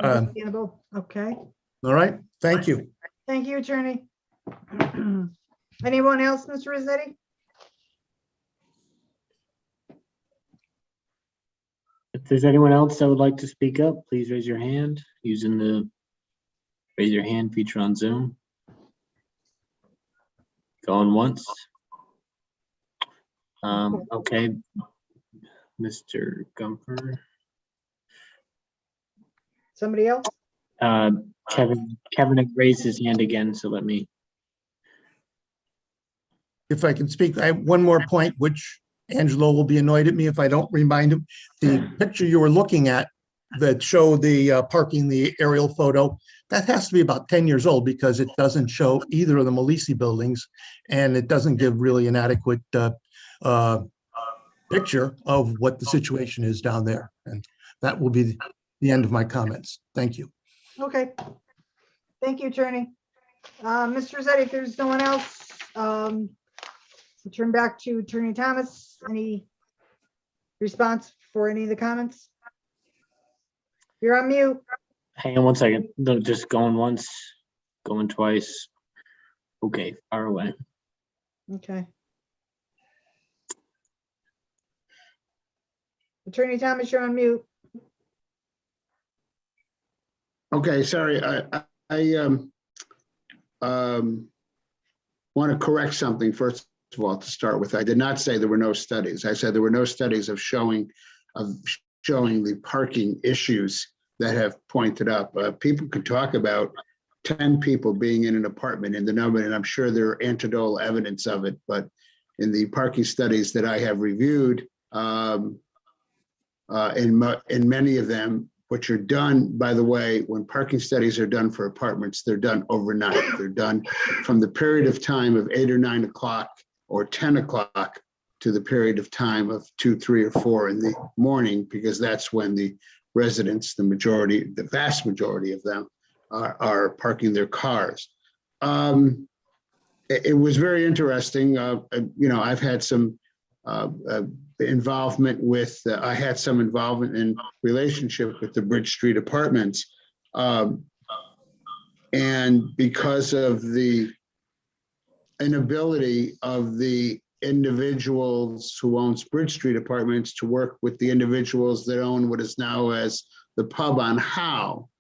Understandable. Okay. All right. Thank you. Thank you, Attorney. Anyone else, Mr. Rossetti? If there's anyone else that would like to speak up, please raise your hand using the raise your hand feature on Zoom. Going once. Okay. Mr. Gumper. Somebody else? Kevin had raised his hand again, so let me. If I can speak, I have one more point, which Angelo will be annoyed at me if I don't remind him. The picture you were looking at that showed the parking, the aerial photo, that has to be about 10 years old because it doesn't show either of the Malisi buildings, and it doesn't give really an adequate picture of what the situation is down there. And that will be the end of my comments. Thank you. Okay. Thank you, Attorney. Mr. Rossetti, if there's no one else, we'll turn back to Attorney Thomas. Any response for any of the comments? You're on mute. Hang on one second. They're just going once, going twice. Okay, far away. Okay. Attorney Thomas, you're on mute. Okay, sorry, I want to correct something first of all to start with. I did not say there were no studies. I said there were no studies of showing the parking issues that have pointed up. People could talk about 10 people being in an apartment in the number, and I'm sure there are anecdotal evidence of it, but in the parking studies that I have reviewed, in many of them, which are done, by the way, when parking studies are done for apartments, they're done overnight. They're done from the period of time of 8 or 9 o'clock or 10 o'clock to the period of time of 2, 3, or 4 in the morning, because that's when the residents, the vast majority of them are parking their cars. It was very interesting. I've had some involvement with, I had some involvement in relationship with the Bridge Street Apartments. And because of the inability of the individuals who owns Bridge Street Apartments to work with the individuals that own what is now as the Pub on Howe,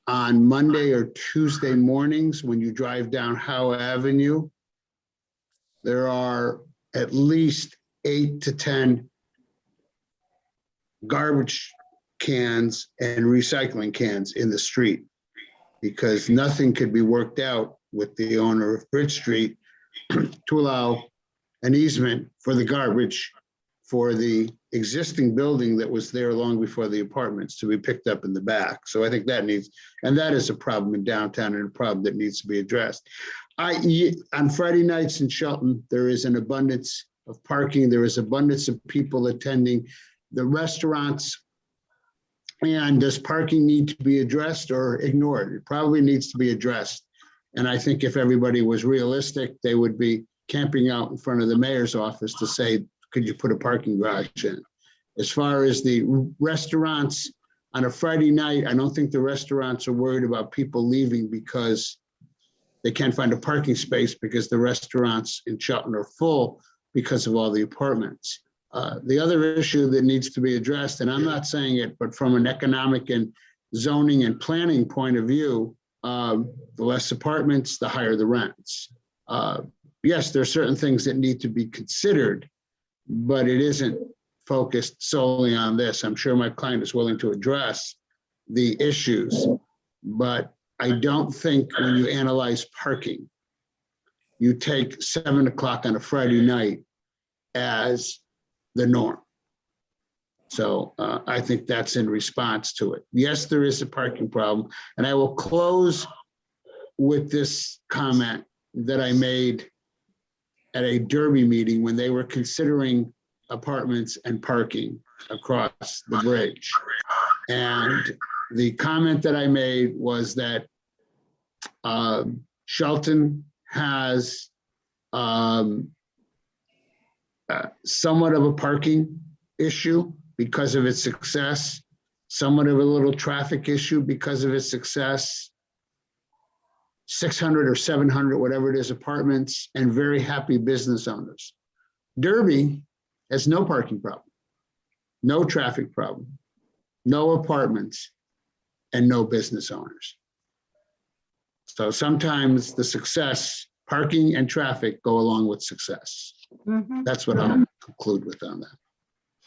on Monday or Tuesday mornings, when you drive down Howe Avenue, there are at least 8 to 10 garbage cans and recycling cans in the street, because nothing could be worked out with the owner of Bridge Street to allow an easement for the garbage for the existing building that was there long before the apartments to be picked up in the back. So I think that is a problem in downtown and a problem that needs to be addressed. On Friday nights in Shelton, there is an abundance of parking. There is abundance of people attending the restaurants. And does parking need to be addressed or ignored? It probably needs to be addressed. And I think if everybody was realistic, they would be camping out in front of the mayor's office to say, could you put a parking garage in? As far as the restaurants on a Friday night, I don't think the restaurants are worried about people leaving because they can't find a parking space, because the restaurants in Shelton are full because of all the apartments. The other issue that needs to be addressed, and I'm not saying it, but from an economic and zoning and planning point of view, the less apartments, the higher the rents. Yes, there are certain things that need to be considered, but it isn't focused solely on this. I'm sure my client is willing to address the issues, but I don't think when you analyze parking, you take 7 o'clock on a Friday night as the norm. So I think that's in response to it. Yes, there is a parking problem. And I will close with this comment that I made at a Derby meeting when they were considering apartments and parking across the bridge. And the comment that I made was that Shelton has somewhat of a parking issue because of its success, somewhat of a little traffic issue because of its success, 600 or 700, whatever it is, apartments, and very happy business owners. Derby has no parking problem, no traffic problem, no apartments, and no business owners. So sometimes the success, parking and traffic go along with success. Mhm. That's what I'll conclude with on that.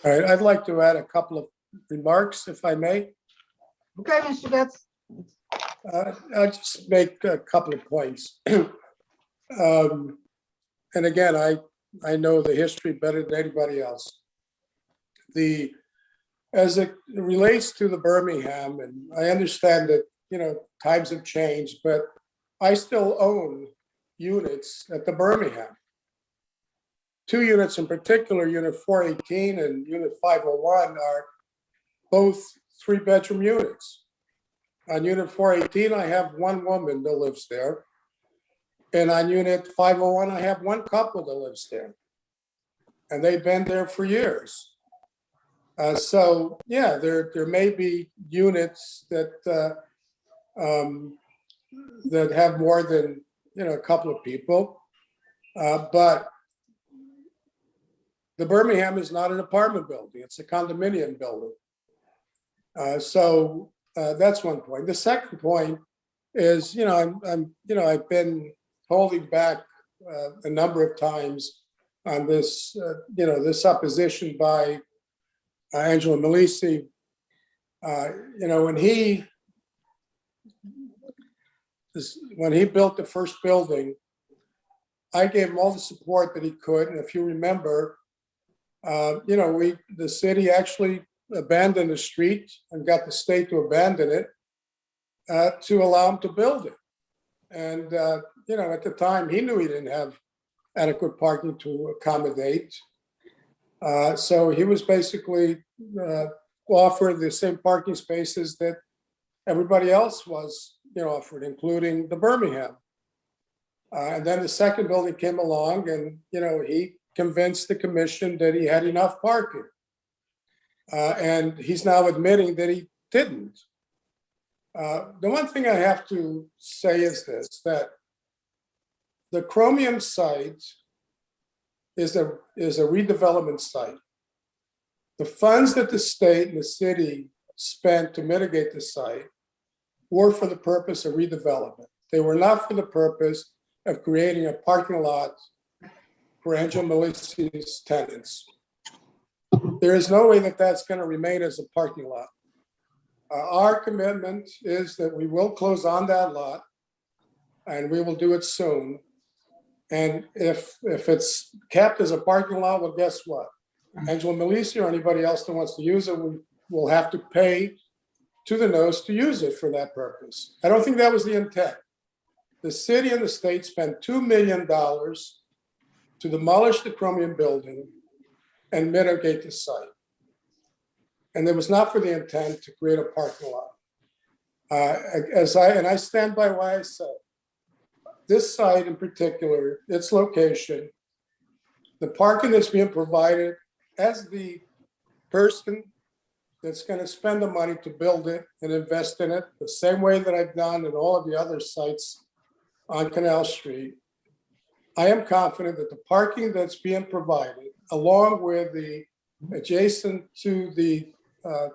All right, I'd like to add a couple of remarks, if I may. Okay, Mr. Getz. I'll just make a couple of points. And again, I know the history better than anybody else. As it relates to the Birmingham, and I understand that, times have changed, but I still own units at the Birmingham. 2 units in particular, Unit 418 and Unit 501, are both 3-bedroom units. On Unit 418, I have one woman that lives there. And on Unit 501, I have one couple that lives there. And they've been there for years. So, yeah, there may be units that that have more than, a couple of people. But the Birmingham is not an apartment building. It's a condominium building. So that's one point. The second point is, I've been holding back a number of times on this, this supposition by Angelo Malisi. When he built the first building, I gave him all the support that he could. And if you remember, the city actually abandoned the street and got the state to abandon it to allow him to build it. And, at the time, he knew he didn't have adequate parking to accommodate. So he was basically offered the same parking spaces that everybody else was, offered, including the Birmingham. And then the second building came along and, he convinced the commission that he had enough parking. And he's now admitting that he didn't. The one thing I have to say is this, that the Chromium site is a redevelopment site. The funds that the state and the city spent to mitigate the site were for the purpose of redevelopment. They were not for the purpose of creating a parking lot for Angelo Malisi's tenants. There is no way that that's going to remain as a parking lot. Our commitment is that we will close on that lot, and we will do it soon. And if it's kept as a parking lot, well, guess what? Angelo Malisi or anybody else that wants to use it will have to pay to the nose to use it for that purpose. I don't think that was the intent. The city and the state spent $2 million to demolish the Chromium building and mitigate the site. And it was not for the intent to create a parking lot. I stand by what I said. This site in particular, its location, the parking that's being provided, as the person that's going to spend the money to build it and invest in it, the same way that I've done in all of the other sites on Canal Street, I am confident that the parking that's being provided, along with the adjacent to the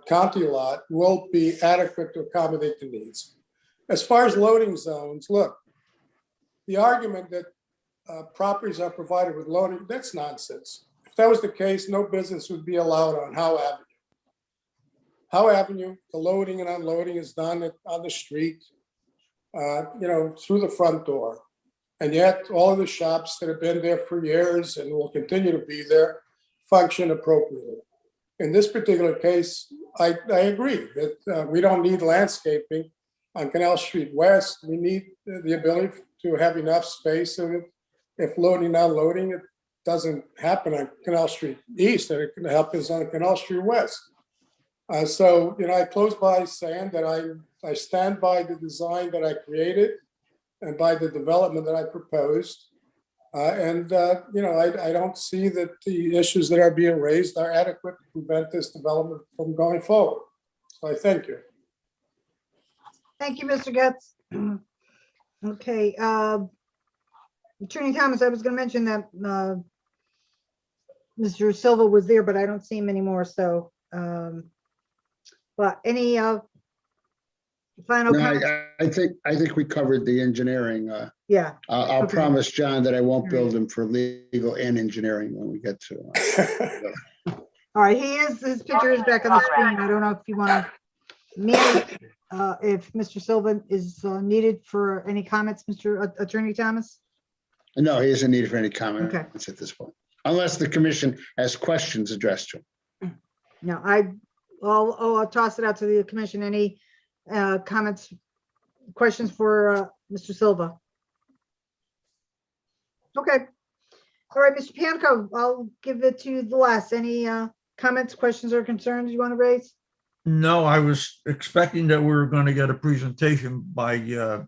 county lot, will be adequate to accommodate the needs. As far as loading zones, look, the argument that properties are provided with loading, that's nonsense. If that was the case, no business would be allowed on Howe Avenue. Howe Avenue, the loading and unloading is done on the street, through the front door. And yet all of the shops that have been there for years and will continue to be there function appropriately. In this particular case, I agree that we don't need landscaping on Canal Street West. We need the ability to have enough space so that if loading and unloading, it doesn't happen on Canal Street East, and it happens on Canal Street West. So, I close by saying that I stand by the design that I created and by the development that I proposed. I don't see that the issues that are being raised are adequate to prevent this development from going forward. So I thank you. Thank you, Mr. Getz. Okay. Attorney Thomas, I was going to mention that Mr. Silva was there, but I don't see him anymore. So, but any final comments? I think we covered the engineering. Yeah. I'll Okay. promise John that I won't build him for legal and engineering when we get to. All right, his picture is back on the screen. I don't know if you want to manage, if Mr. Silva is needed for any comments, Mr. Attorney Thomas? No, he isn't needed for any comments Okay. at this point, unless the commission has questions addressed to him. No, I'll toss it out to the commission. Any comments, questions for Mr. Silva? Okay. All right, Mr. Panico, I'll give it to the last. Any comments, questions, or concerns you want to raise? No, I was expecting that we were going to get a presentation by the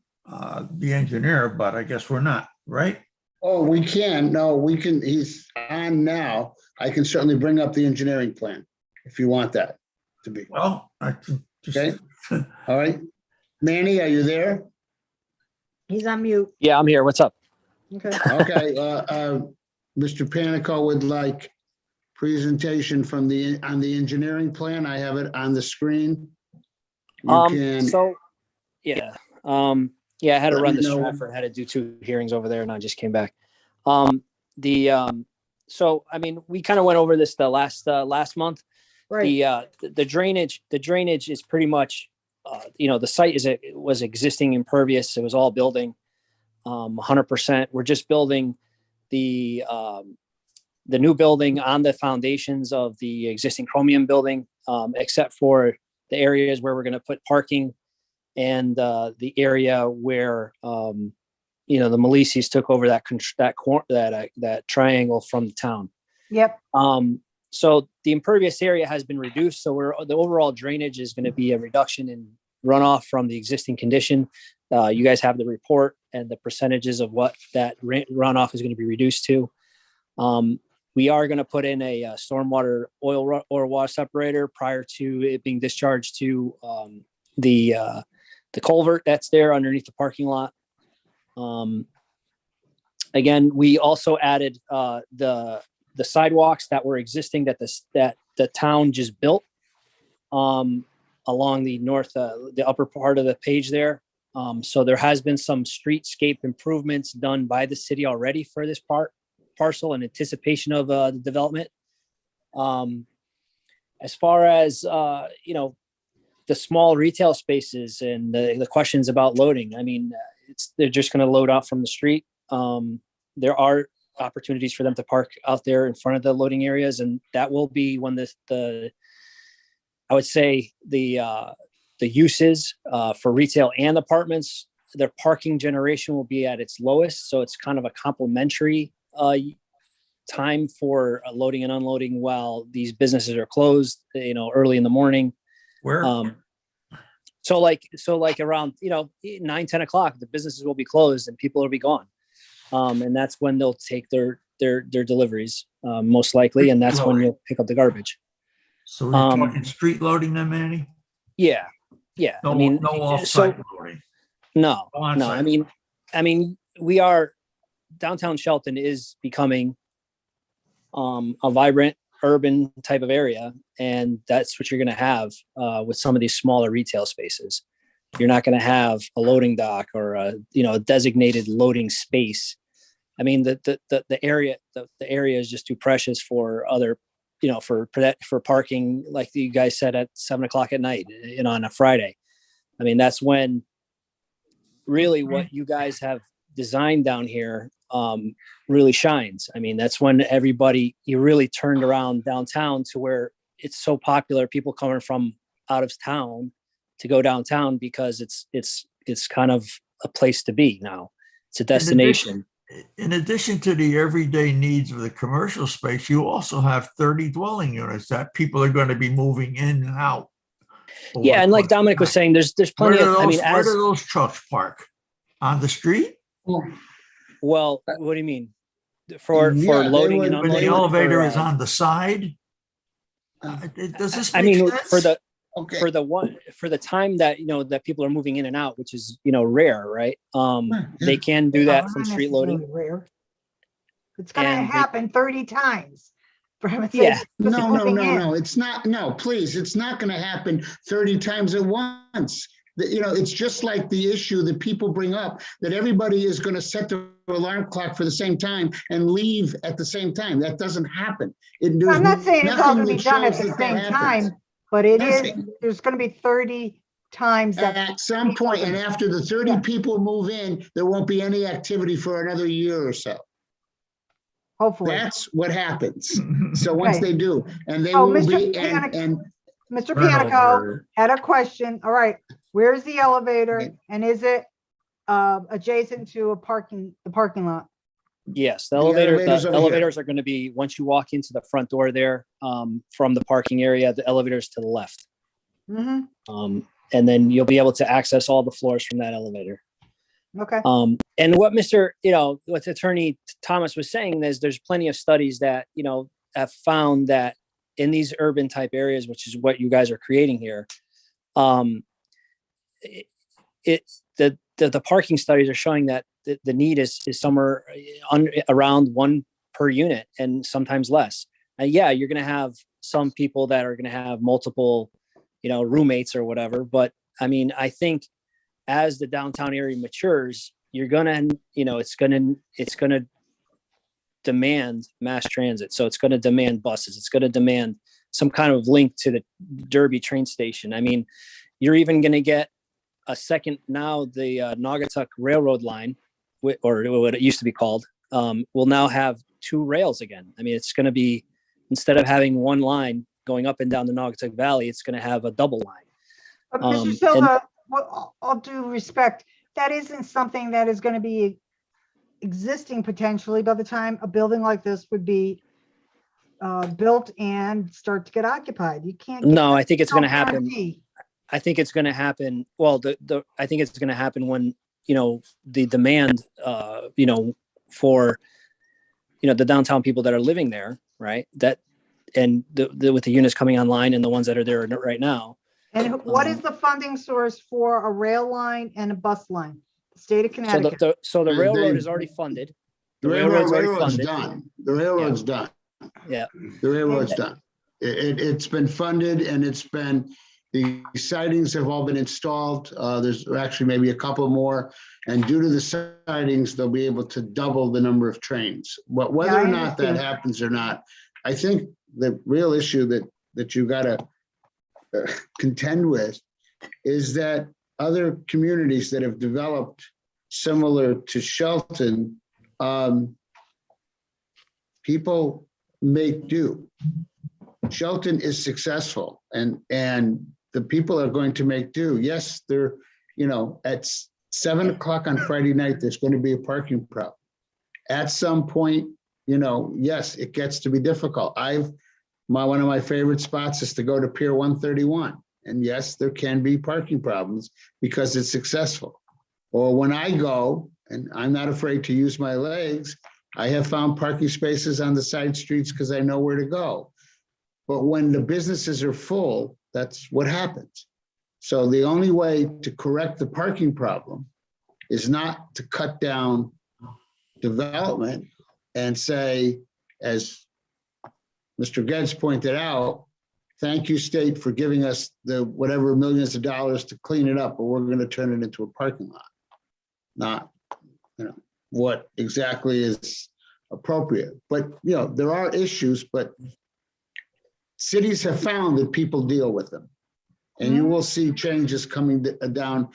engineer, but I guess we're not, right? Oh, we can. No, we can. He's on now. I can certainly bring up the engineering plan if you want that to be. Well, I can just. Okay. All right. Manny, are you there? He's on mute. Yeah, I'm here. What's up? Okay. Okay. Mr. Panico would like presentation from on the engineering plan. I have it on the screen. You can. So, yeah. Yeah, I had to Let run me the know. Stratford, had to do 2 hearings over there, and I just came back. So I mean, we kind of went over this the last month. Right. The drainage is pretty much, the site was existing impervious. It was all building, 100%. We're just building the new building on the foundations of the existing Chromium building, except for the areas where we're going to put parking and the area where the Malisis took over that triangle from the town. Yep. So the impervious area has been reduced. So the overall drainage is going to be a reduction in runoff from the existing condition. You guys have the report and the percentages of what that runoff is going to be reduced to. We are going to put in a stormwater oil or water separator prior to it being discharged to the culvert that's there underneath the parking lot. Again, we also added the sidewalks that were existing that the town just built along the north, the upper part of the page there. So there has been some streetscape improvements done by the city already for this parcel in anticipation of the development. As far as the small retail spaces and the questions about loading, I mean, they're just going to load out from the street. There are opportunities for them to park out there in front of the loading areas, and that will be when I would say the uses for retail and apartments, their parking generation will be at its lowest. So it's kind of a complementary time for loading and unloading while these businesses are closed, early in the morning. Where? So like around, 9, 10 o'clock, the businesses will be closed and people will be gone. And that's when they'll take their deliveries, most likely. And that's when you'll pick up the garbage. So we're talking street loading then, Manny? Yeah. Yeah. No, no off-site loading. No, On-site. I mean, downtown Shelton is becoming a vibrant urban type of area. And that's what you're going to have with some of these smaller retail spaces. You're not going to have a loading dock or a designated loading space. I mean, the area is just too precious for other, for parking, like you guys said, at 7 o'clock at night, on a Friday. I mean, that's when really what you guys have designed down here really shines. I mean, that's when you really turned around downtown to where it's so popular, people coming from out of town to go downtown because it's kind of a place to be now. It's a destination. In addition to the everyday needs of the commercial space, you also have 30 dwelling units that people are going to be moving in and out. Yeah, and like Dominic was saying, there's plenty of. Where do those trucks park? On the street? Well, what do you mean? For loading and when unloading? the elevator is on the side? Does this make I mean, sense? for the time that that people are moving in and out, which is rare, right? They can do that from street loading. Rare. It's going to happen 30 times. Yeah. No, it's not. No, please, it's not going to happen 30 times at once. It's just like the issue that people bring up, that everybody is going to set their alarm clock for the same time and leave at the same time. That doesn't happen. I'm not saying it's all nothing gonna be that done at shows the that that same happens. time, but it is, Nothing. there's gonna be 30 times that. At some point, and after the 30 Yeah. people move in, there won't be any activity for another year or so. Hopefully. That's what happens. So once Okay. they do, and they Oh, will Mr. be, Panic- and Mr. Turnover. Panico had a question. All right, where's the elevator and is it adjacent to the parking lot? Yes, the The elevator's over here. elevators are going to be, once you walk into the front door there, from the parking area, the elevator's to the left. Mm-hmm. And then you'll be able to access all the floors from that elevator. Okay. And what what Attorney Thomas was saying is there's plenty of studies that, have found that in these urban type areas, which is what you guys are creating here, the parking studies are showing that the need is somewhere around 1 per unit and sometimes less. And yeah, you're going to have some people that are going to have multiple, roommates or whatever. But I mean, I think as the downtown area matures, you're going to, it's going to demand mass transit. So it's going to demand buses. It's going to demand some kind of link to the Derby train station. I mean, you're even going to get a second now, the Naugatuck Railroad line, or what it used to be called, will now have 2 rails again. I mean, it's going to be, instead of having 1 line going up and down the Naugatuck Valley, it's going to have a double line. But Mr. Silva, all due respect, that isn't something that is going to be existing potentially by the time a building like this would be built and start to get occupied. You can't. No, I think it's going to happen. guarantee. I think it's going to happen. Well, I think it's going to happen when, the demand, for, the downtown people that are living there, right? That, and with the units coming online and the ones that are there right now. And what is the funding source for a rail line and a bus line? The state of Connecticut. So the railroad is already funded. the railroad's done. The railroad's done. Yeah. The railroad's done. It's been funded and the sidings have all been installed. There's actually maybe a couple more. And due to the sidings, they'll be able to double the number of trains. But whether or not that happens or not, I think the real issue that you got to contend with is that other communities that have developed similar to Shelton, people make do. Shelton is successful and the people are going to make do. Yes, they're, at 7 o'clock on Friday night, there's going to be a parking problem. At some point, yes, it gets to be difficult. One of my favorite spots is to go to Pier 131. And yes, there can be parking problems because it's successful. Or when I go, and I'm not afraid to use my legs, I have found parking spaces on the side streets because I know where to go. But when the businesses are full, that's what happens. So the only way to correct the parking problem is not to cut down development and say, as Mr. Geddes pointed out, thank you, state, for giving us the whatever millions of dollars to clean it up, but we're going to turn it into a parking lot. Not, what exactly is appropriate. But, there are issues, but cities have found that people deal with them. And you will see changes coming down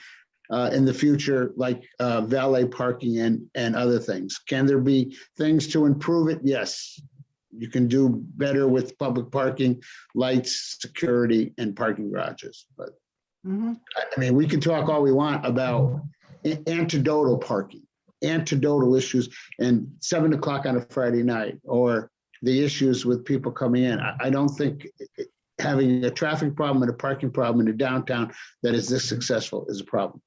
in the future, like valet parking and other things. Can there be things to improve it? Yes. You can do better with public parking, lights, security, and parking garages. But I mean, we can talk all we want about anecdotal parking, anecdotal issues, and 7 o'clock on a Friday night, or the issues with people coming in. I don't think having a traffic problem and a parking problem in the downtown that is this successful is a problem.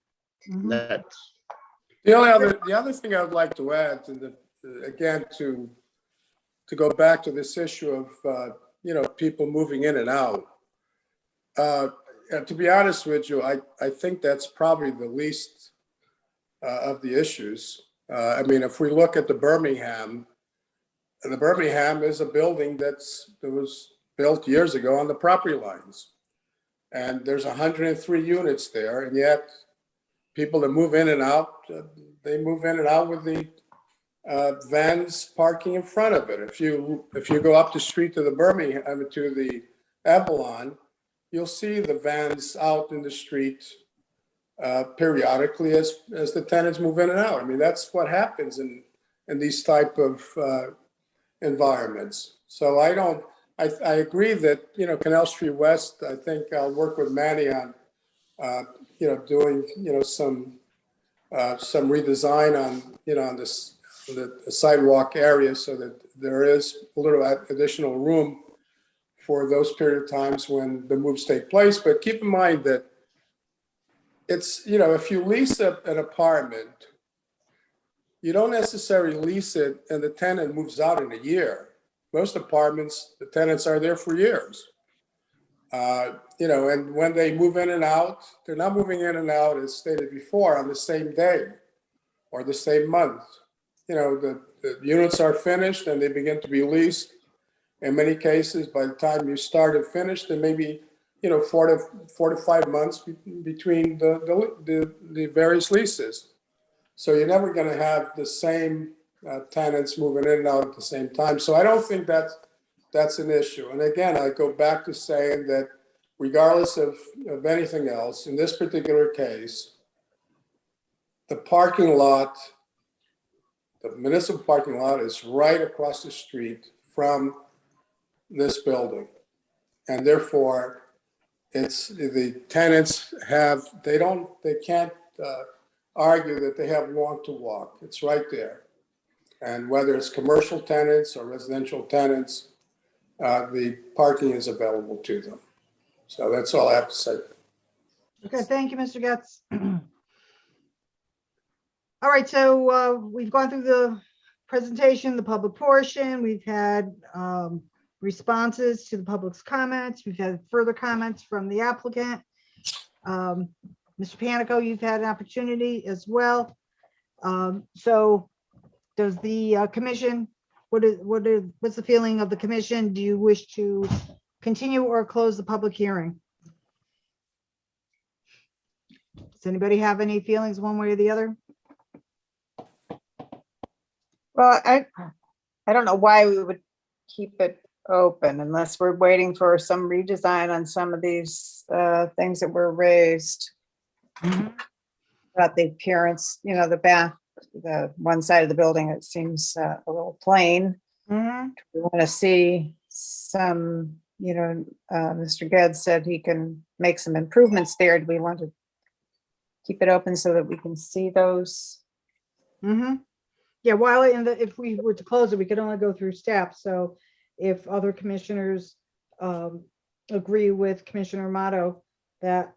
That's The other thing I would like to add to again, to go back to this issue of, people moving in and out. To be honest with you, I think that's probably the least of the issues. I mean, if we look at the Birmingham is a building that was built years ago on the property lines. And there's 103 units there, and yet people that move in and out, they move in and out with the vans parking in front of it. If you go up the street to the Birmingham, to the Avalon, you'll see the vans out in the street periodically as the tenants move in and out. I mean, that's what happens in these type of environments. So I agree that, you know, Canal Street West, I think I'll work with Manny on, you know, doing, you know, some redesign on, you know, on this, the sidewalk area so that there is a little additional room for those period of times when the moves take place. But keep in mind that it's, you know, if you lease an apartment, you don't necessarily lease it and the tenant moves out in a year. Most apartments, the tenants are there for years. You know, and when they move in and out, they're not moving in and out, as stated before, on the same day or the same month. You know, the units are finished and they begin to be leased. In many cases, by the time you start and finish, there may be, you know, 4 to 5 months between the various leases. So you're never going to have the same tenants moving in and out at the same time. So I don't think that's an issue. And again, I go back to saying that regardless of anything else, in this particular case, the parking lot, the municipal parking lot is right across the street from this building. And therefore, it's the tenants have, they can't argue that they have long to walk. It's right there. And whether it's commercial tenants or residential tenants, the parking is available to them. So that's all I have to say. Okay, thank you, Mr. Getz. All right, so we've gone through the presentation, the public portion. We've had responses to the public's comments. We've had further comments from the applicant. Mr. Panico, you've had an opportunity as well. So does the commission, what's the feeling of the commission? Do you wish to continue or close the public hearing? Does anybody have any feelings one way or the other? Well, I don't know why we would keep it open unless we're waiting for some redesign on some of these things that were raised. About the appearance, you know, the one side of the building, it seems a little plain. We want to see some, you know, Mr. Geddes said he can make some improvements there. Do we want to keep it open so that we can see those? Yeah, while if we were to close it, we could only go through staff. So if other commissioners agree with Commissioner Amato that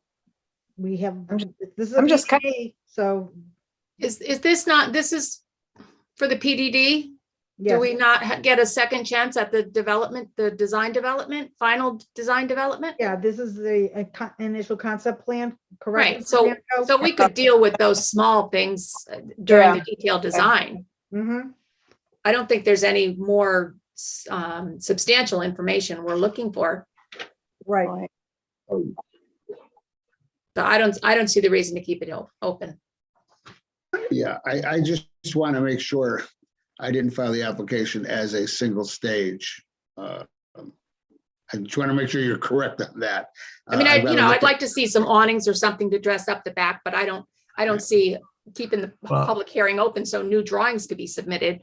we have, this is a PDD, so. Is this not, this is for the PDD? Yes. Do we not get a second chance at the development, the design development, final design development? Yeah, this is the initial concept plan, correct? Right, so we could deal with those small things during the detailed design. I don't think there's any more substantial information we're looking for. Right. So I don't see the reason to keep it open. Yeah, I just want to make sure I didn't file the application as a single stage. I just want to make sure you're correct on that. I mean, I'd like to see some awnings or something to dress up the back, but I don't see keeping the public hearing open so new drawings could be submitted.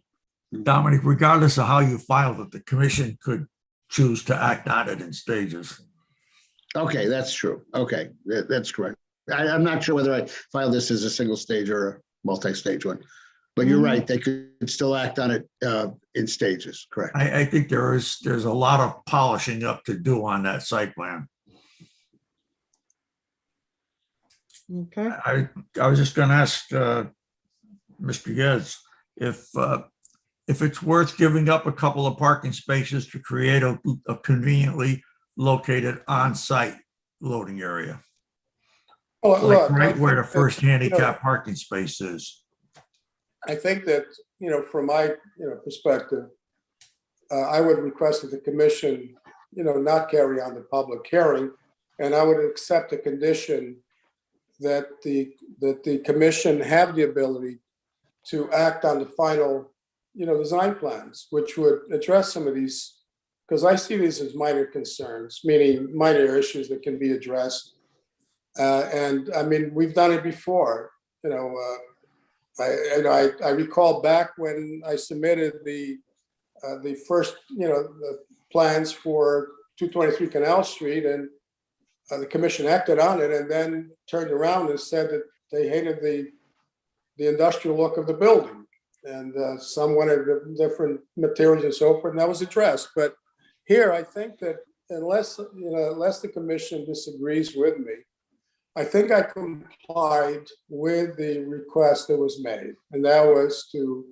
Dominic, regardless of how you filed it, the commission could choose to act on it in stages. Okay, that's true. Okay, that's correct. I'm not sure whether I filed this as a single stage or a multi-stage one, but you're right. They could still act on it in stages, correct? I think there's a lot of polishing up to do on that site plan. Okay. I was just going to ask Mr. Geddes if it's worth giving up a couple of parking spaces to create a conveniently located on-site loading area. Like right where the first handicap parking space is. I think that, you know, from my, you know, perspective, I would request that the commission, you know, not carry on the public hearing And I would accept a condition that the commission have the ability to act on the final, design plans, which would address some of these, because I see these as minor concerns, meaning minor issues that can be addressed. And I mean, we've done it before, I recall back when I submitted the first, the plans for 223 Canal Street, and the commission acted on it and then turned around and said that they hated the industrial look of the building. And some wanted different materials and so forth, and that was addressed. But here, I think that unless the commission disagrees with me, I think I complied with the request that was made, and that was to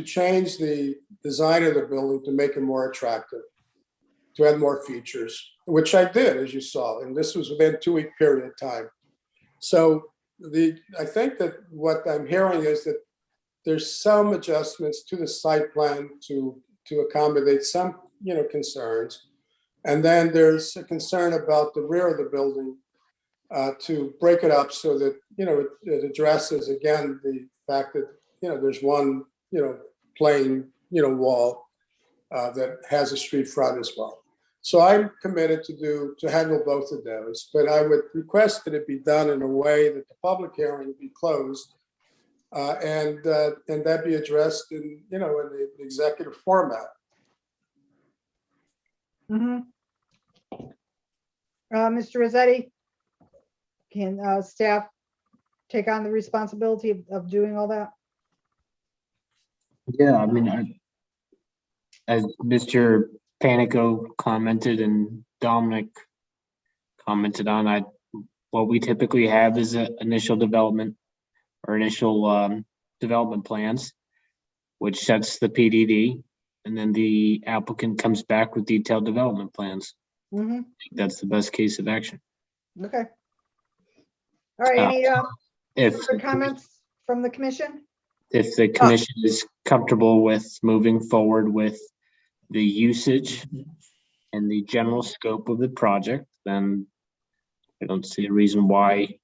change the design of the building to make it more attractive, to add more features, which I did, as you saw, and this was within a 2-week period of time. So I think that what I'm hearing is that there's some adjustments to the site plan to accommodate some, concerns. And then there's a concern about the rear of the building to break it up so that, it addresses, again, the fact that, there's one, plain, wall that has a street front as well. So I'm committed to handle both of those, but I would request that it be done in a way that the public hearing be closed and that be addressed in, in the executive format. Mr. Rossetti, can staff take on the responsibility of doing all that? Yeah, I mean, as Mr. Panico commented and Dominic commented on, what we typically have is an initial development or initial development plans, which sets the PDD, and then the applicant comes back with detailed development plans. That's the best case of action. Okay. All right, any If other comments from the commission? If the commission is comfortable with moving forward with the usage and the general scope of the project, then I don't see a reason why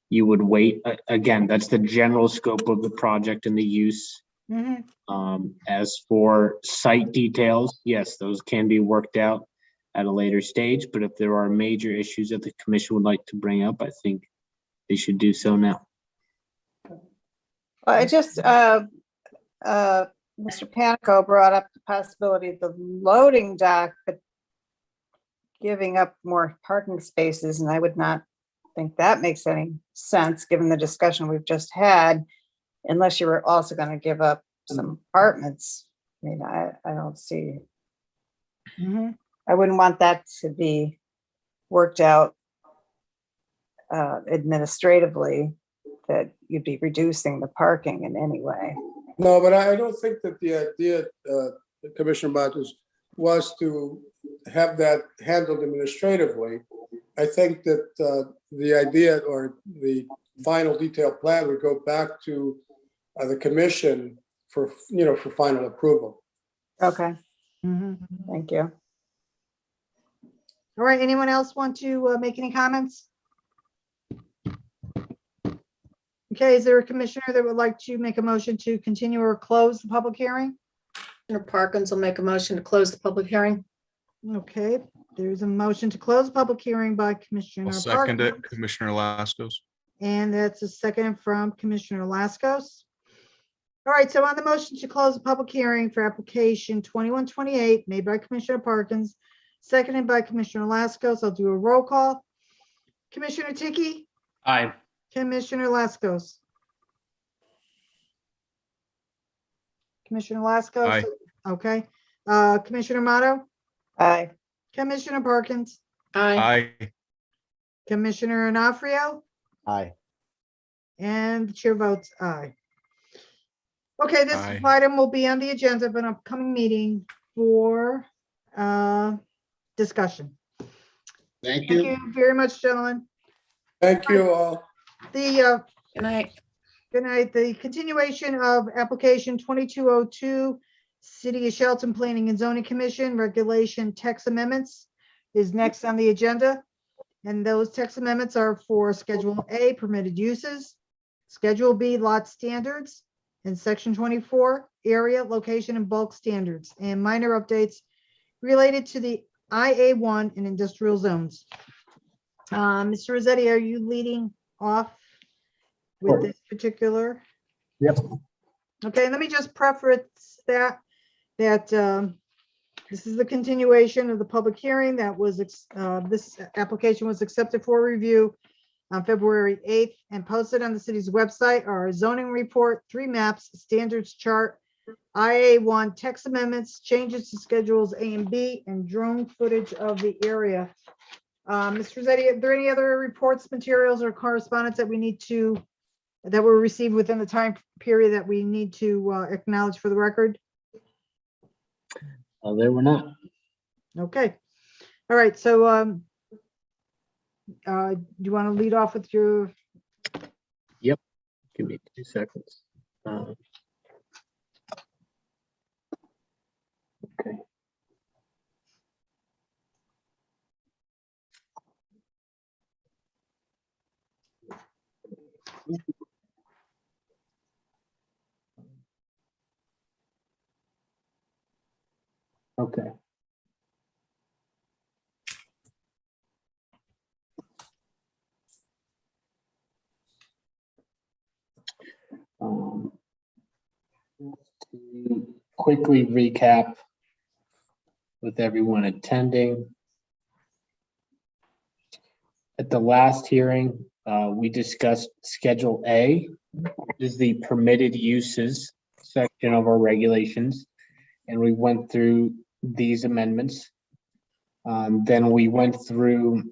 you would wait. Again, that's the general scope of the project and the use. As for site details, yes, those can be worked out at a later stage, but if there are major issues that the commission would like to bring up, I think they should do so now. Well, Mr. Panico brought up the possibility of the loading dock, but giving up more parking spaces, and I would not think that makes any sense given the discussion we've just had, unless you were also going to give up some apartments. I mean, I don't see. I wouldn't want that to be worked out administratively, that you'd be reducing the parking in any way. No, but I don't think that the idea, Commissioner Matos, was to have that handled administratively. I think that the idea or the final detailed plan would go back to the commission for final approval. Okay. Thank you. All right, anyone else want to make any comments? Okay, is there a commissioner that would like to make a motion to continue or close the public hearing? Commissioner Parkins will make a motion to close the public hearing. Okay, there's a motion to close the public hearing by Commissioner I'll second it, Parkins, Commissioner Lascos. and that's a second from Commissioner Lascos. All right, so on the motion to close the public hearing for application 2128 made by Commissioner Parkins, seconded by Commissioner Lascos, I'll do a roll call. Commissioner Tiki, Aye. Commissioner Lascos. Commissioner Lascos. Aye. Okay. Commissioner Motto, Aye. Commissioner Parkins, Aye. Aye. Commissioner Onofrio, Aye. and the chair votes aye. Okay, this Aye. item will be on the agenda of an upcoming meeting for discussion. Thank Thank you. you very much, gentlemen. Thank you all. The Good night. good night. The continuation of application 2202, City of Shelton Planning and Zoning Commission Regulation Text Amendments is next on the agenda. And those text amendments are for Schedule A, permitted uses, Schedule B, lot standards, and Section 24, area, location, and bulk standards, and minor updates related to the IA1 and industrial zones. Mr. Rossetti, are you leading off with Sure. this particular? Yep. Okay, let me just preface that this is the continuation of the public hearing that was, this application was accepted for review on February 8th and posted on the city's website are a zoning report, 3 maps, standards chart, IA1 text amendments, changes to schedules A and B, and drone footage of the area. Mr. Rossetti, are there any other reports, materials, or correspondence that we need to, that were received within the time period that we need to acknowledge for the record? There were not. Okay. All right. So do you want to lead off with your? Yep. Give me 2 seconds. Okay. Okay. To quickly recap with everyone attending. At the last hearing, we discussed Schedule A, which is the permitted uses section of our regulations, and we went through these amendments. Then we went through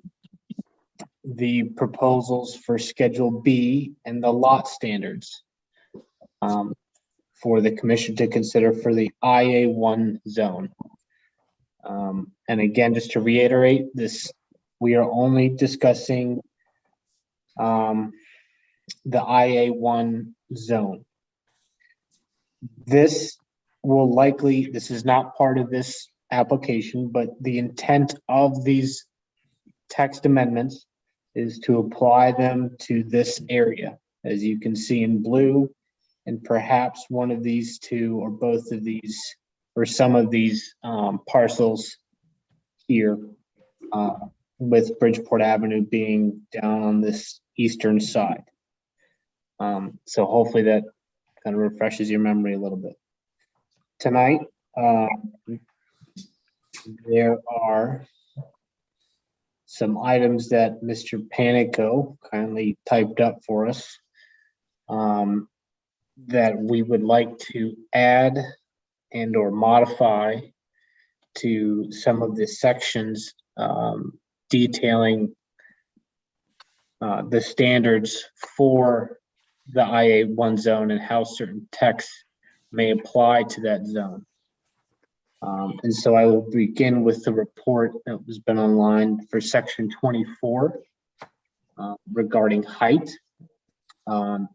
the proposals for Schedule B and the lot standards for the commission to consider for the IA1 zone. And again, just to reiterate this, we are only discussing the IA1 zone. This will likely, this is not part of this application, but the intent of these text amendments is to apply them to this area. As you can see in blue, and perhaps one of these two or both of these or some of these parcels here, with Bridgeport Avenue being down on this eastern side. So hopefully that kind of refreshes your memory a little bit. Tonight, there are some items that Mr. Panico kindly typed up for us that we would like to add and or modify to some of the sections detailing the standards for the IA1 zone and how certain texts may apply to that zone. And so I will begin with the report that has been online for section 24 regarding height.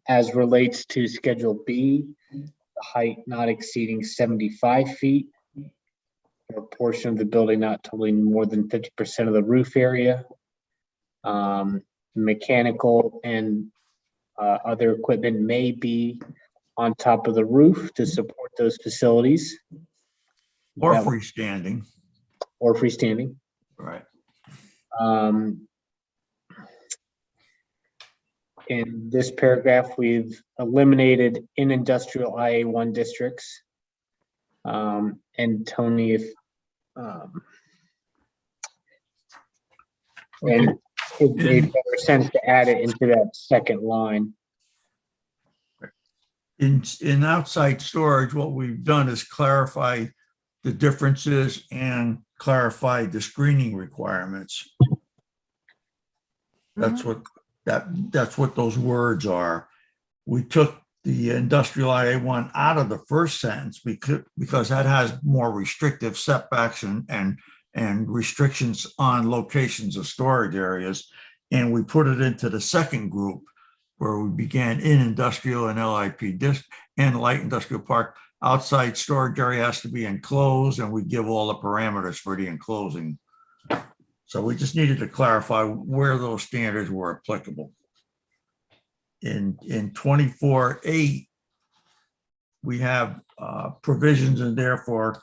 As relates to Schedule B, the height not exceeding 75 feet, a portion of the building not totaling more than 50% of the roof area. Mechanical and other equipment may be on top of the roof to support those facilities. Or freestanding. Or freestanding. Right. In this paragraph, we've eliminated in industrial IA1 districts. And Tony, if and it made better sense to add it into that second line. In outside storage, what we've done is clarify the differences and clarify the screening requirements. That's what that's what those words are. We took the industrial IA1 out of the first sentence because that has more restrictive setbacks and restrictions on locations of storage areas. And we put it into the second group where we began in industrial and LIP and light industrial park. Outside storage area has to be enclosed, and we give all the parameters for the enclosing. So we just needed to clarify where those standards were applicable. In 24(8), we have provisions in there for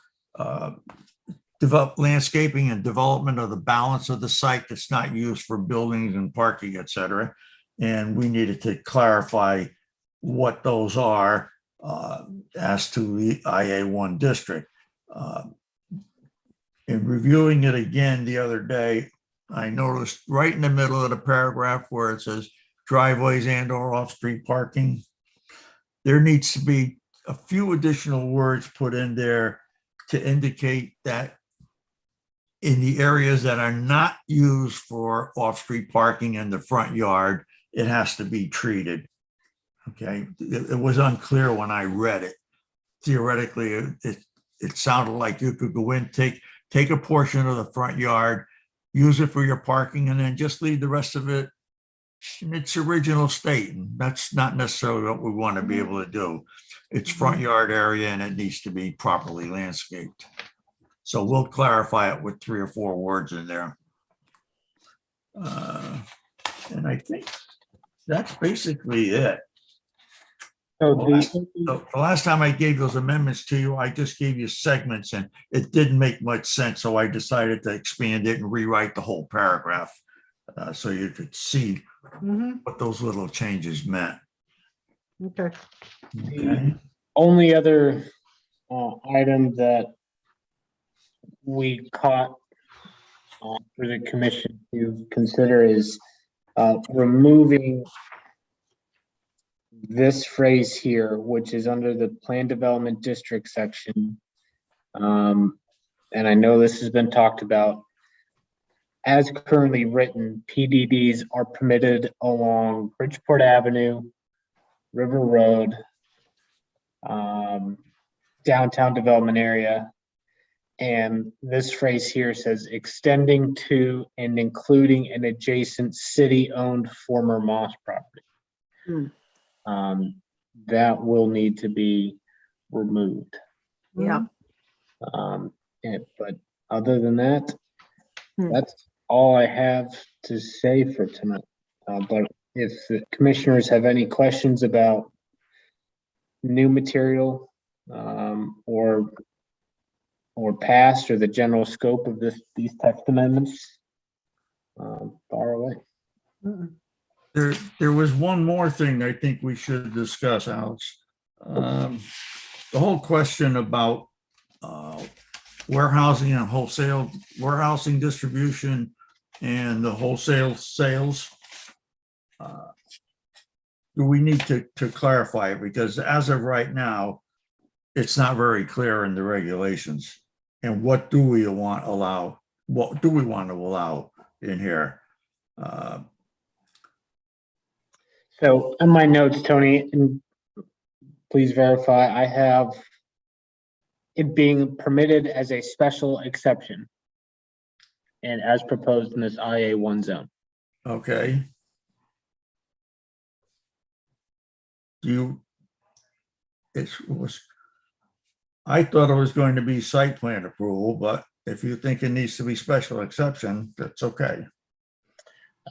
develop landscaping and development of the balance of the site that's not used for buildings and parking, et cetera. And we needed to clarify what those are as to the IA1 district. In reviewing it again the other day, I noticed right in the middle of the paragraph where it says driveways and or off-street parking, there needs to be a few additional words put in there to indicate that in the areas that are not used for off-street parking in the front yard, it has to be treated. Okay, it was unclear when I read it. Theoretically, it sounded like you could go in, take a portion of the front yard, use it for your parking, and then just leave the rest of it in its original state. And that's not necessarily what we want to be able to do. It's front yard area and it needs to be properly landscaped. So we'll clarify it with 3 or 4 words in there. And I think that's basically it. So The last time I gave those amendments to you, I just gave you segments and it didn't make much sense. So I decided to expand it and rewrite the whole paragraph so you could see what those little changes meant. Okay. The only other item that we caught for the commission to consider is removing this phrase here, which is under the plan development district section. And I know this has been talked about. As currently written, PDDs are permitted along Bridgeport Avenue, River Road, downtown development area. And this phrase here says extending to and including an adjacent city-owned former Moss property. That will need to be removed. Yeah. But other than that, that's all I have to say for tonight. But if the commissioners have any questions about new material or past or the general scope of these text amendments, far away. There was one more thing I think we should discuss, Alex. The whole question about warehousing and wholesale, warehousing distribution and the wholesale sales. Do we need to clarify it? Because as of right now, it's not very clear in the regulations. And what do we want to allow? What do we want to allow in here? So in my notes, Tony, and please verify, I have it being permitted as a special exception and as proposed in this IA1 zone. Okay. I thought it was going to be site plan approval, but if you think it needs to be special exception, that's okay.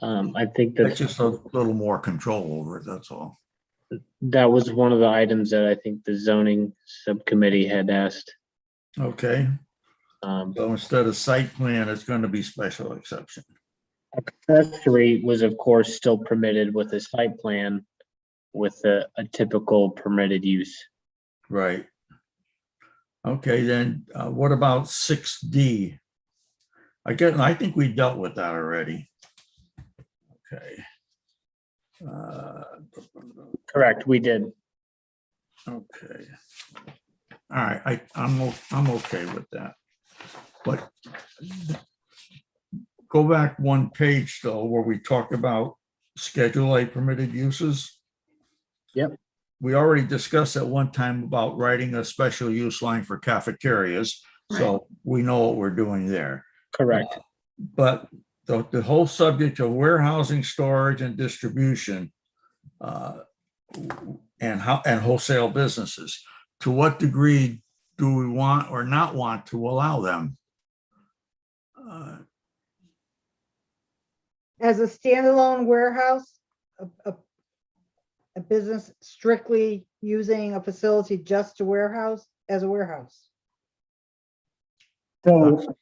I think That's just a little more control over it, that's all. that was one of the items that I think the zoning subcommittee had asked. Okay. So instead of site plan, it's going to be special exception. Accessory was of course still permitted with a site plan with a typical permitted use. Right. Okay, then what about 6D? I think we dealt with that already. Okay. Correct, we did. Okay. All right, I'm okay with that. But go back one page though, where we talk about Schedule A permitted uses. Yep. We already discussed at one time about writing a special use line for cafeterias. So we know what we're doing there. Correct. But the whole subject of warehousing, storage and distribution and wholesale businesses, to what degree do we want or not want to allow them? as a standalone warehouse, a business strictly using a facility just to warehouse, as a warehouse? So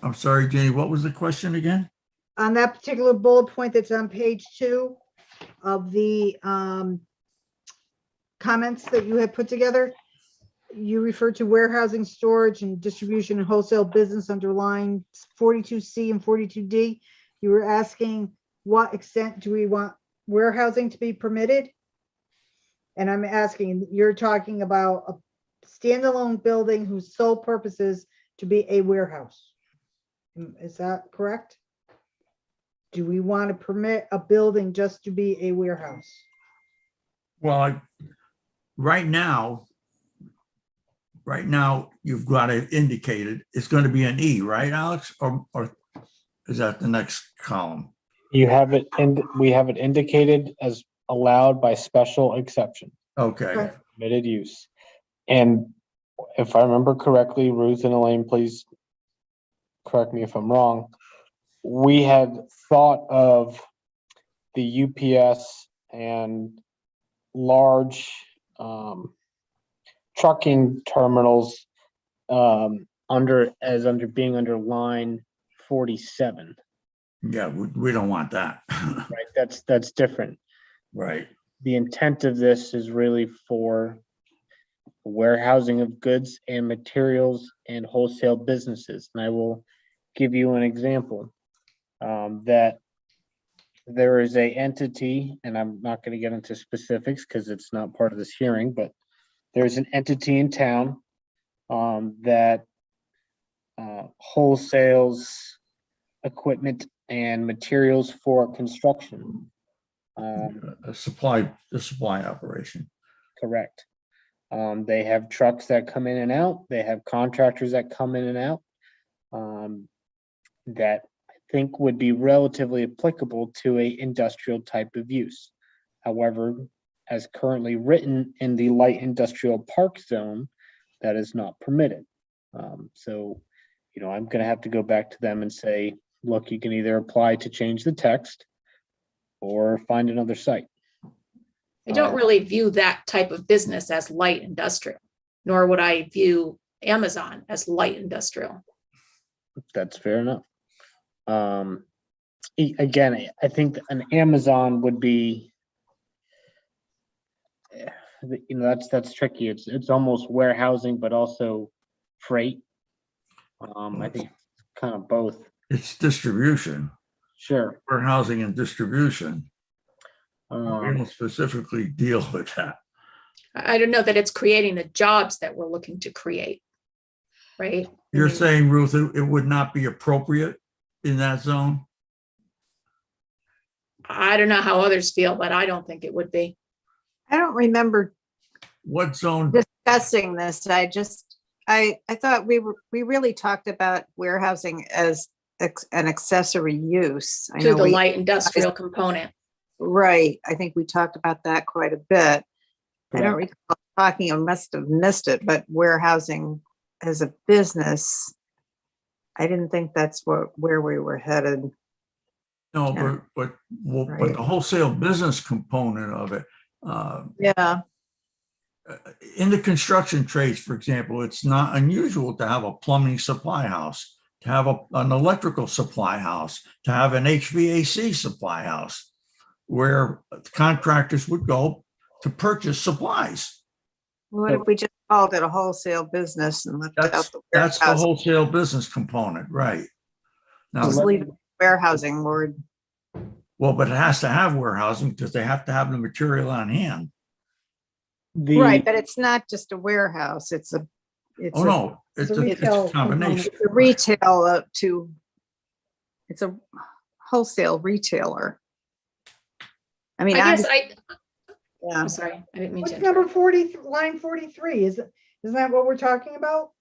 I'm sorry, Jenny, what was the question again? On that particular bullet point that's on page 2 of the comments that you had put together, you referred to warehousing, storage, and distribution and wholesale business under line 42C and 42D. You were asking what extent do we want warehousing to be permitted? And I'm asking, you're talking about a standalone building whose sole purpose is to be a warehouse. Is that correct? Do we want to permit a building just to be a warehouse? Well, right now, you've got it indicated, it's going to be an E, right, Alex? Or is that the next column? You have it, and we have it indicated as allowed by special exception, Okay, permitted use. And if I remember correctly, Ruth and Elaine, please correct me if I'm wrong. We had thought of the UPS and large trucking terminals being under line 47. yeah, we don't want that. Right, that's different. Right. The intent of this is really for warehousing of goods and materials and wholesale businesses. And I will give you an example that there is a entity, and I'm not going to get into specifics because it's not part of this hearing, but there's an entity in town that wholesales equipment and materials for construction. The supply operation. Correct. They have trucks that come in and out. They have contractors that come in and out that I think would be relatively applicable to a industrial type of use. However, as currently written in the light industrial park zone, that is not permitted. So, I'm going to have to go back to them and say, look, you can either apply to change the text or find another site. I don't really view that type of business as light industrial, nor would I view Amazon as light industrial. That's fair enough. Again, I think an Amazon would be, that's tricky. It's almost warehousing, but also freight. I think kind of both. It's distribution. Sure. Warehousing and distribution. We Um, don't specifically deal with that. I don't know that it's creating the jobs that we're looking to create, right? You're saying, Ruth, it would not be appropriate in that zone? I don't know how others feel, but I don't think it would be. I don't remember What zone? discussing this. I thought we really talked about warehousing as an accessory use. I To know the we- light industrial component. Right. I think we talked about that quite a bit. I don't recall talking, I must have missed it, but warehousing as a business, I didn't think that's where we were headed. No, Yeah. but Right. the wholesale business component of it, Yeah. in the construction trades, for example, it's not unusual to have a plumbing supply house, to have an electrical supply house, to have an HVAC supply house, where contractors would go to purchase supplies. What if we just called it a wholesale business and left out the That's the warehousing? wholesale business component, right? Now, Just leave the warehousing word. well, but it has to have warehousing because they have to have the material on hand. Right, but it's not just a warehouse, it's a. Oh, no, it's a combination. It's a retail it's a wholesale retailer. I mean, I guess yeah. I'm sorry, I didn't mean What's to. number 40, line 43? Isn't that what we're talking about?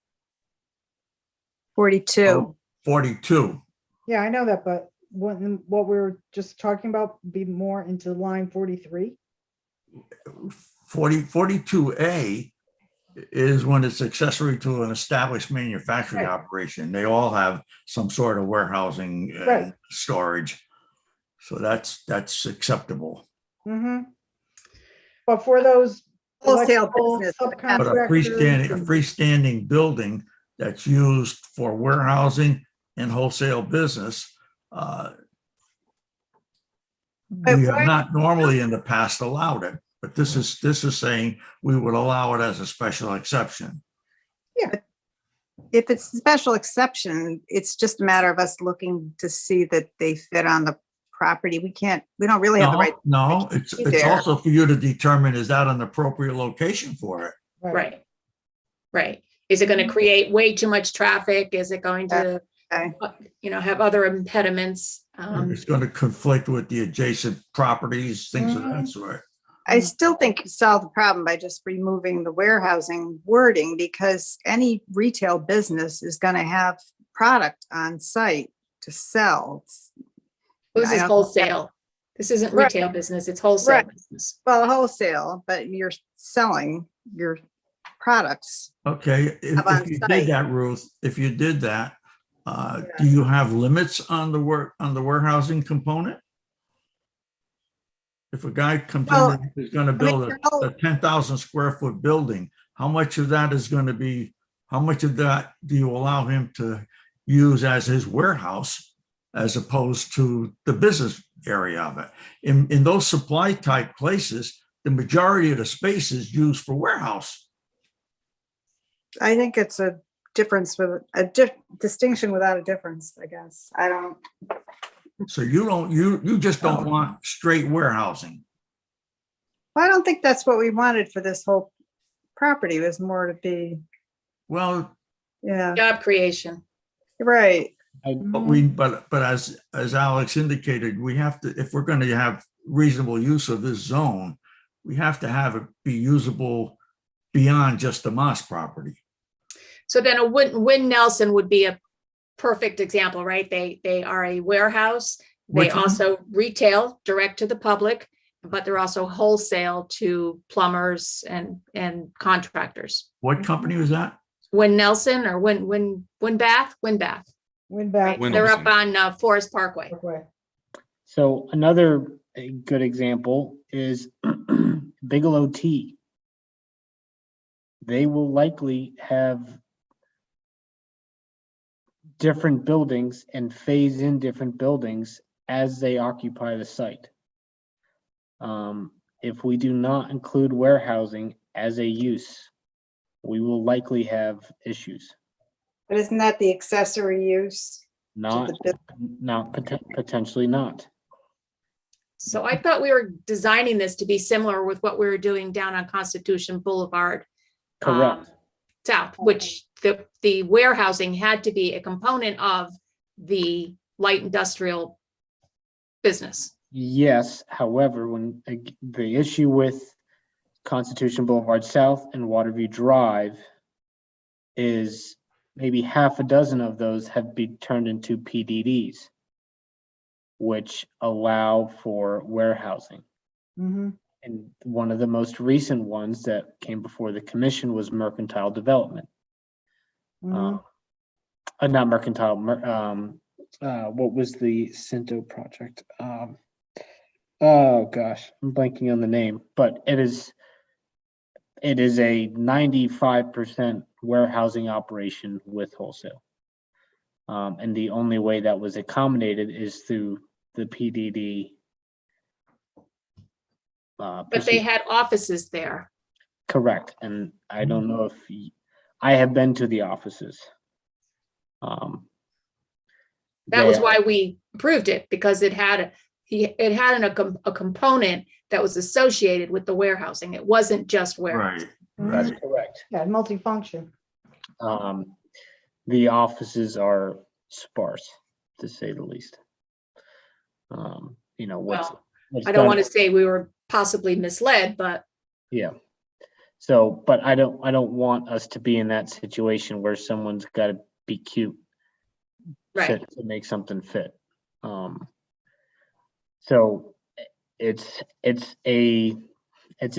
42. 42. Yeah, I know that, but what we were just talking about be more into line 43? 42A is when it's accessory to an established manufacturing Right. operation. They all have some sort of warehousing and Right. storage. So that's acceptable. Mm-hmm. But for those Wholesale electrical business. But a subcontractors, freestanding building that's used for warehousing and wholesale business, we have not normally in the past allowed it, but this is saying we would allow it as a special exception. If it's a special exception, it's just a matter of us looking to see that they fit on the property. We don't really have the right. No, it's there. also for you to determine, is that an appropriate location for it? Right. Right. Is it going to create way too much traffic? Is it going to, have other impediments? It's going to conflict with the adjacent properties, things of that sort. I still think you solve the problem by just removing the warehousing wording, because any retail business is going to have product on site to sell. This is wholesale. This isn't retail business, it's wholesale business. Well, wholesale, but you're selling your products. Okay, if you did that, Ruth, if you did that, do you have limits on the warehousing component? If a guy comes in, is going to build a 10,000 square foot building, how much of that is going to be, how much of that do you allow him to use as his warehouse as opposed to the business area of it? In those supply type places, the majority of the space is used for warehouse. I think it's a difference with a distinction without a difference, I guess. I don't. So you just don't want straight warehousing. I don't think that's what we wanted for this whole property. It was more to be. Well, yeah. Job creation. Right. But as Alex indicated, we have to, if we're going to have reasonable use of this zone, we have to have it be usable beyond just the Moss property. So then a Wynn Nelson would be a perfect example, right? They are a warehouse. They Which one? also retail direct to the public, but they're also wholesale to plumbers and contractors. What company was that? Wynn Nelson or Wynn Bath. Right. They're up on Forest Parkway. So another good example is Bigelow Tea. They will likely have different buildings and phase in different buildings as they occupy the site. If we do not include warehousing as a use, we will likely have issues. But isn't that the accessory use? Potentially not. So I thought we were designing this to be similar with what we were doing down on Constitution Boulevard. Correct. South, which the warehousing had to be a component of the light industrial business. Yes, however, when the issue with Constitution Boulevard South and Waterview Drive is maybe half a dozen of those have been turned into PDDs, which allow for warehousing. Mm-hmm. And one of the most recent ones that came before the commission was mercantile development. Not mercantile, what was the Cinto project? Oh gosh, I'm blanking on the name, but it is a 95% warehousing operation with wholesale. And the only way that was accommodated is through the PDD. But they had offices there. Correct. And I don't know if I have been to the offices. That was why we approved it, because it had a component that was associated with the warehousing. It wasn't just warehousing. That's correct. Yeah, multifunction. The offices are sparse, to say the least. Well, I don't want to say we were possibly misled, but yeah. So, but I don't want us to be in that situation where someone's got to be cute to make something fit. So it's a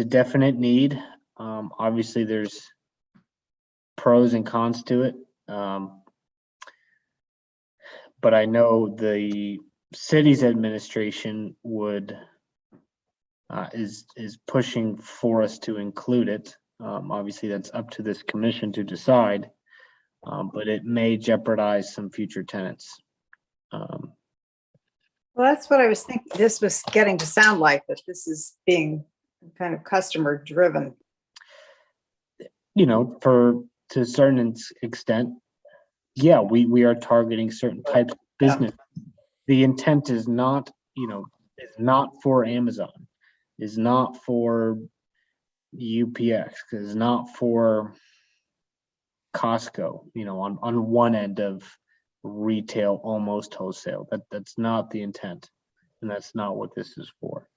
definite need. Obviously there's pros and cons to it. But I know the city's administration would is pushing for us to include it. Obviously, that's up to this commission to decide, but it may jeopardize some future tenants. Well, that's what I was thinking. This was getting to sound like, that this is being kind of customer driven. You know, to a certain extent, yeah, we are targeting certain types of business. The intent is not, is not for Amazon, is not for UPX, is not for Costco, on one end of retail, almost wholesale. That's not the intent. And that's not what this is for.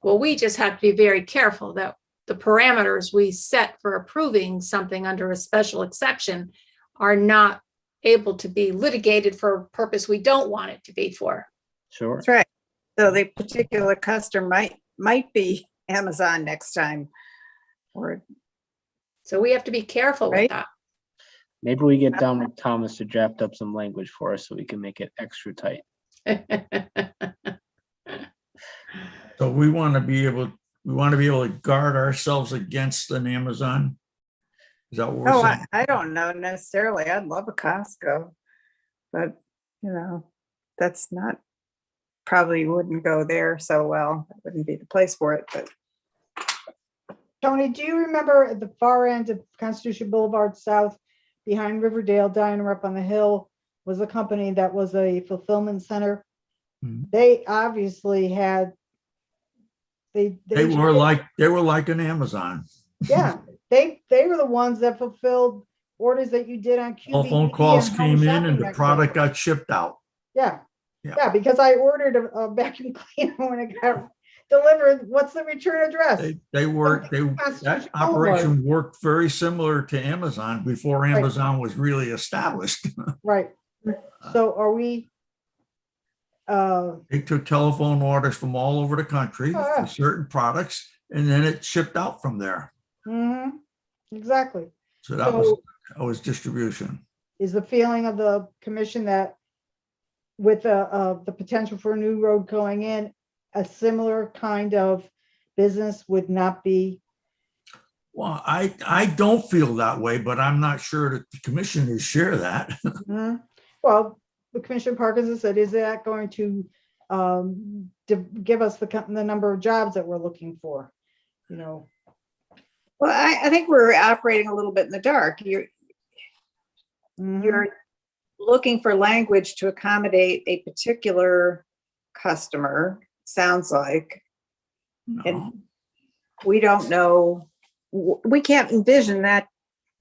Well, we just have to be very careful that the parameters we set for approving something under a special exception are not able to be litigated for a purpose we don't want it to be for. Sure. That's right. So the particular customer might be Amazon next time. So we have to be careful with that. Maybe we get Dominic Thomas to draft up some language for us so we can make it extra tight. So we want to be able to guard ourselves against an Amazon. Is that what we're saying? I don't know necessarily. I'd love a Costco, but that's not, probably wouldn't go there so well. That wouldn't be the place for it, but. Tony, do you remember at the far end of Constitution Boulevard South, behind Riverdale Diner up on the hill, was a company that was a fulfillment center? They obviously had. They were like an Amazon. Yeah, they were the ones that fulfilled orders that you did on QVC. Telephone calls and Home came in Shopping and the Network. product got shipped out. Yeah, because I ordered a vacuum cleaner when it got delivered. What's the return address? That operation worked very similar to Amazon before Amazon was really established. Right. So are we? They took telephone orders from all over the country for certain products, and then it shipped out from there. Exactly. So that was distribution. Is the feeling of the commission that with the potential for a new road going in, a similar kind of business would not be? Well, I don't feel that way, but I'm not sure that the commissioners share that. Well, the Commissioner Parkinson said, is that going to give us the number of jobs that we're looking for? Well, I think we're operating a little bit in the dark. You're looking for language to accommodate a particular customer, sounds like. And we don't know, we can't envision that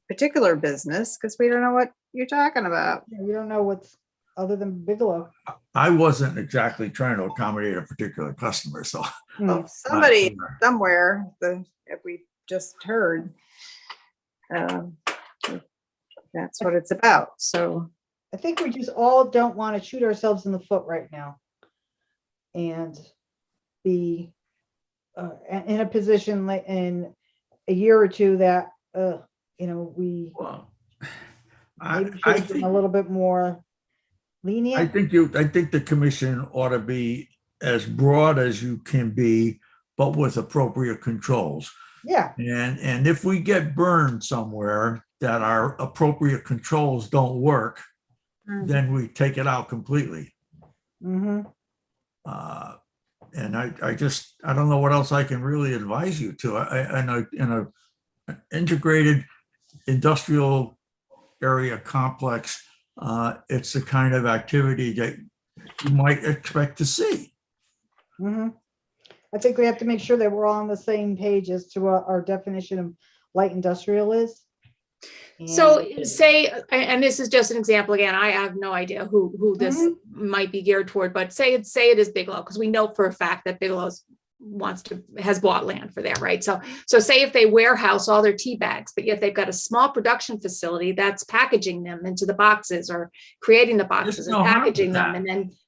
particular business because we don't know what you're talking about. We don't know what's other than Bigelow. I wasn't exactly trying to accommodate a particular customer, so. Somebody somewhere, if we just heard, that's what it's about. So I think we just all don't want to shoot ourselves in the foot right now and be in a position like in a year or two that we maybe should have been a little bit more lenient. I think the commission ought to be as broad as you can be, but with appropriate controls. Yeah. And if we get burned somewhere that our appropriate controls don't work, then we take it out completely. And I don't know what else I can really advise you to. In a integrated industrial area complex, it's the kind of activity that you might expect to see. I think we have to make sure that we're all on the same page as to what our definition of light industrial is. So say, and this is just an example, again, I have no idea who this might be geared toward, but say it is Bigelow, because we know for a fact that Bigelow has bought land for that, right? So say if they warehouse all their tea bags, but yet they've got a small production facility that's packaging them into the boxes or creating the boxes and packaging them,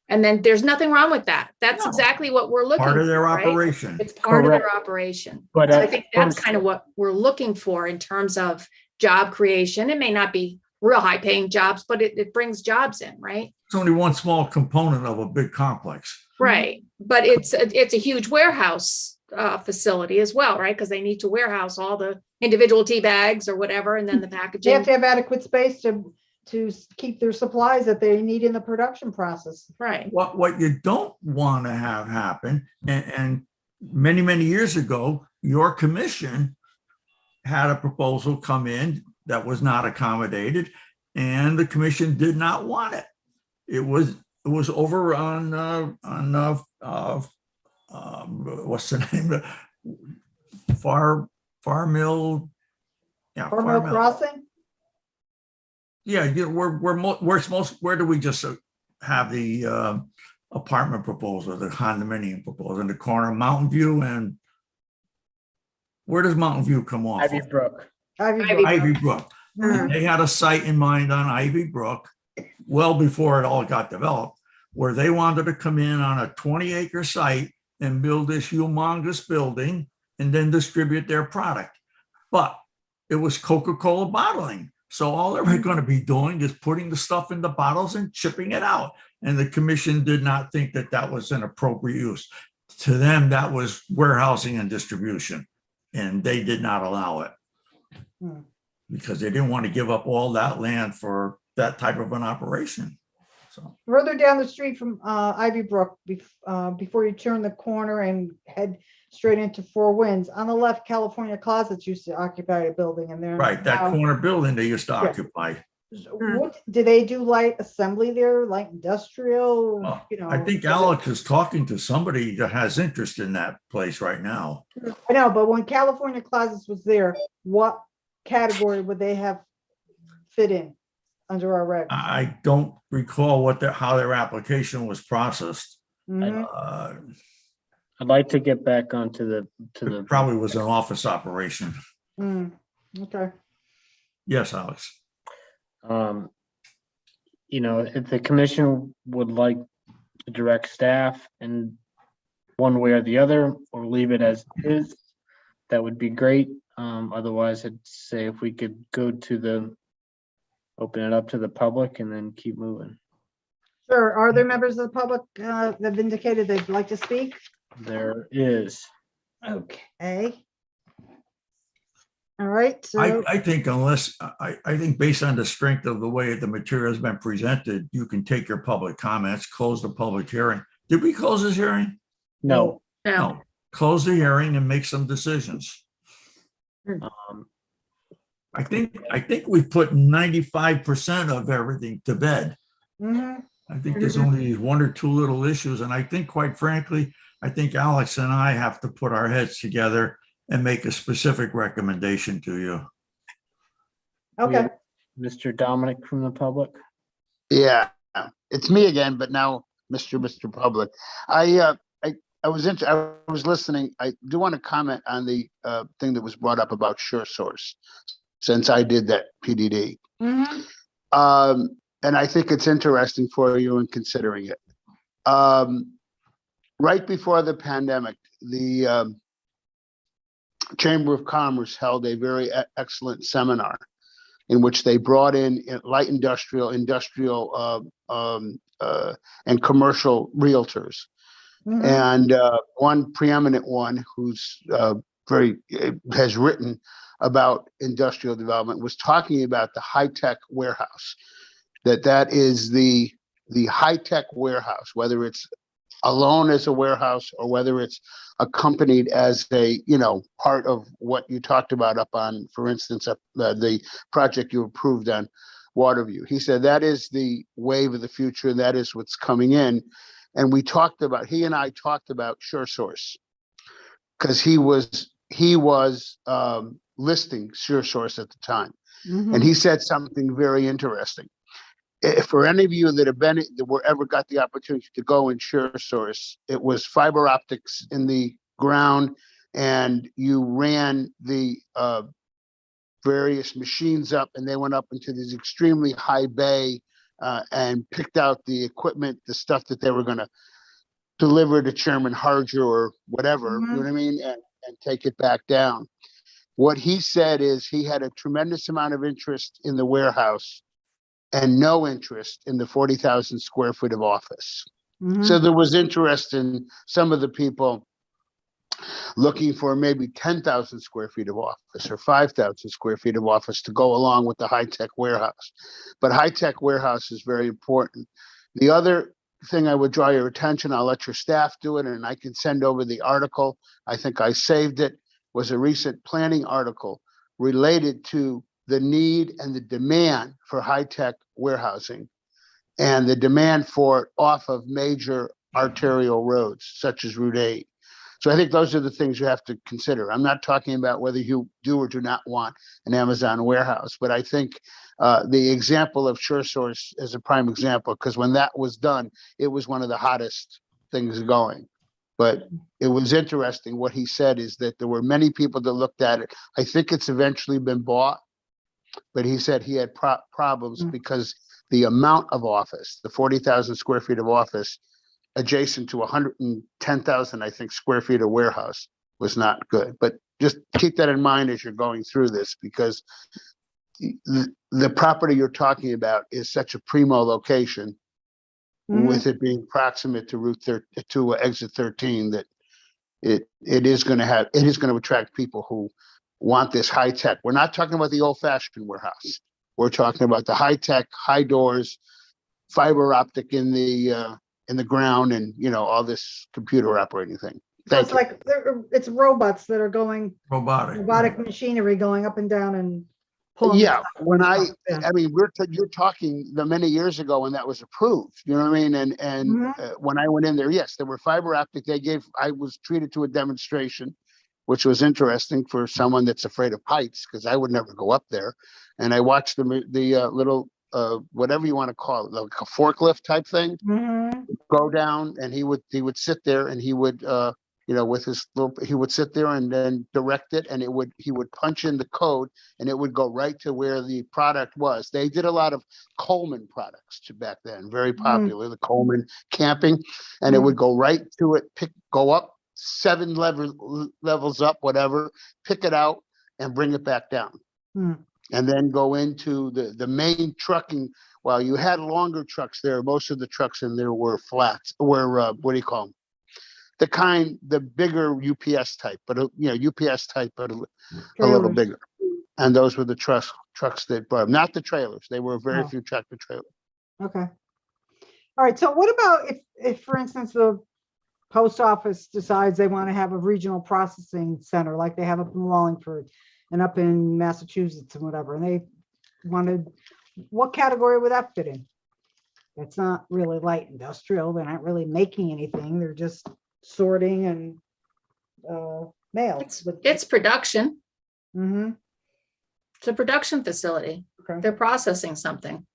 and then there's nothing wrong with that. That's exactly what we're looking for. Part of their right? operation. It's part of their operation. So I think that's kind of what we're looking for in terms of job creation. It may not be real high paying jobs, but it brings jobs in, right? It's only one small component of a big complex. Right, but it's a huge warehouse facility as well, right? Because they need to warehouse all the individual tea bags or whatever, and then the They packaging. have to have adequate space to keep their supplies that they need in the production process. Right. What you don't want to have happen, and many, many years ago, your commission had a proposal come in that was not accommodated, and the commission did not want it. It was over on what's the name? Far Mill. Yeah, Farmville Crossing? Yeah, we're supposed, where do we just have the apartment proposal, the condominium proposal, in the corner of Mountain View, and where does Mountain View come off? Ivy of? Brook. Ivy Brook. Mhm. They had a site in mind on Ivy Brook, well before it all got developed, where they wanted to come in on a 20-acre site and build this humongous building and then distribute their product. But it was Coca-Cola bottling. So all they were going to be doing is putting the stuff in the bottles and shipping it out. And the commission did not think that that was an appropriate use. To them, that was warehousing and distribution, and they did not allow it because they didn't want to give up all that land for that type of an operation. So Further down the street from Ivy Brook, before you turn the corner and head straight into Four Winds, on the left, California Closets used to occupy a building, and they're right, that now- corner building they used to occupy. What do they do? Light assembly there, light industrial? Well, You know, I think Alex is talking to somebody that has interest in that place right now. I know, but when California Closets was there, what category would they have fit in under our regs? I don't recall how their application was processed. Mhm. I'd like to get back onto the It probably was an office operation. Okay. Yes, Alex. If the commission would like to direct staff in one way or the other, or leave it as is, that would be great. Otherwise, I'd say if we could open it up to the public and then keep moving. Sure. Are there members of the public that have indicated they'd like to speak? There is. Okay. All right, so I think I think based on the strength of the way the material has been presented, you can take your public comments, close the public hearing. Did we close this hearing? No. No. Close the hearing and make some decisions. I think we've put 95% of everything to bed. mhm. I think there's only one or two little issues, and I think, quite frankly, I think Alex and I have to put our heads together and make a specific recommendation to you. Okay. Mr. Dominic from the public. Yeah, it's me again, but now Mr. Public. I was listening. I do want to comment on the thing that was brought up about SureSource, since I did that PDD. And I think it's interesting for you in considering it. Right before the pandemic, the Chamber of Commerce held a very excellent seminar in which they brought in light industrial, and commercial realtors. And one preeminent one who's has written about industrial development was talking about the high-tech warehouse. That is the high-tech warehouse, whether it's alone as a warehouse or whether it's accompanied as a part of what you talked about up on, for instance, the project you approved on Waterview. He said that is the wave of the future. That is what's coming in. And he and I talked about SureSource because he was listing SureSource at the time. And he said something very interesting. For any of you that ever got the opportunity to go in SureSource, it was fiber optics in the ground, and you ran the various machines up, and they went up into this extremely high bay and picked out the equipment, the stuff that they were going to deliver to Chairman Harger or whatever, you know what I mean, and take it back down. What he said is he had a tremendous amount of interest in the warehouse and no interest in the 40,000 square feet of office. Mhm. So there was interest in some of the people looking for maybe 10,000 square feet of office or 5,000 square feet of office to go along with the high-tech warehouse. But high-tech warehouse is very important. The other thing I would draw your attention, I'll let your staff do it, and I can send over the article. I think I saved it, was a recent planning article related to the need and the demand for high-tech warehousing and the demand for it off of major arterial roads such as Route 8. So I think those are the things you have to consider. I'm not talking about whether you do or do not want an Amazon warehouse, but I think the example of SureSource is a prime example, because when that was done, it was one of the hottest things going. But it was interesting. What he said is that there were many people that looked at it. I think it's eventually been bought, but he said he had problems because the amount of office, the 40,000 square feet of office, adjacent to 110,000, I think, square feet of warehouse was not good. But just keep that in mind as you're going through this, because the property you're talking about is such a primo location, with it being proximate to to exit 13, that it is going to attract people who want this high tech. We're not talking about the old fashioned warehouse. We're talking about the high tech, high doors, fiber optic in the ground, and all this computer operating thing. So Thank it's you. like, it's robots that are going, Robotic. robotic machinery going up and down and pulling. Yeah, stuff when and stuff. Yeah. I mean, you're talking the many years ago when that was approved, you know what I mean? And when I went in there, yes, there were fiber optic. I was treated to a demonstration, which was interesting for someone that's afraid of heights, because I would never go up there. And I watched the little, whatever you want to call it, like a forklift type thing, go down, and he would sit there, and he would, with his little, he would sit there and then direct it, and he would punch in the code, and it would go right to where the product was. They did a lot of Coleman products back then, very popular, the Coleman camping, and it would go right to it, go up 7 levels up, whatever, pick it out and bring it back down. And then go into the main trucking. While you had longer trucks there, most of the trucks in there were flats, what do you call them? The bigger UPS type, but UPS type, but a little bigger. And those were the trucks that brought them, not the trailers. They were very few tractor trailers. Okay. All right. So what about if, for instance, the post office decides they want to have a regional processing center like they have up in Wallingford and up in Massachusetts and whatever, and they wanted, what category would that fit in? It's not really light industrial. They're not really making anything. They're just sorting and mail. It's production. Mm-hmm. It's a production facility. Okay. They're processing something.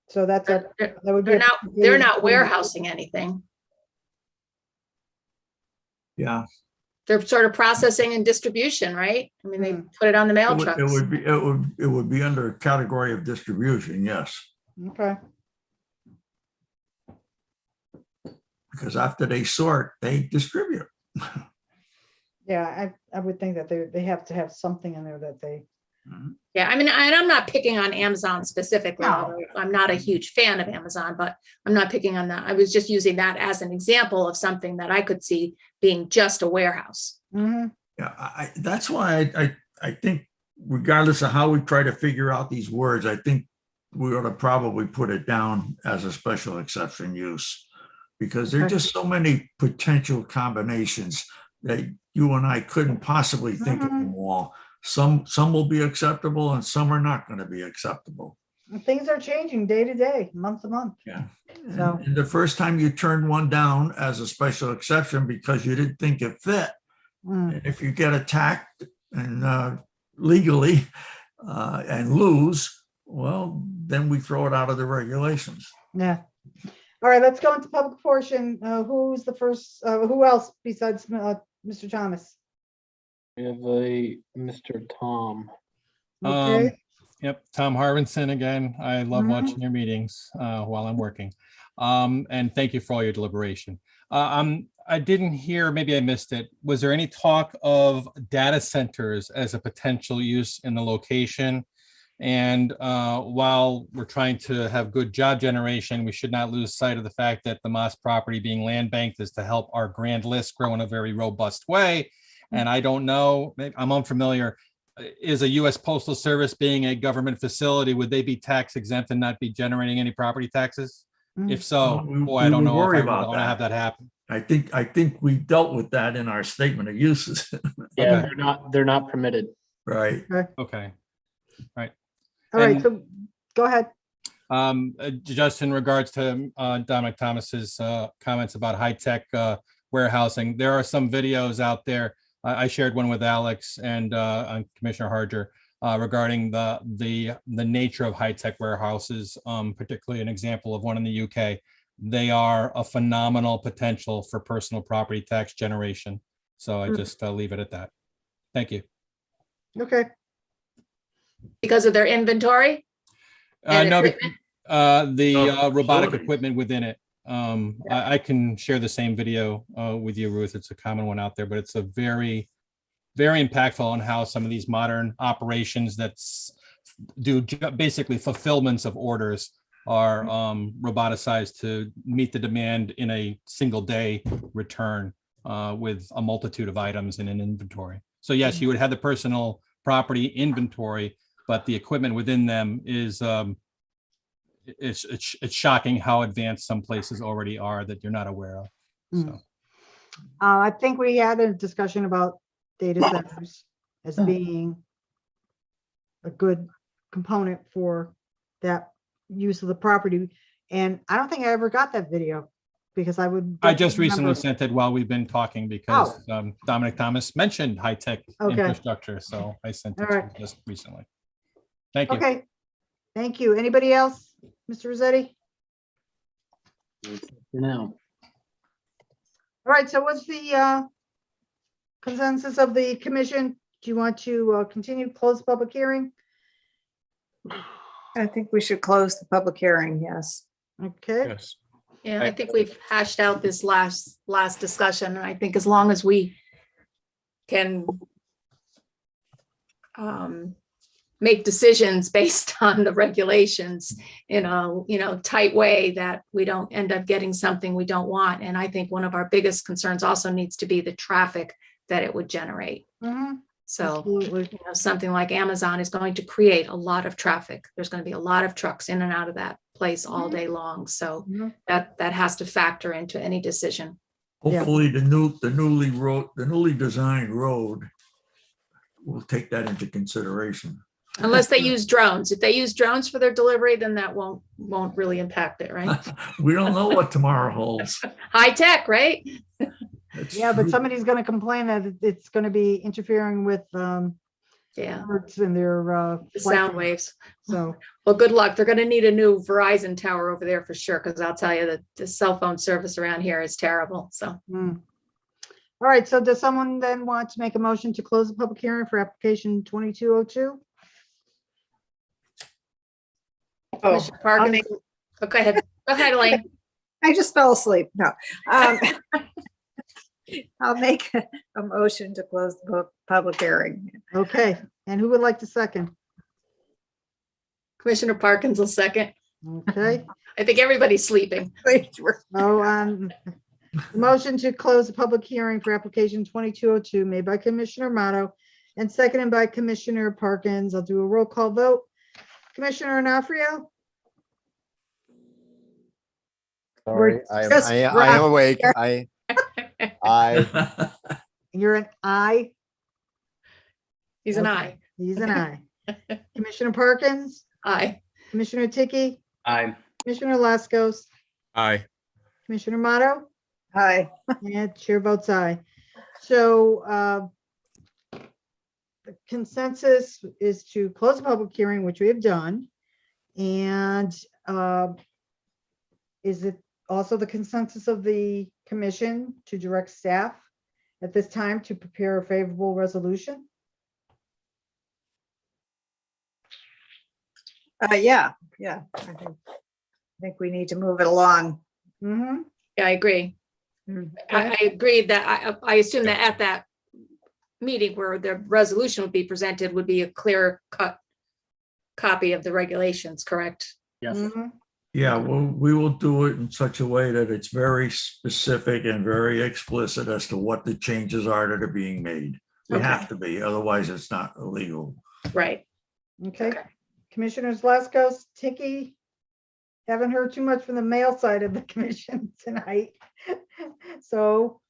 So that's a, that would be they're not warehousing anything. Yeah. They're sort of processing and distribution, right? I mean, they put it on the mail trucks. It would be under a category of distribution, yes. Okay. Because after they sort, they distribute. Yeah, I would think that they have to have something in there that they. Yeah, I mean, and I'm not picking on Amazon specifically. No. Although I'm not a huge fan of Amazon, but I'm not picking on that. I was just using that as an example of something that I could see being just a warehouse. Yeah, that's why I think regardless of how we try to figure out these words, I think we ought to probably put it down as a special exception use, because there are just so many potential combinations that you and I couldn't possibly think of them all. Some will be acceptable and some are not going to be acceptable. And things are changing day to day, month to month. Yeah. So And the first time you turned one down as a special exception because you didn't think it fit, and if you get attacked and legally and lose, well, then we throw it out of the regulations. yeah. All right, let's go into public portion. Who's the first? Who else besides Mr. Thomas? We have a Mr. Tom. Okay. Yep, Tom Harvinson again. I love watching your meetings while I'm working. And thank you for all your deliberation. I didn't hear, maybe I missed it. Was there any talk of data centers as a potential use in the location? And while we're trying to have good job generation, we should not lose sight of the fact that the Moss property being land banked is to help our grand list grow in a very robust way. And I don't know, I'm unfamiliar. Is a U.S. Postal Service being a government facility, would they be tax exempt and not be generating any property taxes? If so, boy, I don't know if I really want to have that happen. I think we dealt with that in our statement of uses. Yeah, they're not permitted. Right. Okay. Right. All right, And- so go ahead. Just in regards to Dominic Thomas's comments about high-tech warehousing, there are some videos out there. I shared one with Alex and Commissioner Harger regarding the nature of high-tech warehouses, particularly an example of one in the UK. They are a phenomenal potential for personal property tax generation. So I just leave it at that. Thank you. Okay. Because of their inventory? And No, equipment? the robotic facilities. equipment within it. I can share the same video with you, Ruth. It's a common one out there, but it's a very, very impactful on how some of these modern operations that do basically fulfillments of orders are roboticized to meet the demand in a single day return with a multitude of items in an inventory. So yes, you would have the personal property inventory, but the equipment within them is it's shocking how advanced some places already are that you're not aware of. So I think we had a discussion about data centers as being a good component for that use of the property. And I don't think I ever got that video because I just recently sent it while we've been talking because Dominic Thomas mentioned high-tech infrastructure. So I sent it to you just recently. Thank you. Okay, thank you. Anybody else? Mr. Rossetti? For now. All right, so what's the consensus of the commission? Do you want to continue to close the public hearing? I think we should close the public hearing, yes. Okay. Yes. Yeah, I think we've hashed out this last discussion, and I think as long as we can make decisions based on the regulations in a tight way, that we don't end up getting something we don't want. And I think one of our biggest concerns also needs to be the traffic that it would generate. So, something like Amazon is going to create a lot of traffic. There's going to be a lot of trucks in and out of that place all day long. So that has to factor into any decision. Hopefully the newly designed road will take that into consideration. Unless they use drones. If they use drones for their delivery, then that won't really impact it, right? We don't know what tomorrow holds. High tech, right? Yeah, but somebody's going to complain that it's going to be interfering with birds and their sound waves. So, well, good luck. They're going to need a new Verizon tower over there for sure, because I'll tell you that the cell phone service around here is terrible. So, all right. So, does someone then want to make a motion to close the public hearing for application 2202? Commissioner Parkins. Go ahead. Go ahead, Elaine. I just fell asleep. No. I'll make a motion to close the public hearing. Okay. And who would like to second? Commissioner Parkins will second. Okay. I think everybody's sleeping. So, motion to close the public hearing for application 2202 made by Commissioner Motto and seconded by Commissioner Parkins. I'll do a roll call vote. Commissioner Onofrio? Sorry, I am awake. You're an aye. He's an aye. He's an aye. Commissioner Parkins? Aye. Commissioner Tiki? Aye. Commissioner Laskos? Aye. Commissioner Motto? Aye. And chair votes aye. So the consensus is to close the public hearing, which we have done. And is it also the consensus of the commission to direct staff at this time to prepare a favorable resolution? Yeah. I think we need to move it along. Mm-hmm. Yeah, I agree. I agree that I assume that at that meeting where the resolution would be presented would be a clear cut copy of the regulations, correct? Yes. Mhm. Yeah, well, we will do it in such a way that it's very specific and very explicit as to what the changes are that are being made. We Okay. have to be, otherwise it's not illegal. Right. Okay. Commissioners Laskos, Tiki, haven't heard too much from the male side of the commission tonight. So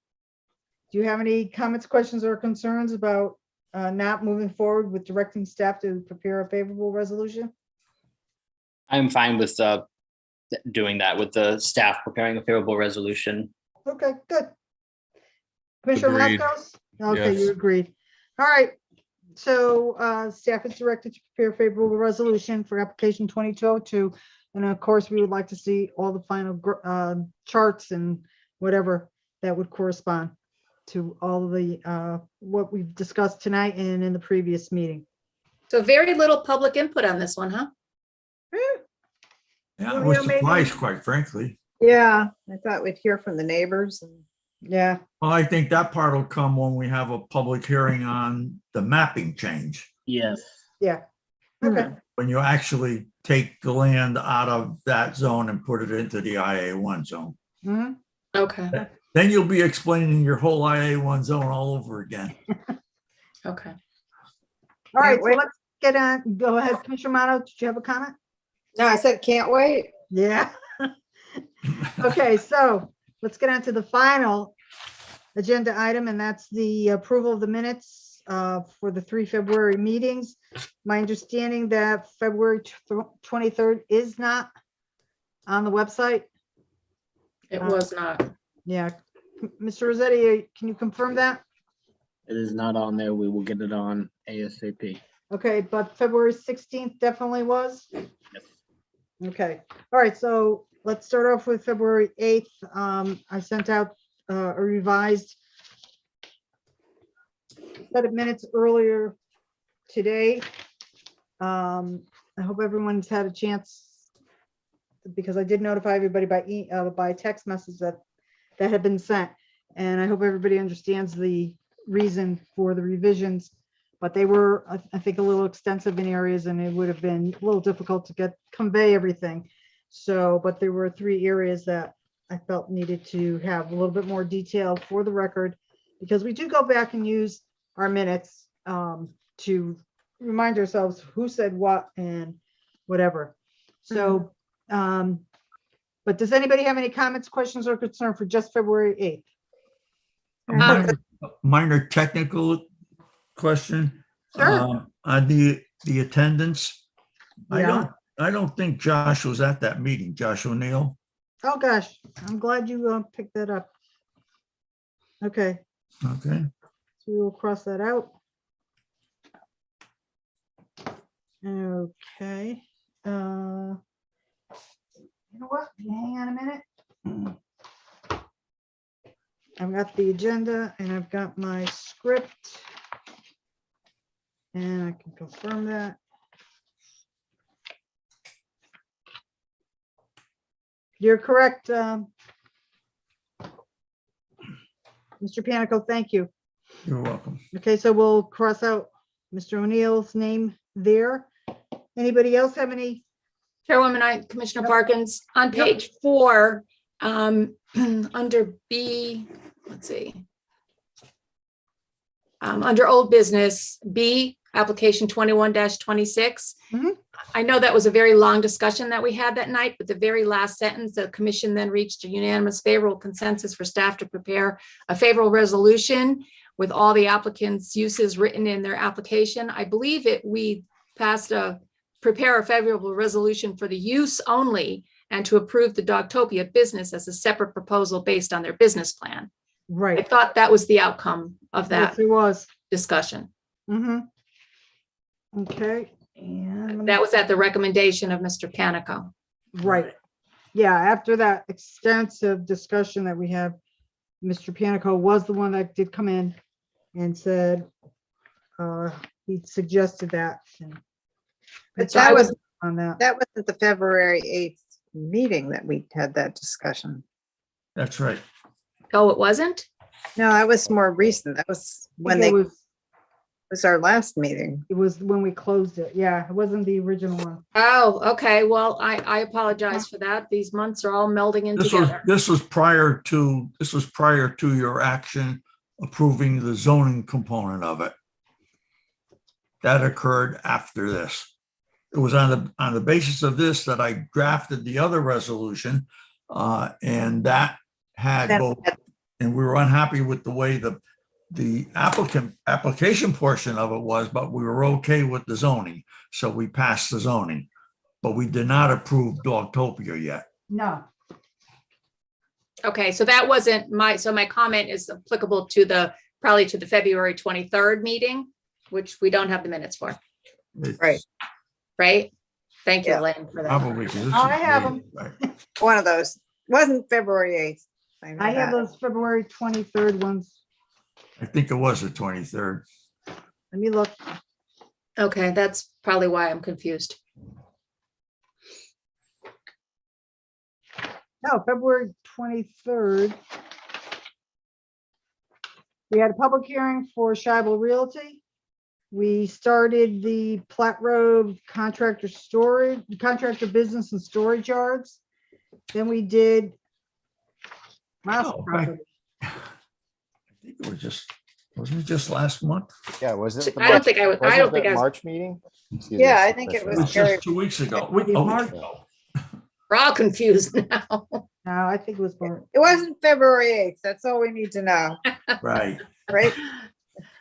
do you have any comments, questions, or concerns about not moving forward with directing staff to prepare a favorable resolution? I'm fine with doing that with the staff preparing a favorable resolution. Okay, good. Commissioner Agreed. Laskos? Okay, Yes. you agreed. All right. So staff is directed to prepare a favorable resolution for application 2202. And of course, we would like to see all the final charts and whatever that would correspond to all of the what we've discussed tonight and in the previous meeting. So very little public input on this one, huh? Yeah, I Well, was yeah, maybe- surprised, quite frankly. Yeah, I thought we'd hear from the neighbors and Yeah, Well, I think that part will come when we have a public hearing on the mapping change. Yes. yeah. Okay, When you actually take the land out of that zone and put it into the IA1 zone. mhm. Okay, Then you'll be explaining your whole IA1 zone all over again. okay. All right, so wait. let's get on, go ahead, Commissioner Moto, did you have a comment? no, I said, can't wait. Yeah. Okay, so let's get on to the final agenda item, and that's the approval of the minutes for the 3 February meetings. My understanding that February 23rd is not on the website. It was not. Yeah. Mr. Rossetti, can you confirm that? It is not on there. We will get it on ASAP. Okay, but February 16th definitely was? Yes. Okay, all right, so let's start off with February 8th. I sent out a revised set of minutes earlier today. I hope everyone's had a chance, because I did notify everybody by text message that had been sent. And I hope everybody understands the reason for the revisions, but they were, I think, a little extensive in areas, and it would have been a little difficult to convey everything. So, but there were 3 areas that I felt needed to have a little bit more detail for the record, because we do go back and use our minutes to remind ourselves who said what and whatever. So, but does anybody have any comments, questions, or concern for just February 8th? Minor technical question. Sure. On the attendance. Yeah. I don't think Josh was at that meeting, Josh O'Neill. Oh, gosh, I'm glad you picked that up. Okay, Okay. so we will cross that out. Okay. You know what? Hang on a minute. I've got the agenda and I've got my script. And I can confirm that. You're correct. Mr. Panico, thank you. You're welcome. Okay, so we'll cross out Mr. O'Neill's name there. Anybody else have any? Chairwoman, Commissioner Parkins, on Yep. page 4, under B, let's see. Under old business, B, application 21-26. Mhm. I know that was a very long discussion that we had that night, but the very last sentence, the commission then reached a unanimous favorable consensus for staff to prepare a favorable resolution with all the applicants' uses written in their application. I believe we passed prepare a favorable resolution for the use only and to approve the Dogtopia business as a separate proposal based on their business plan. I Right. thought that was the outcome of that Yes, it was. discussion. Okay, and That was at the recommendation of Mr. Panico. right. Yeah, after that extensive discussion that we have, Mr. Panico was the one that did come in and said he suggested that. But So I that was, was, on that. that wasn't the February 8th meeting that we had that discussion. That's right. oh, it wasn't? No, that was more recent. That was when I think they, it was was our last meeting. It was when we closed it. Yeah, it wasn't the original one. Oh, okay. Well, I apologize for that. These months are all melding in together. This was prior to your action approving the zoning component of it. That occurred after this. It was on the basis of this that I drafted the other resolution, and that had both, and we were unhappy with the way the application portion of it was, but we were okay with the zoning. So we passed the zoning, but we did not approve Dogtopia yet. No. Okay, so that wasn't my comment is applicable to probably to the February 23rd meeting, which we don't have the minutes for. Right. Right? Thank you, Yeah. Elaine, for that. Probably. 'Cause this I is have dated, them. right. One of those. Wasn't February 8th. know I have that. those February 23rd ones. I think it was the 23rd. Let me look. Okay, that's probably why I'm confused. No, February 23rd. We had a public hearing for Scheibel Realty. We started the Platte Road contractor business and storage yards. Then we did last Oh, property. I think it was wasn't it just last month? Yeah, was it? the I don't March- think I was- I wasn't don't think the I was- March meeting? Excuse Yeah, me, I think it It Commissioner. was Very- just 2 weeks ago. March. No. We're all confused now. No, I think it was March. It wasn't February 8th. That's all we need to know, Right. right?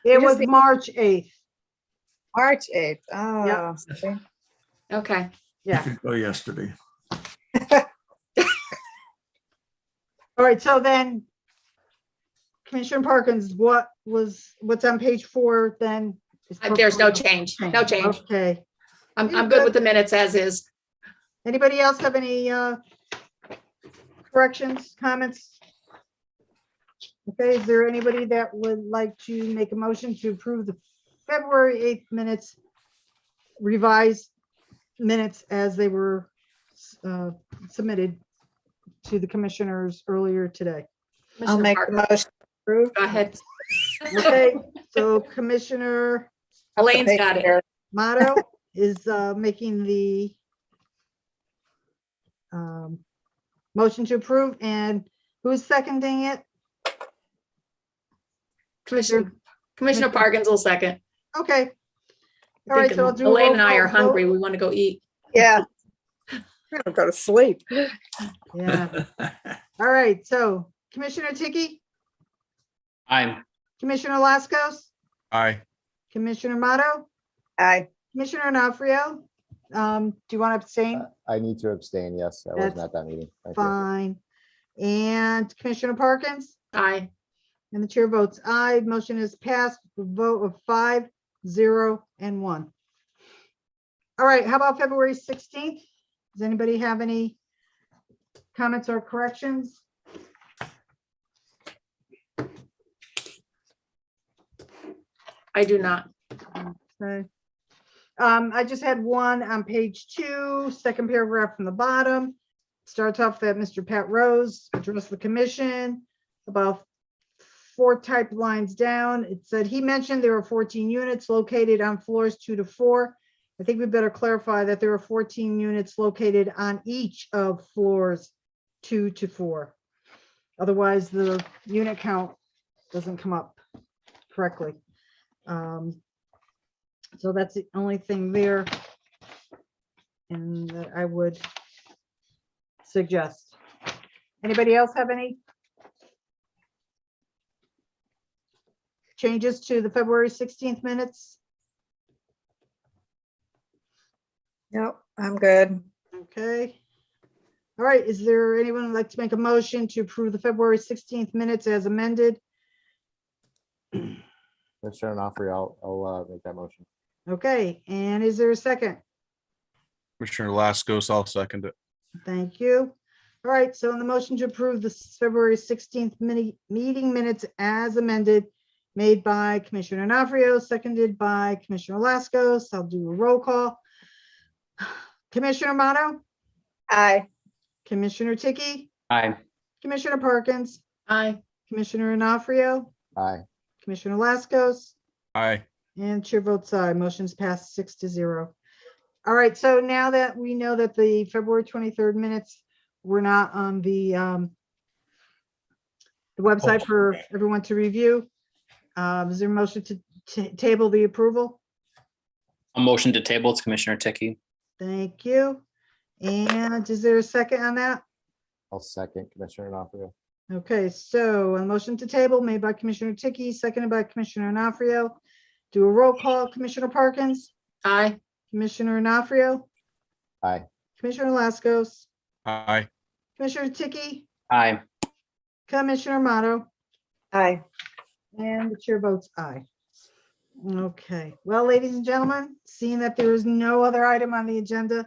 It just was need- March 8th. March 8th. Oh, see? Okay, You Yeah. could go yesterday. All right, so then Commissioner Parkins, what's on page 4 then? is there's no proposed change, no change. Okay. I'm good with the minutes as is. Anybody else have any corrections, comments? Okay, is there anybody that would like to make a motion to approve the February 8th minutes, revised minutes as they were submitted to the commissioners earlier today? I'll Commissioner make Parker, the motion. to approve. Go ahead. Okay, so Commissioner Elaine's got it. Motto is making the motion to approve, and who's seconding it? Commissioner Parkins will second. Okay. I All right, think so I'll do a Elaine roll and I call are hungry. vote. We want to go eat. Yeah. I'm gonna go to sleep. Yeah. All right, so Commissioner Tiki, I'm Commissioner Lascos, Aye. Commissioner Motto, Aye. Commissioner Onofrio. Do you want to abstain? I need to abstain. Yes, I wasn't That's at that meeting. Thank you. Fine. And Commissioner Parkins? Aye. And the chair votes aye. Motion is passed with a vote of 5, 0, and 1. All right, how about February 16th? Does anybody have any comments or corrections? I do not. Okay. I just had one on page 2, second paragraph from the bottom. Starts off that Mr. Pat Rose addressed the commission about 4 type lines down. It said he mentioned there are 14 units located on floors 2 to 4. I think we better clarify that there are 14 units located on each of floors 2 to 4. Otherwise, the unit count doesn't come up correctly. So that's the only thing there. And that I would suggest. Anybody else have any changes to the February 16th minutes? Nope, I'm good. Okay. All right, is there anyone who'd like to make a motion to approve the February 16th minutes as amended? Commissioner Onofrio, I'll make that motion. Okay, and is there a second? Commissioner Lascos, I'll second it. Thank you. All right, so on the motion to approve the February 16th meeting minutes as amended, made by Commissioner Onofrio, seconded by Commissioner Lascos. I'll do a roll call. Commissioner Motto, Aye. Commissioner Tiki, Aye. Commissioner Parkins, Aye. Commissioner Onofrio, Aye. Commissioner Lascos, Aye. And chair votes aye. Motion's passed 6-0. All right, so now that we know that the February 23rd minutes were not on the website for everyone to review, is there a motion to table the approval? A motion to table, it's Commissioner Ticky. Thank you. And is there a second on that? I'll second Commissioner D'Onofrio. Okay, so a motion to table made by Commissioner Ticky, seconded by Commissioner D'Onofrio. Do a roll call. Commissioner Parkins, Aye. Commissioner D'Onofrio, Aye. Commissioner Lascos, Aye. Commissioner Ticky, Aye. Commissioner Motto, Aye. and the chair votes aye. Okay, well, ladies and gentlemen, seeing that there is no other item on the agenda,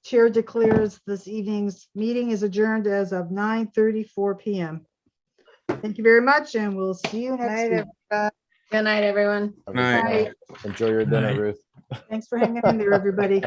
chair declares this evening's meeting is adjourned as of 9:34 p.m. Thank you very much, and we'll see you next week. Good night, everyone. Night. Bye. Enjoy your dinner, Night. Ruth. Thanks for hanging in there, everybody.